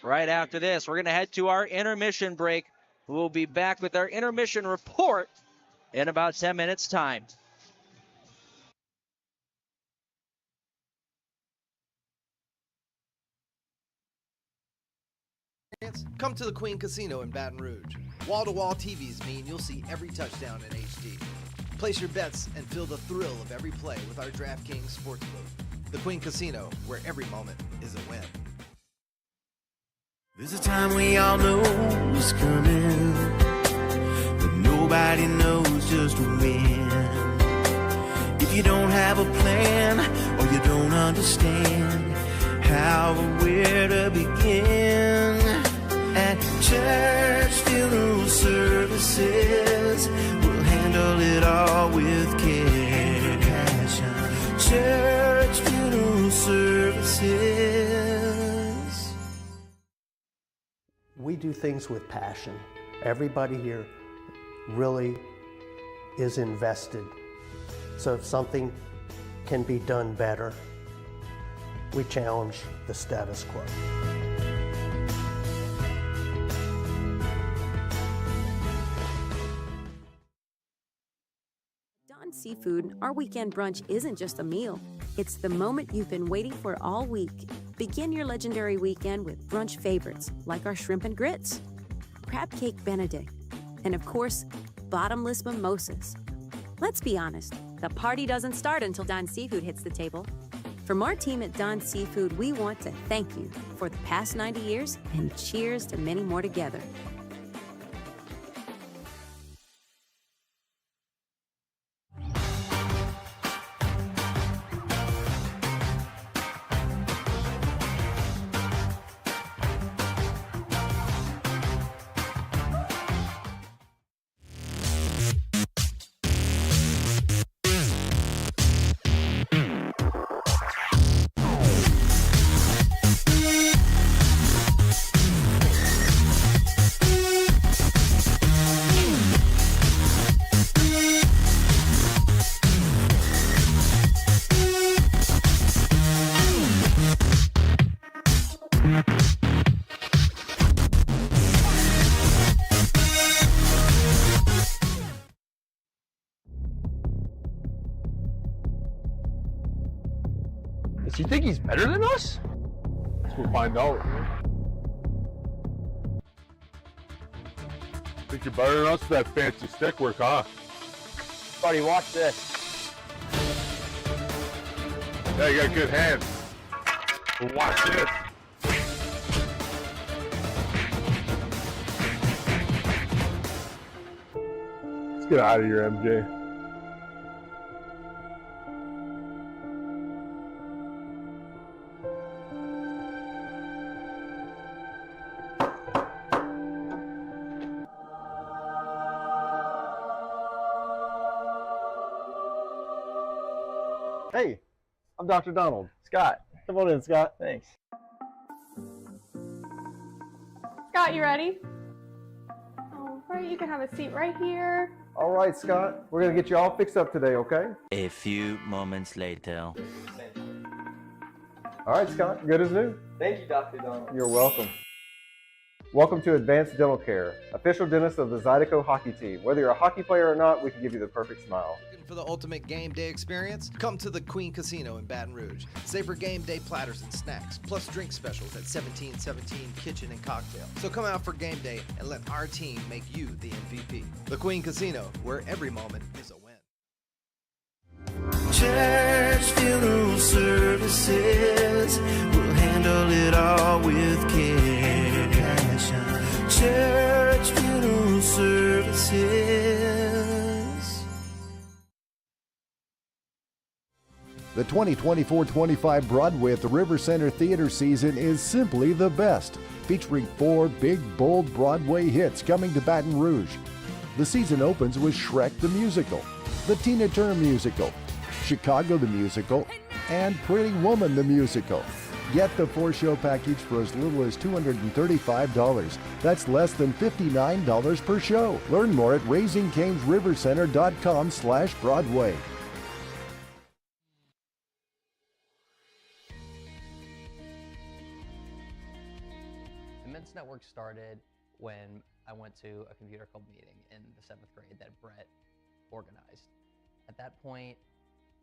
Right after this, we're going to head to our intermission break. We'll be back with our intermission report in about 10 minutes' time. Come to the Queen Casino in Baton Rouge. Wall-to-wall TVs mean you'll see every touchdown in HD. Place your bets and feel the thrill of every play with our DraftKings Sportsbook. The Queen Casino, where every moment is a win. There's a time we all know is coming, but nobody knows just when. If you don't have a plan or you don't understand how or where to begin, at Church Funeral Services, we'll handle it all with care and passion. Church Funeral Services. We do things with passion. Everybody here really is invested. So if something can be done better, we challenge the status quo. Don Seafood, our weekend brunch isn't just a meal. It's the moment you've been waiting for all week. Begin your legendary weekend with brunch favorites like our shrimp and grits, crab cake benedict, and of course, bottomless mimosas. Let's be honest, the party doesn't start until Don Seafood hits the table. From our team at Don Seafood, we want to thank you for the past 90 years and cheers to many more together. Does he think he's better than us? We'll find out. Think you're better than us with that fancy stick work, huh? Buddy, watch this. Yeah, you got good hands. But watch this. Let's get out of here, MJ. Hey, I'm Dr. Donald. Scott. Come on in, Scott. Thanks. Scott, you ready? All right, you can have a seat right here. All right, Scott. We're going to get you all fixed up today, okay? A few moments later. All right, Scott. Good as new. Thank you, Dr. Donald. You're welcome. Welcome to Advanced Dental Care, official dentist of the Zydeco hockey team. Whether you're a hockey player or not, we can give you the perfect smile. Looking for the ultimate game day experience? Come to the Queen Casino in Baton Rouge. Savor game day platters and snacks, plus drink specials at 1717 Kitchen and Cocktail. So come out for game day and let our team make you the MVP. The Queen Casino, where every moment is a win. Church Funeral Services will handle it all with care. Church Funeral Services. The 2024-25 Broadway at the River Center Theater season is simply the best, featuring 4 big, bold Broadway hits coming to Baton Rouge. The season opens with Shrek the Musical, the Tina Turner Musical, Chicago the Musical, and Pretty Woman the Musical. Get the 4-show package for as little as $235. That's less than $59 per show. Learn more at raisingcanesrivercenter.com/Broadway. The Men's Network started when I went to a computer club meeting in the 7th grade that Brett organized. At that point,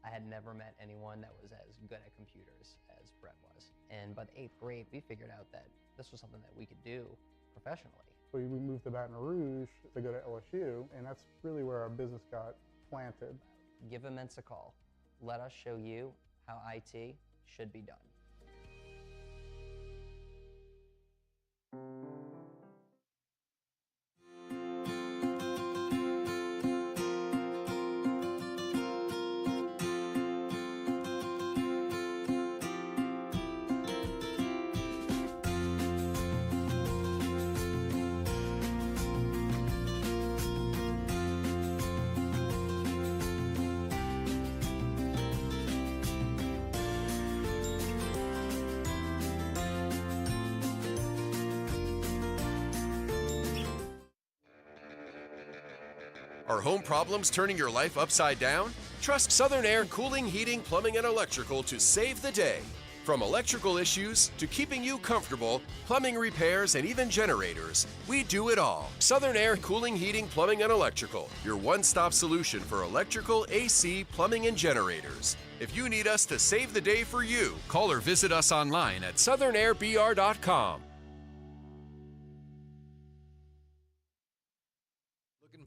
I had never met anyone that was as good at computers as Brett was. And by the 8th grade, we figured out that this was something that we could do professionally. We moved to Baton Rouge to go to LSU, and that's really where our business got planted. Give Immense a call. Let us show you how IT should be done. Are home problems turning your life upside down? Trust Southern Air Cooling, Heating, Plumbing, and Electrical to save the day. From electrical issues to keeping you comfortable, plumbing repairs, and even generators, we do it all. Southern Air Cooling, Heating, Plumbing, and Electrical, your one-stop solution for electrical, AC, plumbing, and generators. If you need us to save the day for you, call or visit us online at southernair.br.com.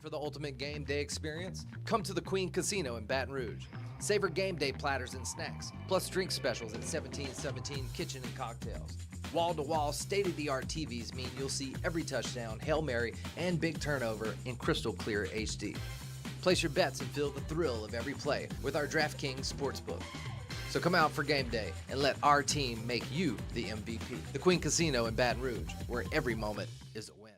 For the ultimate game day experience? Come to the Queen Casino in Baton Rouge. Savor game day platters and snacks, plus drink specials at 1717 Kitchen and Cocktails. Wall-to-wall, state-of-the-art TVs mean you'll see every touchdown, Hail Mary, and big turnover in crystal clear HD. Place your bets and feel the thrill of every play with our DraftKings Sportsbook. So come out for game day and let our team make you the MVP. The Queen Casino in Baton Rouge, where every moment is a win.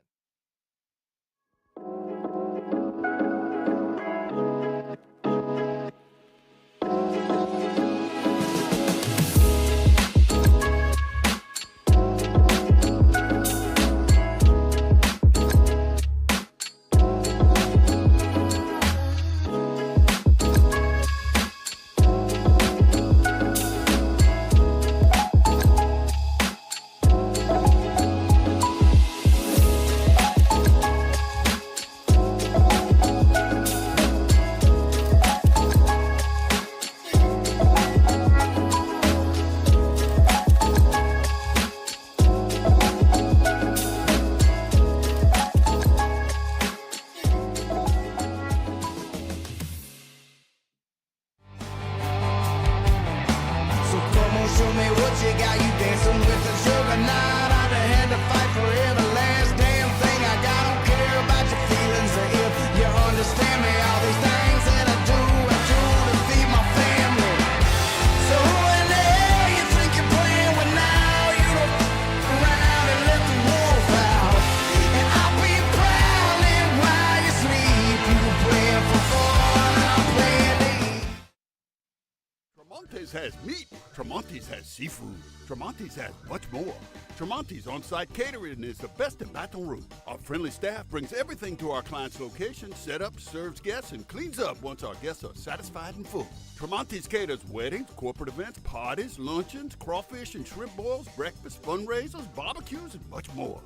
Tremonti's has meat. Tremonti's has seafood. Tremonti's has much more. Tremonti's on-site catering is the best in Baton Rouge. Our friendly staff brings everything to our client's location, set up, serves guests, and cleans up once our guests are satisfied and full. Tremonti's caters weddings, corporate events, parties, luncheons, crawfish and shrimp boils, breakfast, fundraisers, barbecues, and much more.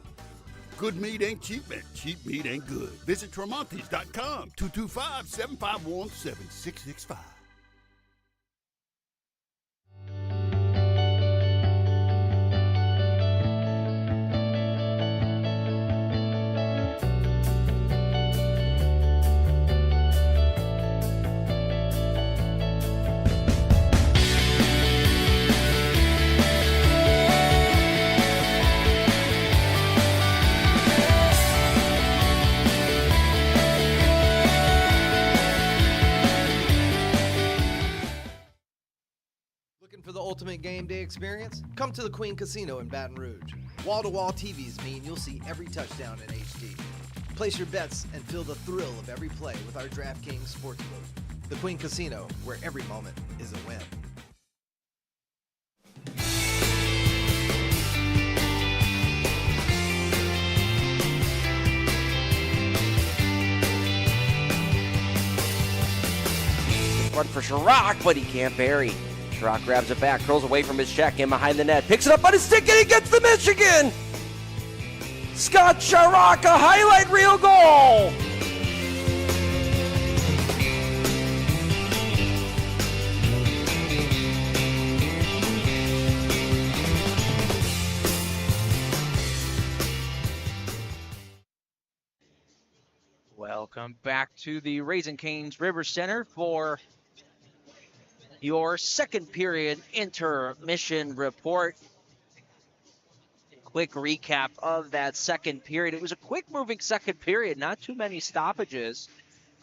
Good meat ain't cheap, and cheap meat ain't good. Visit Tremontes.com, 225-751-7665. Looking for the ultimate game day experience? Come to the Queen Casino in Baton Rouge. Wall-to-wall TVs mean you'll see every touchdown in HD. Place your bets and feel the thrill of every play with our DraftKings Sportsbook. The Queen Casino, where every moment is a win. Run for Chirac, but he can't bury. Chirac grabs it back, curls away from his check, in behind the net, picks it up on his stick, and he gets the Michigan! Scott Chirac, a highlight reel goal! Welcome back to the Raising Cane's River Center for your second period intermission report. Quick recap of that second period. It was a quick moving second period, not too many stoppages.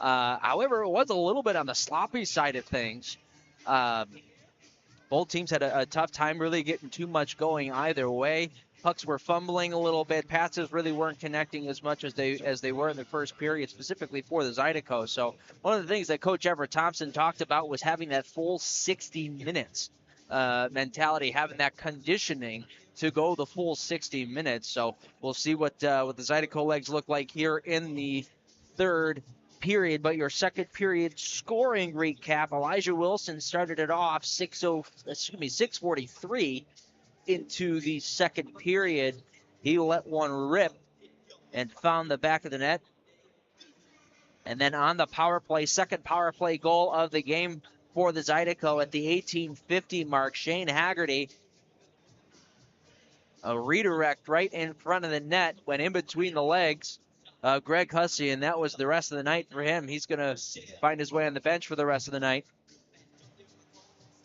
However, it was a little bit on the sloppy side of things. Both teams had a tough time really getting too much going either way. Pucks were fumbling a little bit. Passes really weren't connecting as much as they were in the first period, specifically for the Zydeco. So one of the things that Coach Everett Thompson talked about was having that full 60 minutes mentality, having that conditioning to go the full 60 minutes. So we'll see what the Zydeco legs look like here in the third period. But your second period scoring recap: Elijah Wilson started it off 6:43 into the second period. He let one rip and found the back of the net. And then on the power play, second power play goal of the game for the Zydeco at the 18:50 mark, Shane Haggerty, a redirect right in front of the net, went in between the legs. Greg Hussey, and that was the rest of the night for him. He's going to find his way on the bench for the rest of the night.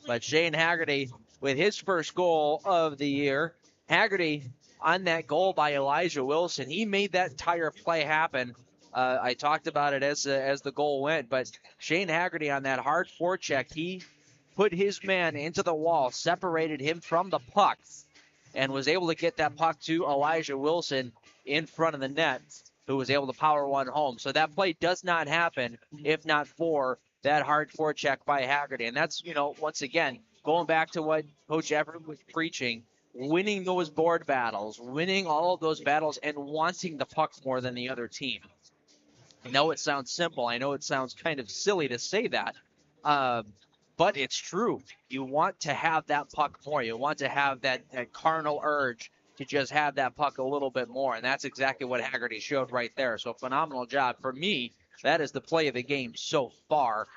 But Shane Haggerty with his first goal of the year. Haggerty on that goal by Elijah Wilson. He made that entire play happen. I talked about it as the goal went, but Shane Haggerty on that hard forecheck, he put his man into the wall, separated him from the puck, and was able to get that puck to Elijah Wilson in front of the net, who was able to power one home. So that play does not happen if not for that hard forecheck by Haggerty. And that's, once again, going back to what Coach Everett was preaching, winning those board battles, winning all of those battles, and wanting the puck more than the other team. I know it sounds simple. I know it sounds kind of silly to say that, but it's true. You want to have that puck more. You want to have that carnal urge to just have that puck a little bit more, and that's exactly what Haggerty showed right there. So phenomenal job. For me, that is the play of the game so far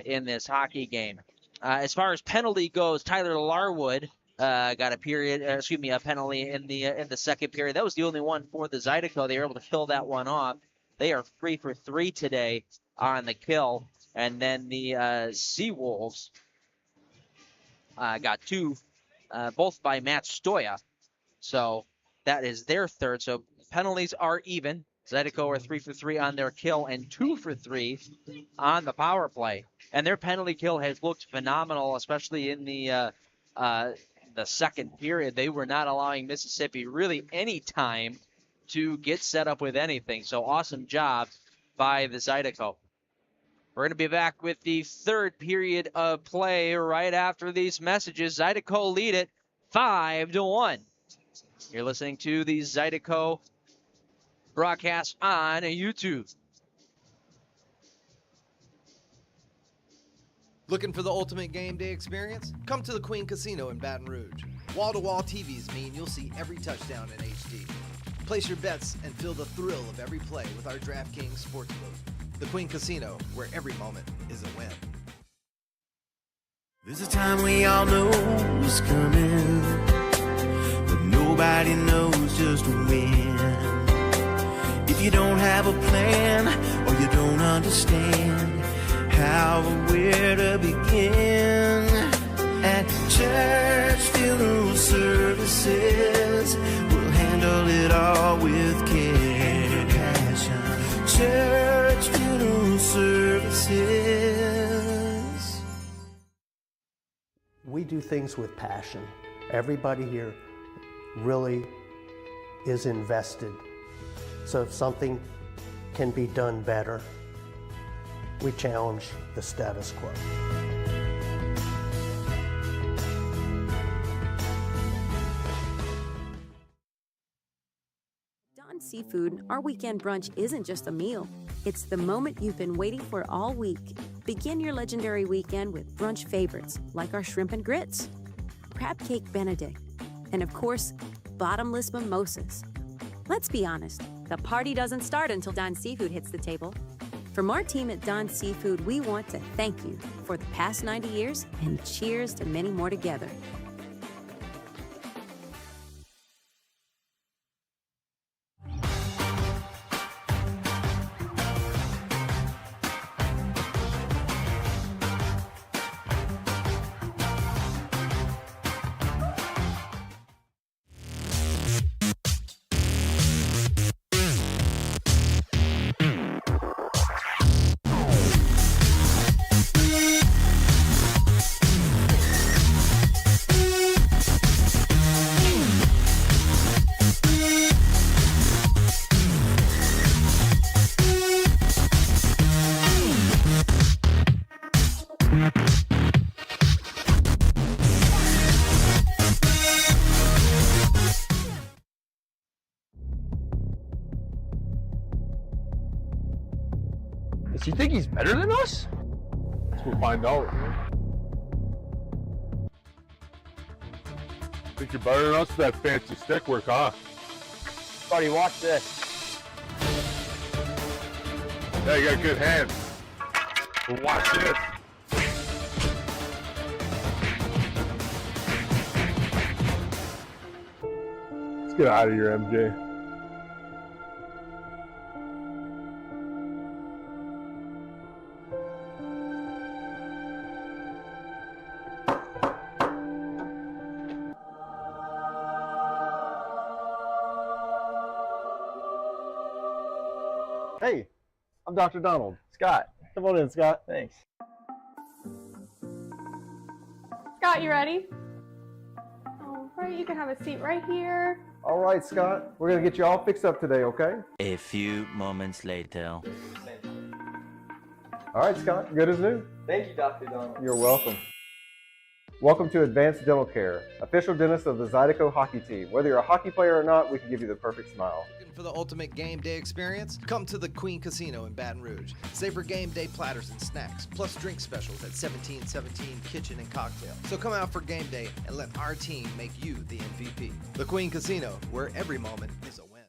in this hockey game. As far as penalty goes, Tyler Larwood got a penalty in the second period. That was the only one for the Zydeco. They were able to kill that one off. They are 3 for 3 today on the kill. And then the Seawolves got two, both by Matt Stoya. So that is their third. So penalties are even. Zydeco are 3 for 3 on their kill and 2 for 3 on the power play. And their penalty kill has looked phenomenal, especially in the second period. They were not allowing Mississippi really any time to get set up with anything. So awesome job by the Zydeco. We're going to be back with the third period of play right after these messages. Zydeco lead it 5-1. You're listening to the Zydeco broadcast on YouTube. Looking for the ultimate game day experience? Come to the Queen Casino in Baton Rouge. Wall-to-wall TVs mean you'll see every touchdown in HD. Place your bets and feel the thrill of every play with our DraftKings Sportsbook, the Queen Casino, where every moment is a win. There's a time we all know is coming, but nobody knows just when. If you don't have a plan or you don't understand how or where to begin, at church funeral services, we'll handle it all with care and passion. Church funeral services. We do things with passion. Everybody here really is invested. So if something can be done better, we challenge the status quo. Don Seafood, our weekend brunch isn't just a meal. It's the moment you've been waiting for all week. Begin your legendary weekend with brunch favorites like our shrimp and grits, crab cake benedict, and of course, bottomless mimosas. Let's be honest, the party doesn't start until Don Seafood hits the table. From our team at Don Seafood, we want to thank you for the past 90 years and cheers to many more together. Does he think he's better than us? We'll find out. Think you're better than us with that fancy stick work, huh? Buddy, watch this. Yeah, you got good hands. But watch this. Let's get out of here, MJ. Hey, I'm Dr. Donald. Scott. Come on in, Scott. Thanks. Scott, you ready? All right, you can have a seat right here. All right, Scott. We're going to get you all fixed up today, okay? A few moments later. All right, Scott. Good as new. Thank you, Dr. Donald. You're welcome. Welcome to Advanced Dental Care, official dentist of the Zydeco hockey team. Whether you're a hockey player or not, we can give you the perfect smile. Looking for the ultimate game day experience? Come to the Queen Casino in Baton Rouge. Savor game day platters and snacks, plus drink specials at 1717 Kitchen and Cocktail. So come out for game day and let our team make you the MVP. The Queen Casino, where every moment is a win.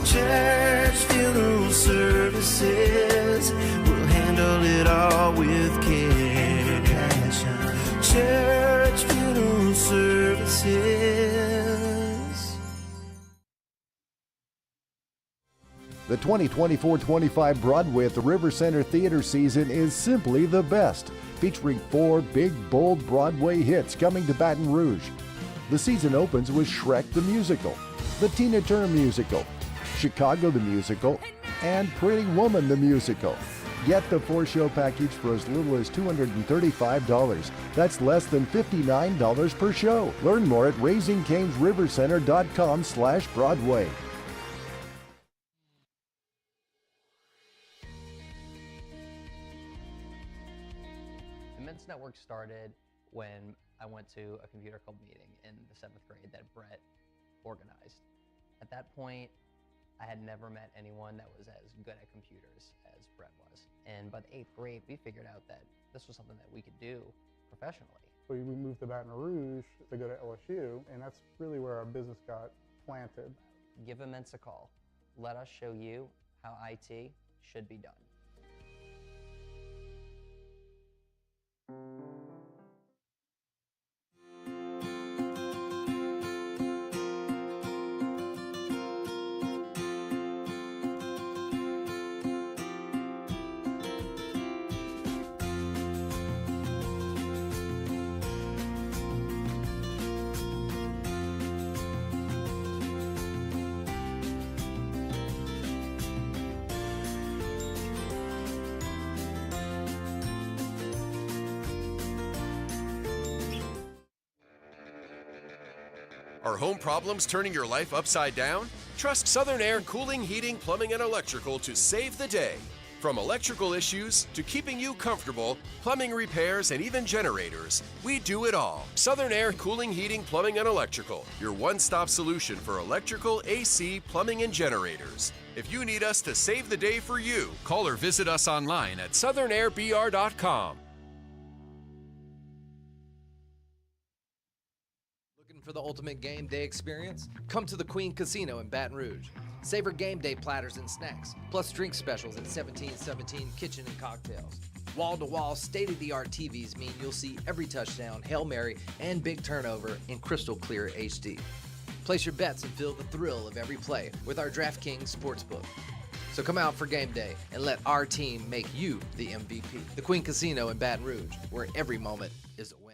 Church funeral services, we'll handle it all with care and passion. Church funeral services. The 2024-25 Broadway at the River Center Theater season is simply the best, featuring 4 big, bold Broadway hits coming to Baton Rouge. The season opens with Shrek the Musical, the Tina Turner Musical, Chicago the Musical, and Pretty Woman the Musical. Get the 4-show package for as little as $235. That's less than $59 per show. Learn more at raisingcanesrivercenter.com/Broadway. The Men's Network started when I went to a computer club meeting in the 7th grade that Brett organized. At that point, I had never met anyone that was as good at computers as Brett was. And by the 8th grade, we figured out that this was something that we could do professionally. We moved to Baton Rouge to go to LSU, and that's really where our business got planted. Give Immense a call. Let us show you how IT should be done. Are home problems turning your life upside down? Trust Southern Air Cooling, Heating, Plumbing, and Electrical to save the day. From electrical issues to keeping you comfortable, plumbing repairs, and even generators, we do it all. Southern Air Cooling, Heating, Plumbing, and Electrical, your one-stop solution for electrical, AC, plumbing, and generators. If you need us to save the day for you, call or visit us online at southernnairbr.com. For the ultimate game day experience? Come to the Queen Casino in Baton Rouge. Savor game day platters and snacks, plus drink specials at 1717 Kitchen and Cocktails. Wall-to-wall, state-of-the-art TVs mean you'll see every touchdown, Hail Mary, and big turnover in crystal clear HD. Place your bets and feel the thrill of every play with our DraftKings Sportsbook. So come out for game day and let our team make you the MVP. The Queen Casino in Baton Rouge, where every moment is a win.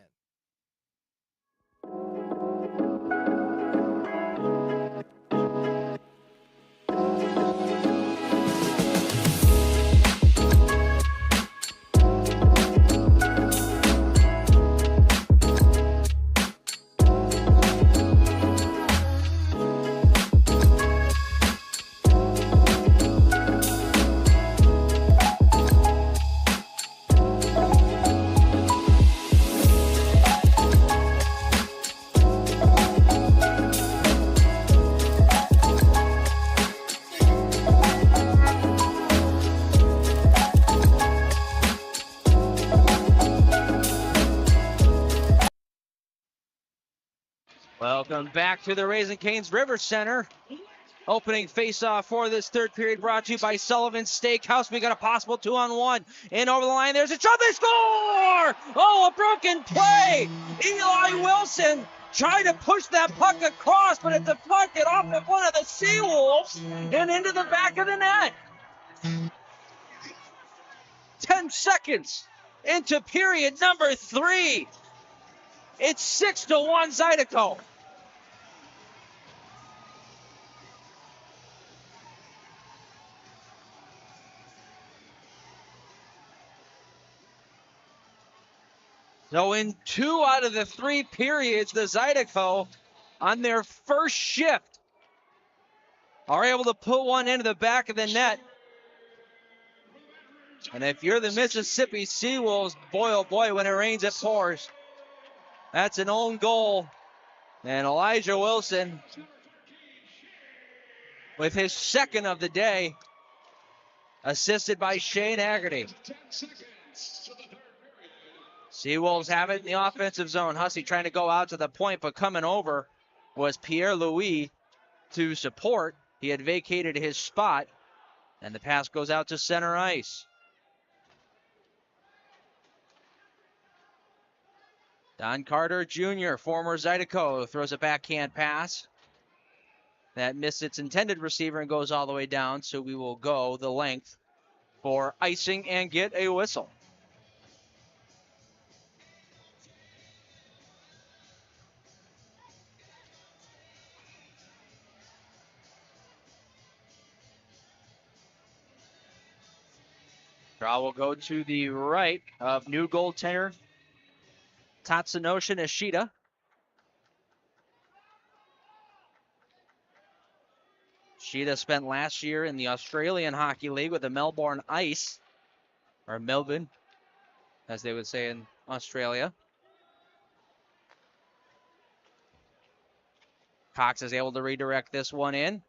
Welcome back to the Raising Cane's River Center. Opening face-off for this third period brought to you by Sullivan's Steakhouse. We got a possible 2-on-1. In over the line, there's a shot, they score! Oh, a broken play! Eli Wilson tried to push that puck across, but it deflected off of one of the Seawolves and into the back of the net. 10 seconds into period number 3. It's 6-1 Zydeco. So in 2 out of the 3 periods, the Zydeco, on their first shift, are able to put one into the back of the net. And if you're the Mississippi Seawolves, boy, oh boy, when it rains, it pours. That's an own goal. And Elijah Wilson, with his second of the day, assisted by Shane Haggerty. Seawolves have it in the offensive zone. Hussey trying to go out to the point, but coming over was Pierre-Louis to support. He had vacated his spot, and the pass goes out to center ice. Don Carter Jr., former Zydeco, throws a backhand pass. That missed its intended receiver and goes all the way down, so we will go the length for icing and get a whistle. Draw will go to the right of new goaltender Tatsunosha Nishida. Nishida spent last year in the Australian Hockey League with the Melbourne Ice, or Melbourne, as they would say in Australia. Cox is able to redirect this one in.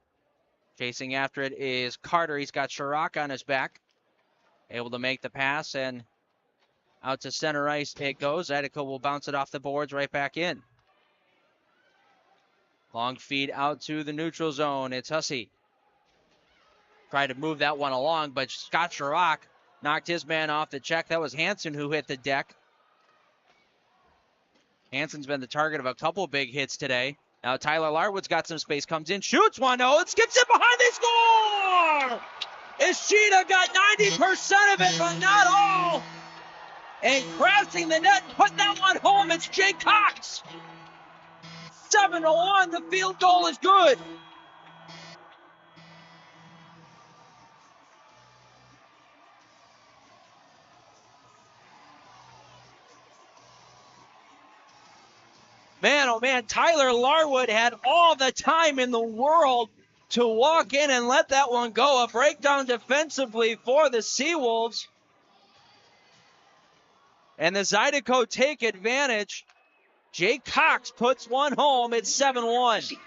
Chasing after it is Carter. He's got Chirac on his back. Able to make the pass, and out to center ice it goes. Zydeco will bounce it off the boards right back in. Long feed out to the neutral zone. It's Hussey. Tried to move that one along, but Scott Chirac knocked his man off the check. That was Hansen who hit the deck. Hansen's been the target of a couple big hits today. Now Tyler Larwood's got some space, comes in, shoots one, oh, it skips it behind, they score! Ishida got 90% of it, but not all. And crashing the net, put that one home, it's Jake Cox. 7-1, the field goal is good. Man, oh man, Tyler Larwood had all the time in the world to walk in and let that one go. A breakdown defensively for the Seawolves. And the Zydeco take advantage. Jake Cox puts one home. It's 7-1.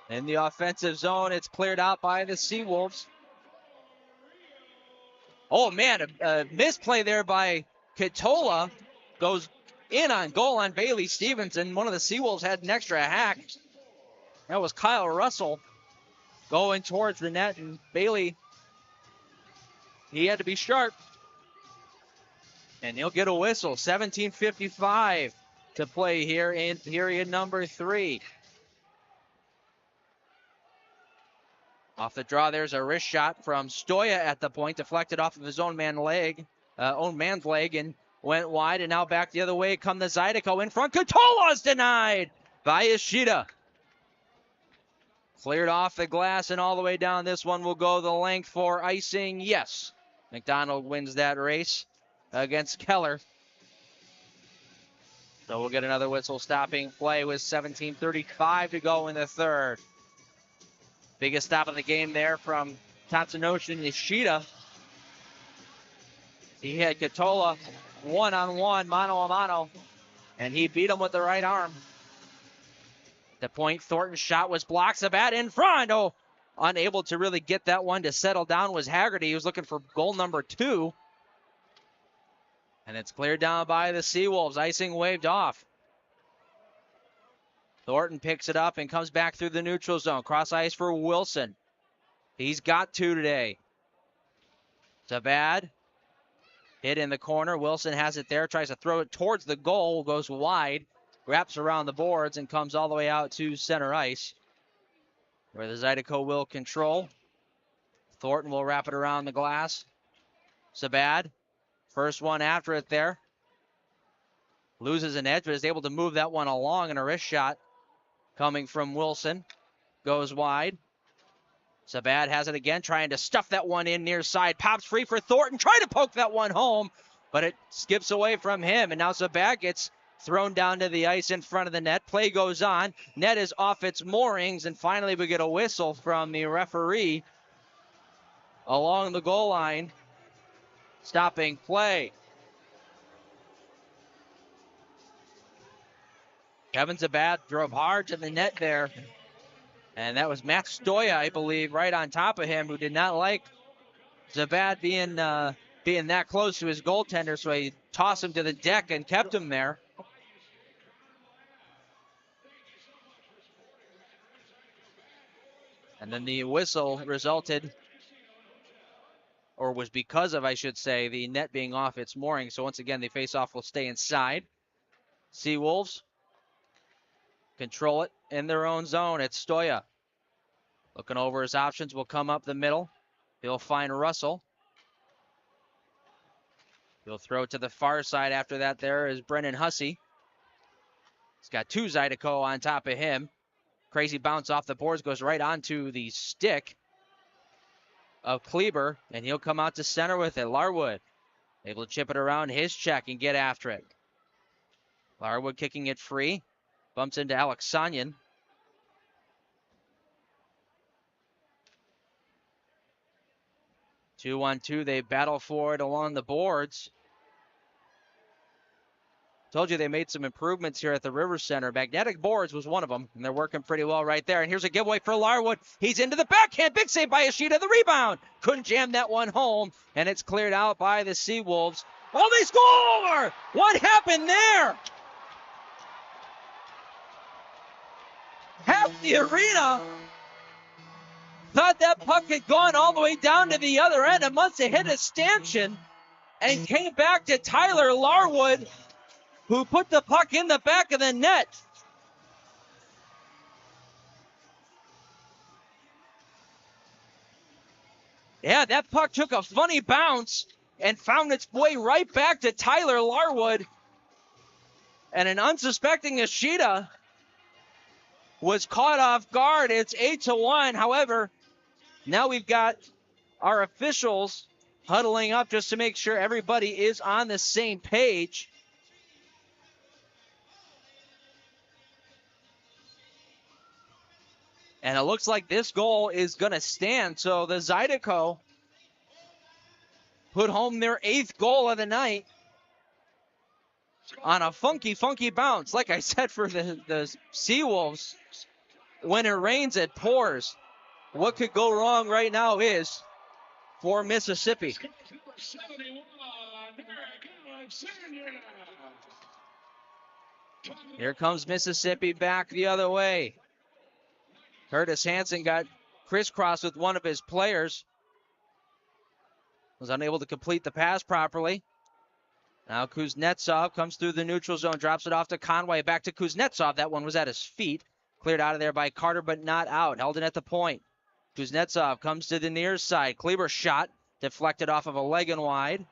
In the offensive zone, it's cleared out by the Seawolves. Oh, man, a misplay there by Katola. Goes in on goal on Bailey Stevenson. One of the Seawolves had an extra hack. That was Kyle Russell going towards the net, and Bailey, he had to be sharp. And he'll get a whistle. 17:55 to play here in period number 3. Off the draw, there's a wrist shot from Stoya at the point, deflected off of his own man's leg, and went wide, and now back the other way come the Zydeco in front. Katola's denied by Ishida. Cleared off the glass and all the way down. This one will go the length for icing. Yes, McDonald wins that race against Keller. So we'll get another whistle stopping play with 17:35 to go in the third. Biggest stop of the game there from Tatsunoshin Ishida. He had Katola one-on-one, mano-a-mano, and he beat him with the right arm. The point, Thornton's shot was blocked. Sabat in front. Oh, unable to really get that one to settle down was Haggerty. He was looking for goal number 2. And it's cleared down by the Seawolves. Icing waved off. Thornton picks it up and comes back through the neutral zone. Cross ice for Wilson. He's got 2 today. Sabat hit in the corner. Wilson has it there. Tries to throw it towards the goal. Goes wide. Wraps around the boards and comes all the way out to center ice, where the Zydeco will control. Thornton will wrap it around the glass. Sabat, first one after it there. Loses an edge, but is able to move that one along, and a wrist shot coming from Wilson. Goes wide. Sabat has it again, trying to stuff that one in near side. Pops free for Thornton, trying to poke that one home, but it skips away from him, and now Sabat gets thrown down to the ice in front of the net. Play goes on. Net is off its moorings, and finally we get a whistle from the referee along the goal line, stopping play. Kevin Sabat drove hard to the net there, and that was Matt Stoya, I believe, right on top of him, who did not like Sabat being that close to his goaltender, so he tossed him to the deck and kept him there. And then the whistle resulted, or was because of, I should say, the net being off its mooring. So once again, the faceoff will stay inside. Seawolves control it in their own zone. It's Stoya. Looking over his options, will come up the middle. He'll find Russell. He'll throw it to the far side. After that, there is Brendan Hussey. He's got 2 Zydeco on top of him. Crazy bounce off the boards, goes right onto the stick of Kleber, and he'll come out to center with it. Larwood able to chip it around his check and get after it. Larwood kicking it free. Bumps into Alex Sonyan. Two on two, they battle for it along the boards. Told you they made some improvements here at the River Center. Magnetic boards was one of them, and they're working pretty well right there. And here's a giveaway for Larwood. He's into the backhand. Big save by Ishida. The rebound. Couldn't jam that one home, and it's cleared out by the Seawolves. Oh, they score! What happened there? Half the arena thought that puck had gone all the way down to the other end. It must have hit a stanchion and came back to Tyler Larwood, who put the puck in the back of the net. Yeah, that puck took a funny bounce and found its way right back to Tyler Larwood. And an unsuspecting Ishida was caught off guard. It's 8-1. However, now we've got our officials huddling up just to make sure everybody is on the same page. And it looks like this goal is going to stand. So the Zydeco put home their 8th goal of the night on a funky bounce. Like I said, for the Seawolves, when it rains, it pours. What could go wrong right now is for Mississippi. Here comes Mississippi back the other way. Curtis Hansen got crisscrossed with one of his players. Was unable to complete the pass properly. Now Kuznetsov comes through the neutral zone, drops it off to Conway, back to Kuznetsov. That one was at his feet. Cleared out of there by Carter, but not out. Held it at the point. Kuznetsov comes to the near side. Kleber shot, deflected off of a leg and wide.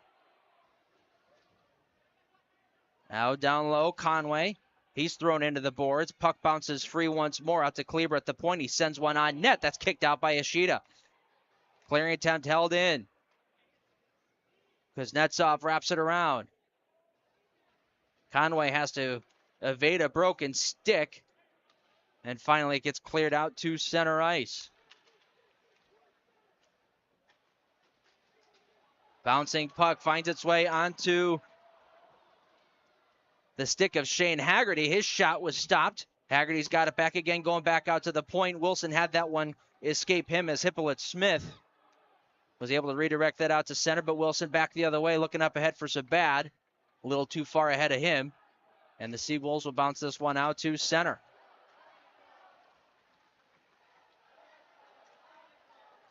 Now down low, Conway. He's thrown into the boards. Puck bounces free once more out to Kleber at the point. He sends one on net. That's kicked out by Ishida. Clearing attempt held in. Kuznetsov wraps it around. Conway has to evade a broken stick. And finally it gets cleared out to center ice. Bouncing puck finds its way onto the stick of Shane Haggerty. His shot was stopped. Haggerty's got it back again, going back out to the point. Wilson had that one escape him as Hippolyte Smith was able to redirect that out to center, but Wilson back the other way, looking up ahead for Zabad. A little too far ahead of him. And the Seawolves will bounce this one out to center.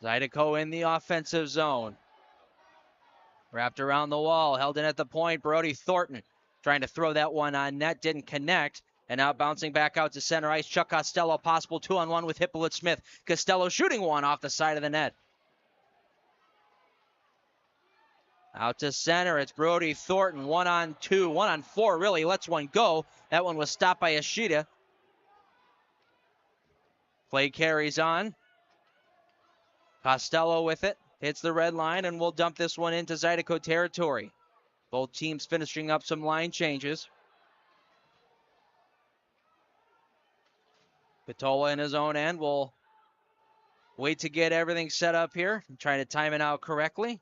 Zydeco in the offensive zone. Wrapped around the wall, held in at the point. Brody Thornton trying to throw that one on net, didn't connect. And now bouncing back out to center ice, Chuck Costello, possible 2-on-1 with Hippolyte Smith. Costello shooting one off the side of the net. Out to center, it's Brody Thornton, 1-on-2, 1-on-4 really, lets one go. That one was stopped by Ishida. Play carries on. Costello with it, hits the red line, and we'll dump this one into Zydeco territory. Both teams finishing up some line changes. Patola in his own end will wait to get everything set up here and try to time it out correctly.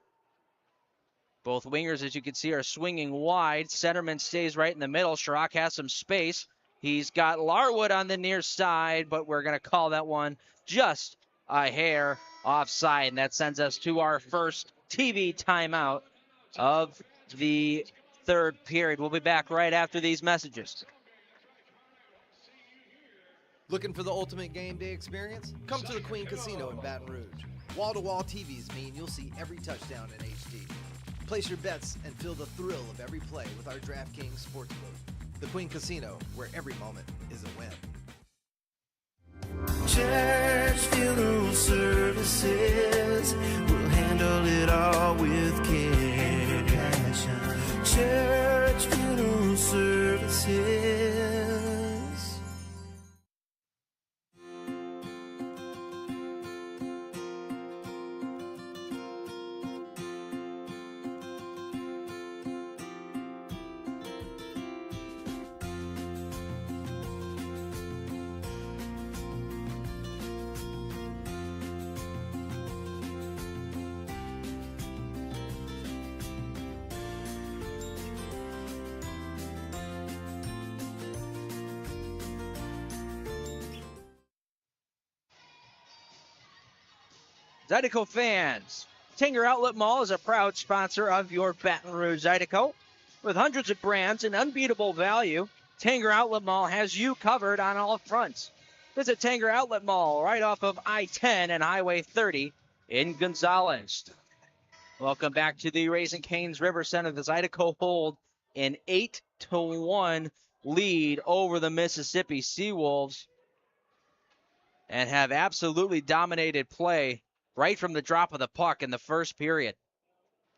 Both wingers, as you can see, are swinging wide. Centerman stays right in the middle. Chirac has some space. He's got Larwood on the near side, but we're going to call that one just a hair offside. And that sends us to our first TV timeout of the third period. We'll be back right after these messages. Looking for the ultimate game day experience? Come to the Queen Casino in Baton Rouge. Wall-to-wall TVs mean you'll see every touchdown in HD. Place your bets and feel the thrill of every play with our DraftKings Sportsbook. The Queen Casino, where every moment is a win. Church Funeral Services will handle it all with care and passion. Church Funeral Services. Zydeco fans, Tanger Outlet Mall is a proud sponsor of your Baton Rouge Zydeco. With hundreds of brands and unbeatable value, Tanger Outlet Mall has you covered on all fronts. Visit Tanger Outlet Mall right off of I-10 and Highway 30 in Gonzales. Welcome back to the Raising Cane's River Center. The Zydeco hold an 8-1 lead over the Mississippi Seawolves and have absolutely dominated play right from the drop of the puck in the first period.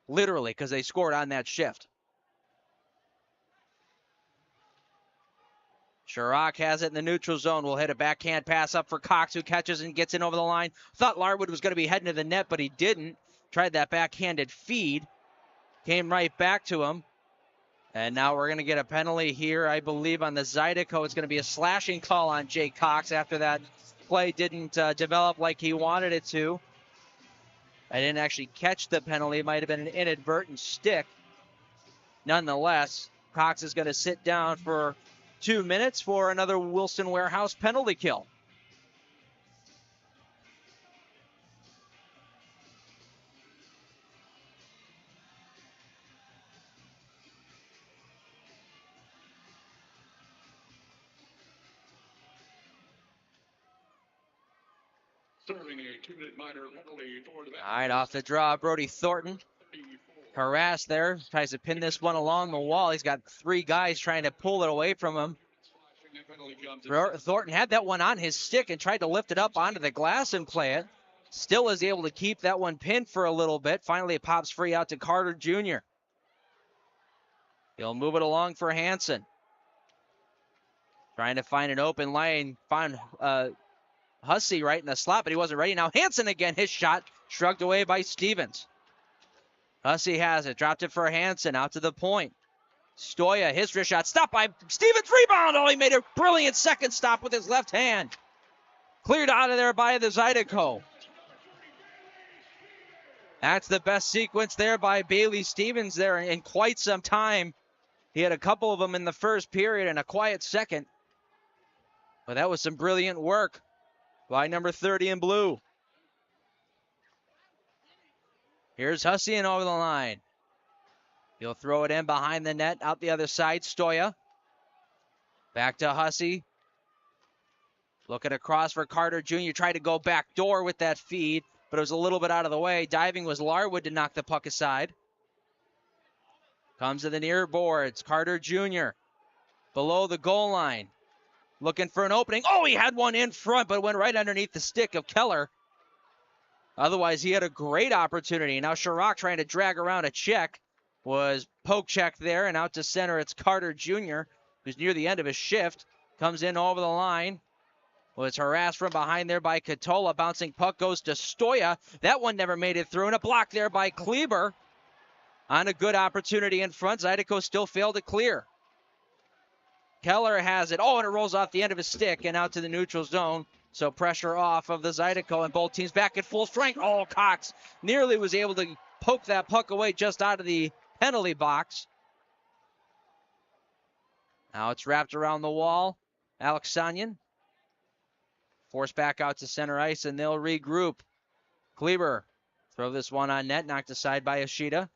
Literally, because they scored on that shift. Chirac has it in the neutral zone. Will hit a backhand pass up for Cox, who catches and gets in over the line. Thought Larwood was going to be heading to the net, but he didn't. Tried that backhanded feed. Came right back to him. And now we're going to get a penalty here, I believe, on the Zydeco. It's going to be a slashing call on Jake Cox after that play didn't develop like he wanted it to. I didn't actually catch the penalty. It might have been an inadvertent stick. Nonetheless, Cox is going to sit down for 2 minutes for another Wilson Warehouse penalty kill. Serving a 2-minute minor penalty for the All right, off the draw, Brody Thornton. Harassed there, tries to pin this one along the wall. He's got 3 guys trying to pull it away from him. Thornton had that one on his stick and tried to lift it up onto the glass and play it. Still is able to keep that one pinned for a little bit. Finally, it pops free out to Carter Jr. He'll move it along for Hansen. Trying to find an open lane. Find Hussey right in the slot, but he wasn't ready. Now Hansen again, his shot shrugged away by Stevens. Hussey has it, dropped it for Hansen, out to the point. Stoya, his wrist shot, stopped by Stevens, rebound! Oh, he made a brilliant second stop with his left hand. Cleared out of there by the Zydeco. That's the best sequence there by Bailey Stevens there in quite some time. He had a couple of them in the first period and a quiet second. But that was some brilliant work by number 30 in blue. Here's Hussey and over the line. He'll throw it in behind the net, out the other side. Stoya. Back to Hussey. Looking across for Carter Jr. Tried to go back door with that feed, but it was a little bit out of the way. Diving was Larwood to knock the puck aside. Comes to the near boards. Carter Jr. below the goal line. Looking for an opening. Oh, he had one in front, but went right underneath the stick of Keller. Otherwise, he had a great opportunity. Now Chirac trying to drag around a check. Was poke checked there, and out to center. It's Carter Jr., who's near the end of his shift. Comes in over the line. Was harassed from behind there by Katola. Bouncing puck goes to Stoya. That one never made it through, and a block there by Kleber. On a good opportunity in front. Zydeco still failed to clear. Keller has it. Oh, and it rolls off the end of his stick and out to the neutral zone. So pressure off of the Zydeco, and both teams back at full strength. Oh, Cox nearly was able to poke that puck away just out of the penalty box. Now it's wrapped around the wall. Alex Sanyan forced back out to center ice, and they'll regroup. Kleber throw this one on net, knocked aside by Ishida.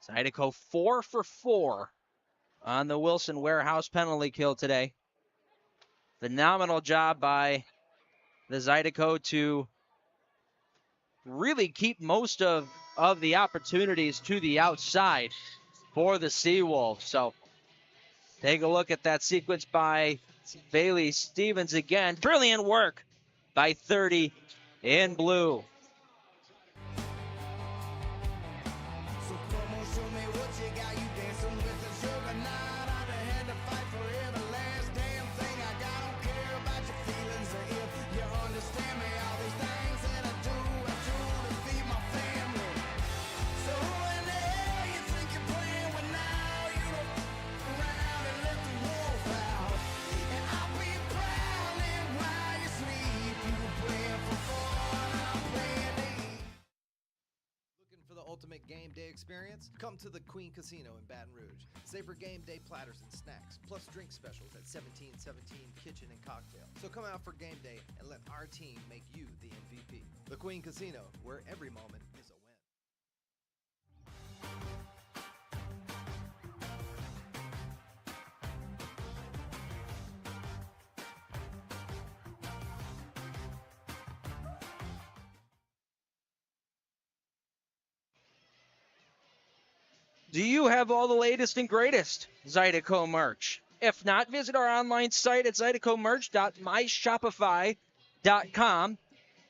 Zydeco 4 for 4 on the Wilson Warehouse penalty kill today. Phenomenal job by the Zydeco to really keep most of the opportunities to the outside for the Seawolves. So take a look at that sequence by Bailey Stevens again. Brilliant work by 30 in blue. experience? Come to the Queen Casino in Baton Rouge. Savor game day platters and snacks, plus drink specials at 1717 Kitchen and Cocktail. So come out for game day and let our team make you the MVP. The Queen Casino, where every moment is a win. Do you have all the latest and greatest Zydeco merch? If not, visit our online site at zydecomerch.myshopify.com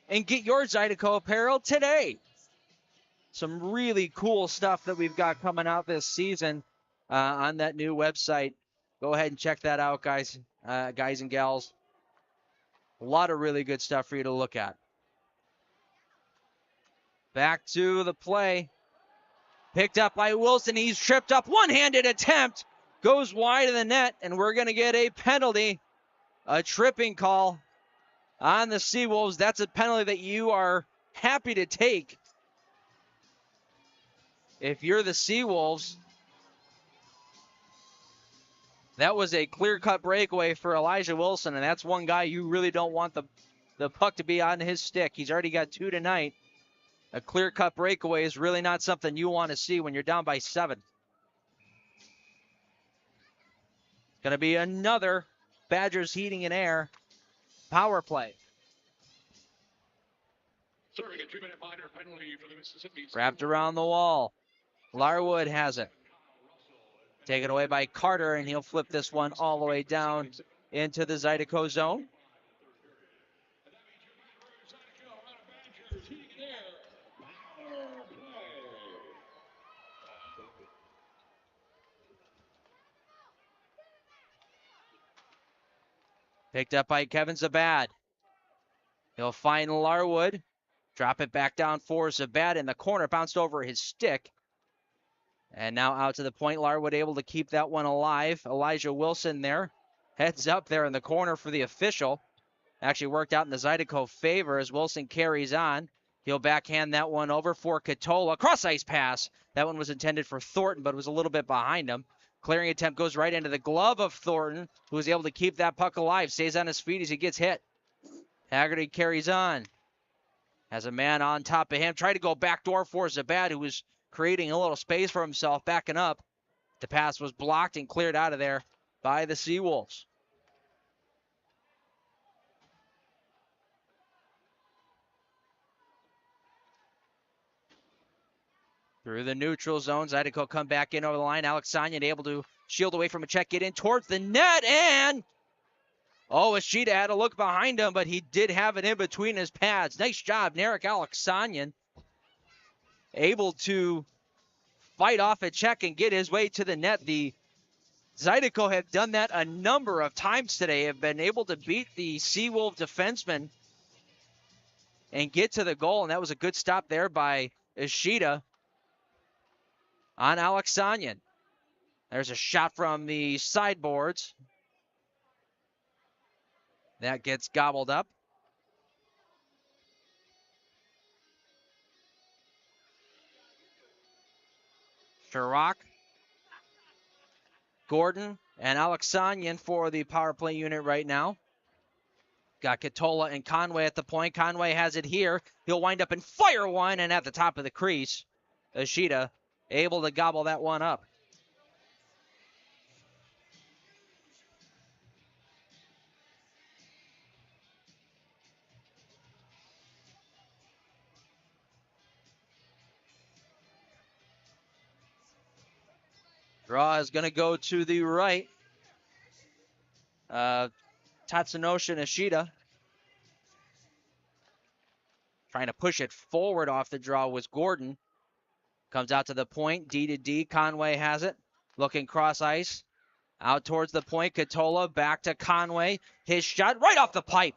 and get your Zydeco apparel today. Some really cool stuff that we've got coming out this season on that new website. Go ahead and check that out, guys and gals. A lot of really good stuff for you to look at. Back to the play. Picked up by Wilson. He's tripped up. One-handed attempt. Goes wide of the net, and we're going to get a penalty. A tripping call on the Seawolves. That's a penalty that you are happy to take if you're the Seawolves. That was a clear-cut breakaway for Elijah Wilson, and that's one guy you really don't want the puck to be on his stick. He's already got 2 tonight. A clear-cut breakaway is really not something you want to see when you're down by 7. It's going to be another Badgers Heating and Air power play. Serving a 2-minute minor penalty for the Mississippi. Wrapped around the wall. Larwood has it. Taken away by Carter, and he'll flip this one all the way down into the Zydeco zone. Picked up by Kevin Zabad. He'll find Larwood. Drop it back down for Zabad in the corner. Bounced over his stick. And now out to the point. Larwood able to keep that one alive. Elijah Wilson there. Heads up there in the corner for the official. Actually worked out in the Zydeco favor as Wilson carries on. He'll backhand that one over for Katola. Cross-ice pass. That one was intended for Thornton, but it was a little bit behind him. Clearing attempt goes right into the glove of Thornton, who was able to keep that puck alive. Stays on his feet as he gets hit. Haggerty carries on. Has a man on top of him. Tried to go backdoor for Zabad, who was creating a little space for himself, backing up. The pass was blocked and cleared out of there by the Seawolves. Through the neutral zone, Zydeco come back in over the line. Alex Sonyan able to shield away from a check, get in towards the net, and Ishida had a look behind him, but he did have it in between his pads. Nice job, Narek Alexanian. Able to fight off a check and get his way to the net. The Zydeco have done that a number of times today, have been able to beat the Seawolf defenseman and get to the goal, and that was a good stop there by Ishida on Alexanian. There's a shot from the sideboards. That gets gobbled up. Chirac, Gordon, and Alexanian for the power play unit right now. Got Katola and Conway at the point. Conway has it here. He'll wind up and fire one, and at the top of the crease, Ishida able to gobble that one up. Draw is going to go to the right. Tatsunosha Ishida trying to push it forward off the draw was Gordon. Comes out to the point, D to D. Conway has it. Looking cross ice. Out towards the point. Katola back to Conway. His shot right off the pipe.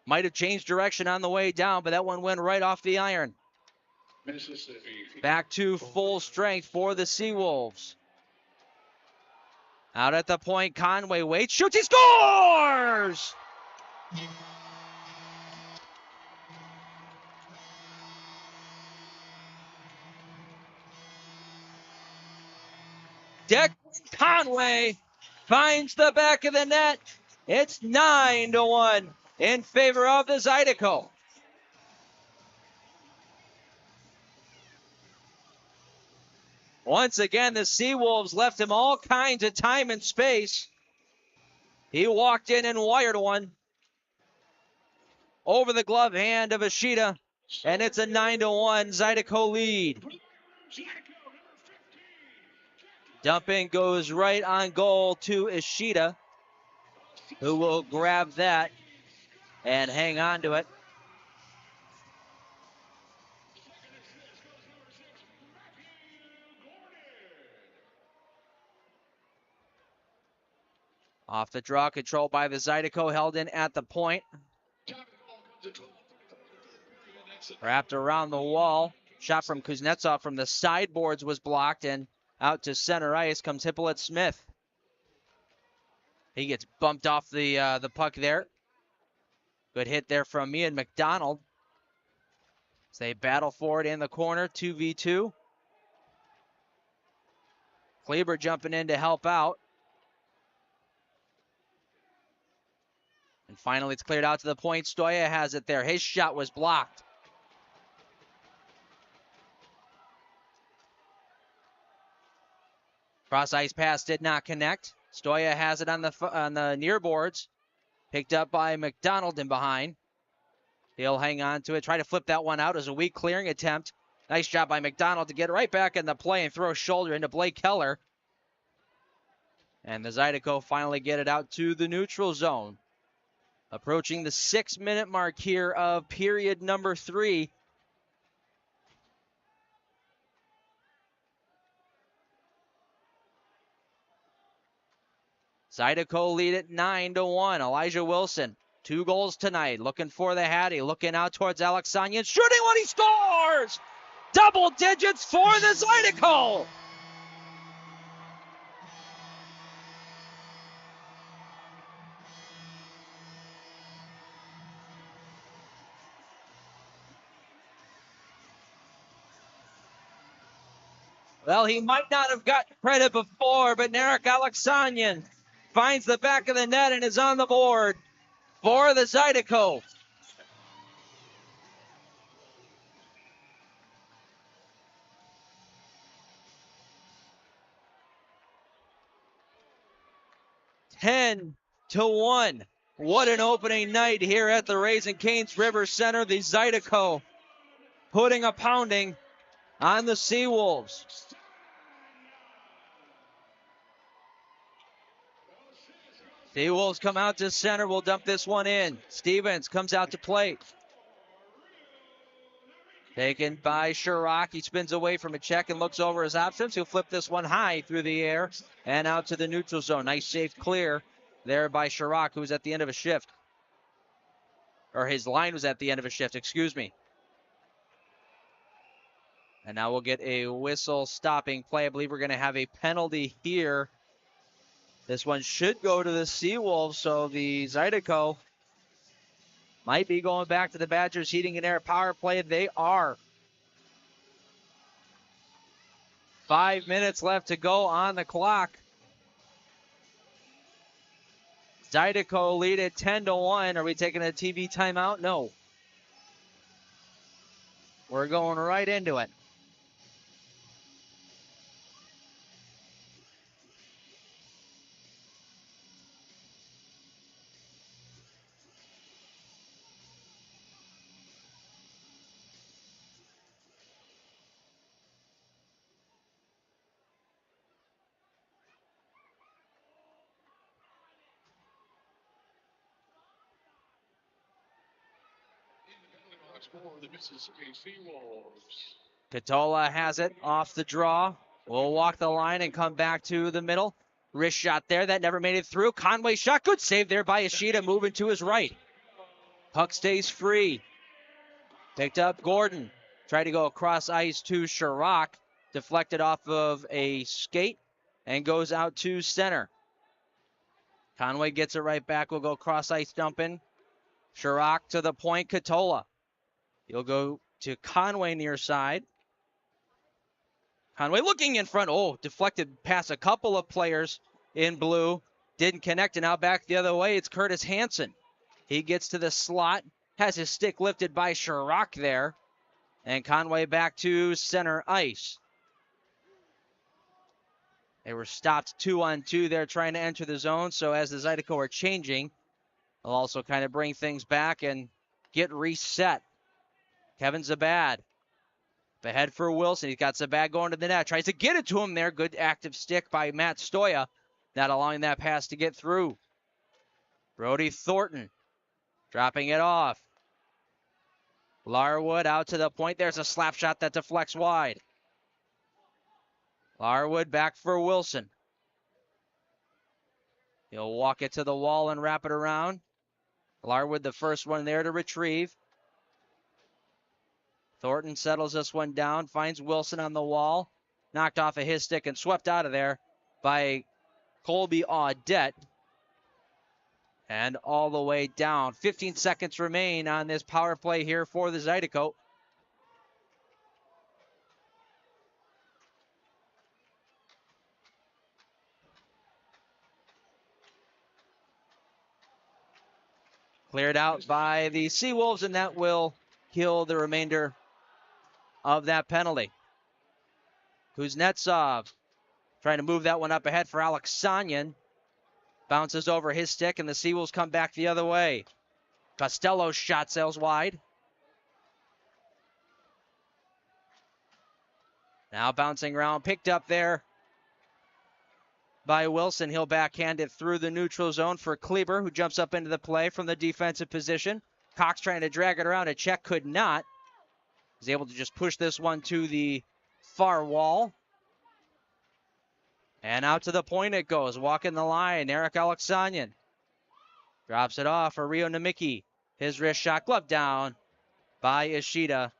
Might have changed direction on the way down, but that one went right off the iron. Back to full strength for the Seawolves. Out at the point, Conway waits, shoots, he scores! Conway finds the back of the net. It's 9-1 in favor of the Zydeco. Once again, the Seawolves left him all kinds of time and space. He walked in and wired one over the glove hand of Ishida, and it's a 9-1 Zydeco lead. Dumping goes right on goal to Ishida, who will grab that and hang on to it. Off the draw, controlled by the Zydeco, held in at the point. Wrapped around the wall. Shot from Kuznetsov from the sideboards was blocked, and out to center ice comes Hippolyte Smith. He gets bumped off the puck there. Good hit there from Ian McDonald. As they battle for it in the corner, 2v2. Kleber jumping in to help out. And finally, it's cleared out to the point. Stoya has it there. His shot was blocked. Cross ice pass did not connect. Stoya has it on the near boards. Picked up by McDonald in behind. He'll hang on to it. Try to flip that one out as a weak clearing attempt. Nice job by McDonald to get right back in the play and throw a shoulder into Blake Keller. And the Zydeco finally get it out to the neutral zone. Approaching the 6-minute mark here of period number 3. Zydeco lead at 9-1. Elijah Wilson, 2 goals tonight. Looking for the Hattie. Looking out towards Alexanian. Shooting when he scores! Double digits for the Zydeco! Well, he might not have gotten credit before, but Narek Alexanian finds the back of the net and is on the board for the Zydeco. (10-1). What an opening night here at the Raising Cane's River Center. The Zydeco putting a pounding on the Seawolves. Seawolves come out to center. We'll dump this one in. Stevens comes out to plate. Taken by Chirac. He spins away from a check and looks over his options. He'll flip this one high through the air and out to the neutral zone. Nice safe clear there by Chirac, who was at the end of a shift. Or his line was at the end of a shift, excuse me. And now we'll get a whistle stopping play. I believe we're going to have a penalty here. This one should go to the Seawolves, so the Zydeco might be going back to the Badgers heating and air power play. They are. 5 minutes left to go on the clock. Zydeco lead at 10-1. Are we taking a TV timeout? No. We're going right into it. Katola has it off the draw. Will walk the line and come back to the middle. Wrist shot there. That never made it through. Conway shot. Good save there by Ishida, moving to his right. Puck stays free. Picked up Gordon. Tried to go across ice to Chirac. Deflected off of a skate and goes out to center. Conway gets it right back. We'll go cross ice dumping. Chirac to the point. Katola. He'll go to Conway near side. Conway looking in front. Oh, deflected past a couple of players in blue. Didn't connect, and now back the other way. It's Curtis Hansen. He gets to the slot, has his stick lifted by Chirac there, and Conway back to center ice. They were stopped 2-on-2 there trying to enter the zone, so as the Zydeco are changing, they'll also kind of bring things back and get reset. Kevin Zabad. Ahead for Wilson. He's got Zabad going to the net. Tries to get it to him there. Good active stick by Matt Stoya. Not allowing that pass to get through. Brody Thornton dropping it off. Larwood out to the point. There's a slap shot that deflects wide. Larwood back for Wilson. He'll walk it to the wall and wrap it around. Larwood the first one there to retrieve. Thornton settles this one down, finds Wilson on the wall. Knocked off of his stick and swept out of there by Colby Audette. And all the way down. 15 seconds remain on this power play here for the Zydeco. Cleared out by the Seawolves, and that will kill the remainder of that penalty. Kuznetsov trying to move that one up ahead for Alex Sanyan. Bounces over his stick, and the Seawolves come back the other way. Costello's shot sails wide. Now bouncing around, picked up there by Wilson. He'll backhand it through the neutral zone for Kleber, who jumps up into the play from the defensive position. Cox trying to drag it around. A check could not. He's able to just push this one to the far wall. And out to the point it goes. Walking the line, Eric Alexanian. Drops it off for Rio Namiki. His wrist shot, glove down by Ishida.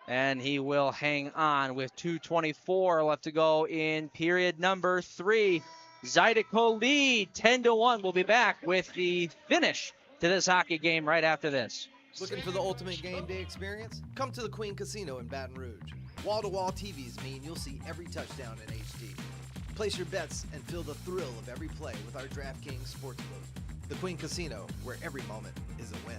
And he will hang on with 2:24 left to go in period number 3. Zydeco lead 10-1. We'll be back with the finish to this hockey game right after this. Looking for the ultimate game day experience? Come to the Queen Casino in Baton Rouge. Wall-to-wall TVs mean you'll see every touchdown in HD. Place your bets and feel the thrill of every play with our DraftKings Sportsbook. The Queen Casino, where every moment is a win.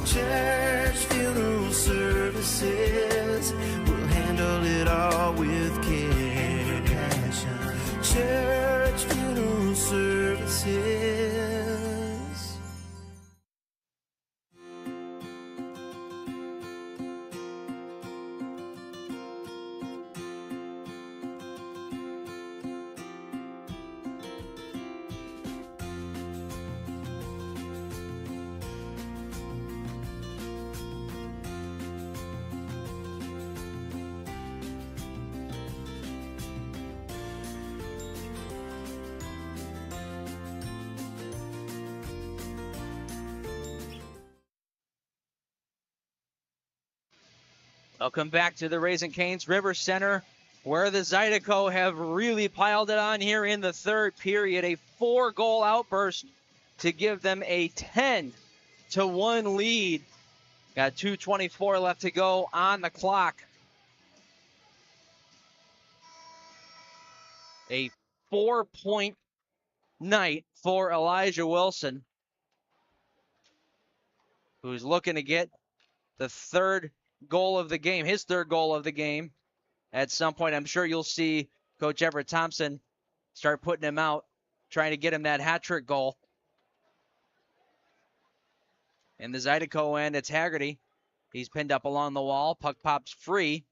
Church Funeral Services will handle it all with care and passion. Church Funeral Services. Welcome back to the Raising Cane's River Center, where the Zydeco have really piled it on here in the third period. A 4-goal outburst to give them a 10-1 lead. Got 2:24 left to go on the clock. A 4-point night for Elijah Wilson, who's looking to get the third goal of the game, his third goal of the game. At some point, I'm sure you'll see Coach Everett Thompson start putting him out, trying to get him that hat-trick goal. And the Zydeco end, it's Haggerty. He's pinned up along the wall. Puck pops free.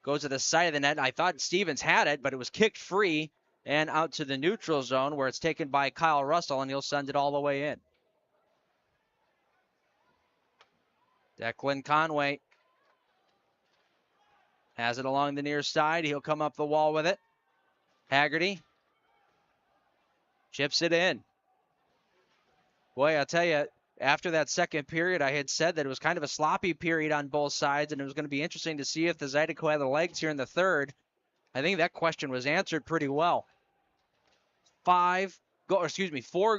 Goes to the side of the net. I thought Stevens had it, but it was kicked free and out to the neutral zone, where it's taken by Kyle Russell, and he'll send it all the way in. Declan Conway has it along the near side. He'll come up the wall with it. Haggerty chips it in. Boy, I'll tell you, after that second period, I had said that it was kind of a sloppy period on both sides, and it was going to be interesting to see if the Zydeco had the legs here in the third. I think that question was answered pretty well. 4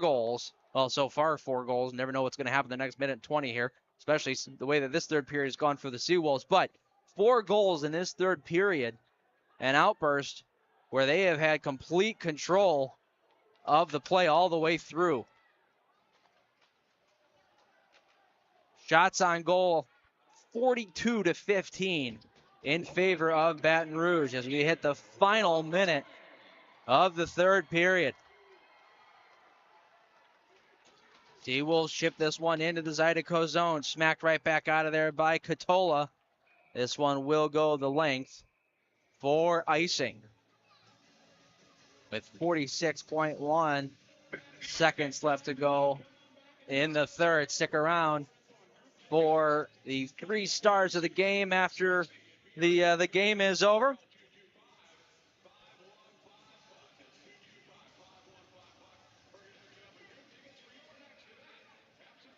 goals. Well, so far 4 goals. Never know what's going to happen the next minute and 20 here, especially the way that this third period has gone for the Seawolves. But 4 goals in this third period. An outburst where they have had complete control of the play all the way through. Shots on goal, 42-15 in favor of Baton Rouge as we hit the final minute of the third period. T-Wolves ship this one into the Zydeco zone. Smacked right back out of there by Katola. This one will go the length for icing. With 46.1 seconds left to go in the third. Stick around for the 3 stars of the game after the game is over.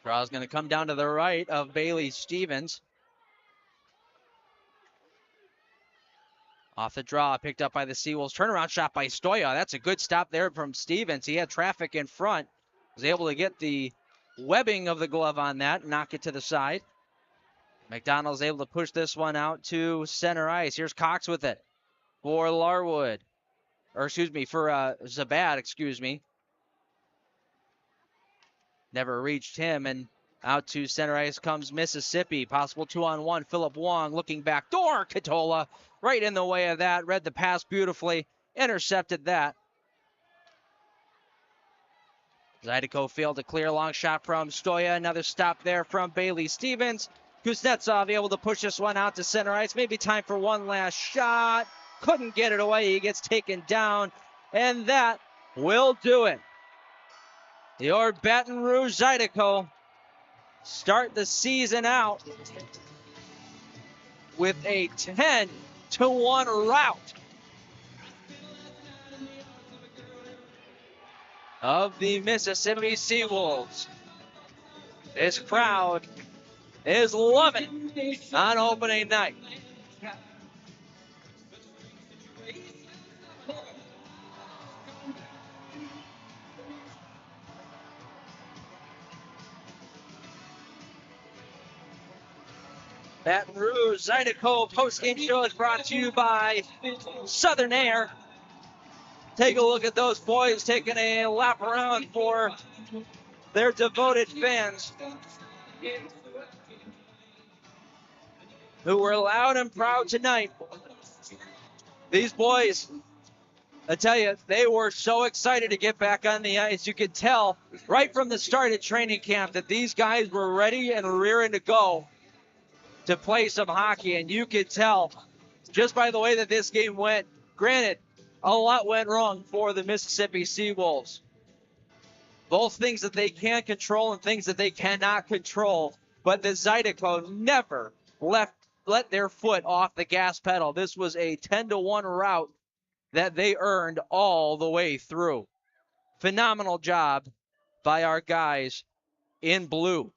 Draw's going to come down to the right of Bailey Stevens. Off the draw, picked up by the Seawolves. Turnaround shot by Stoya. That's a good stop there from Stevens. He had traffic in front. Was able to get the webbing of the glove on that, knock it to the side. McDonald's able to push this one out to center ice. Here's Cox with it for Larwood. Or excuse me, for Zabad, excuse me. Never reached him, and out to center ice comes Mississippi. Possible 2-on-1. Philip Wong looking back door. Katola right in the way of that. Read the pass beautifully. Intercepted that. Zydeco failed to clear. Long shot from Stoya. Another stop there from Bailey Stevens. Kuznetsov able to push this one out to center ice. Maybe time for one last shot. Couldn't get it away. He gets taken down. And that will do it. Your Baton Rouge Zydeco start the season out with a 10-1 rout of the Mississippi Seawolves. This crowd is loving on opening night. Baton Rouge Zydeco postgame show is brought to you by Southern Air. Take a look at those boys taking a lap around for their devoted fans who were loud and proud tonight. These boys, I tell you, they were so excited to get back on the ice. You could tell right from the start of training camp that these guys were ready and rearing to go to play some hockey, and you could tell just by the way that this game went. Granted, a lot went wrong for the Mississippi Seawolves. Both things that they can control and things that they cannot control, but the Zydeco never let their foot off the gas pedal. This was a 10-1 rout that they earned all the way through. Phenomenal job by our guys in blue.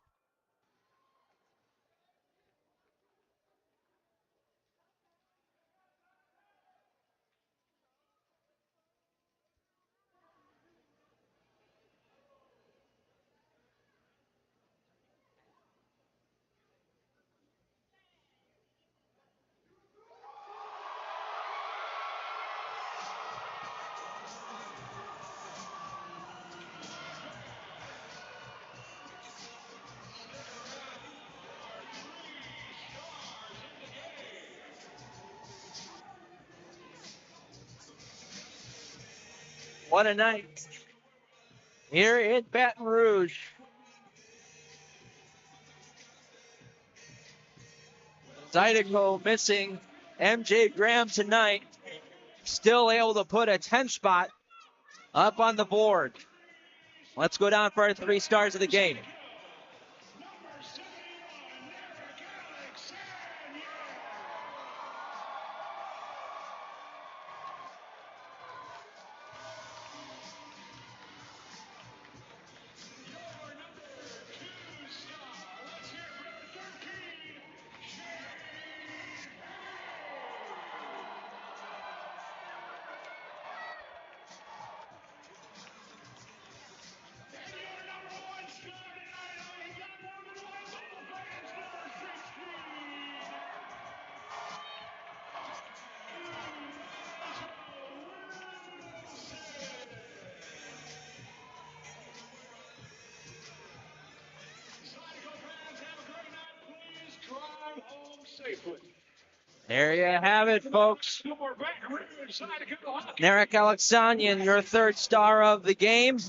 What a night here in Baton Rouge. Zydeco missing MJ Graham tonight. Still able to put a 10 spot up on the board. Let's go down for our 3 stars of the game. There you have it, folks. Narek Alexanian, your third star of the game.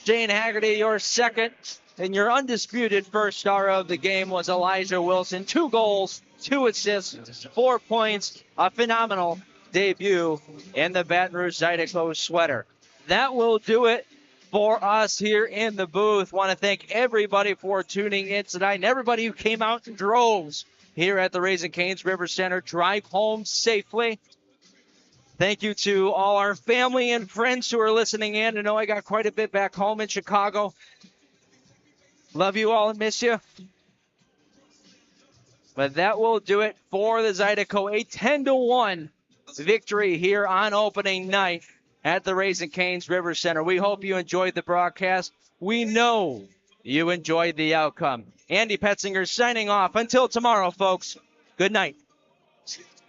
Shane Haggerty, your second. And your undisputed first star of the game was Elijah Wilson. 2 goals, 2 assists, 4 points. A phenomenal debut in the Baton Rouge Zydeco sweater. That will do it for us here in the booth. Want to thank everybody for tuning in tonight and everybody who came out in droves here at the Raising Cane's River Center. Drive home safely. Thank you to all our family and friends who are listening in. I know I got quite a bit back home in Chicago. Love you all and miss you. But that will do it for the Zydeco. A 10-1 victory here on opening night at the Raising Cane's River Center. We hope you enjoyed the broadcast. We know you enjoyed the outcome. Andy Petzinger signing off. Until tomorrow, folks. Good night.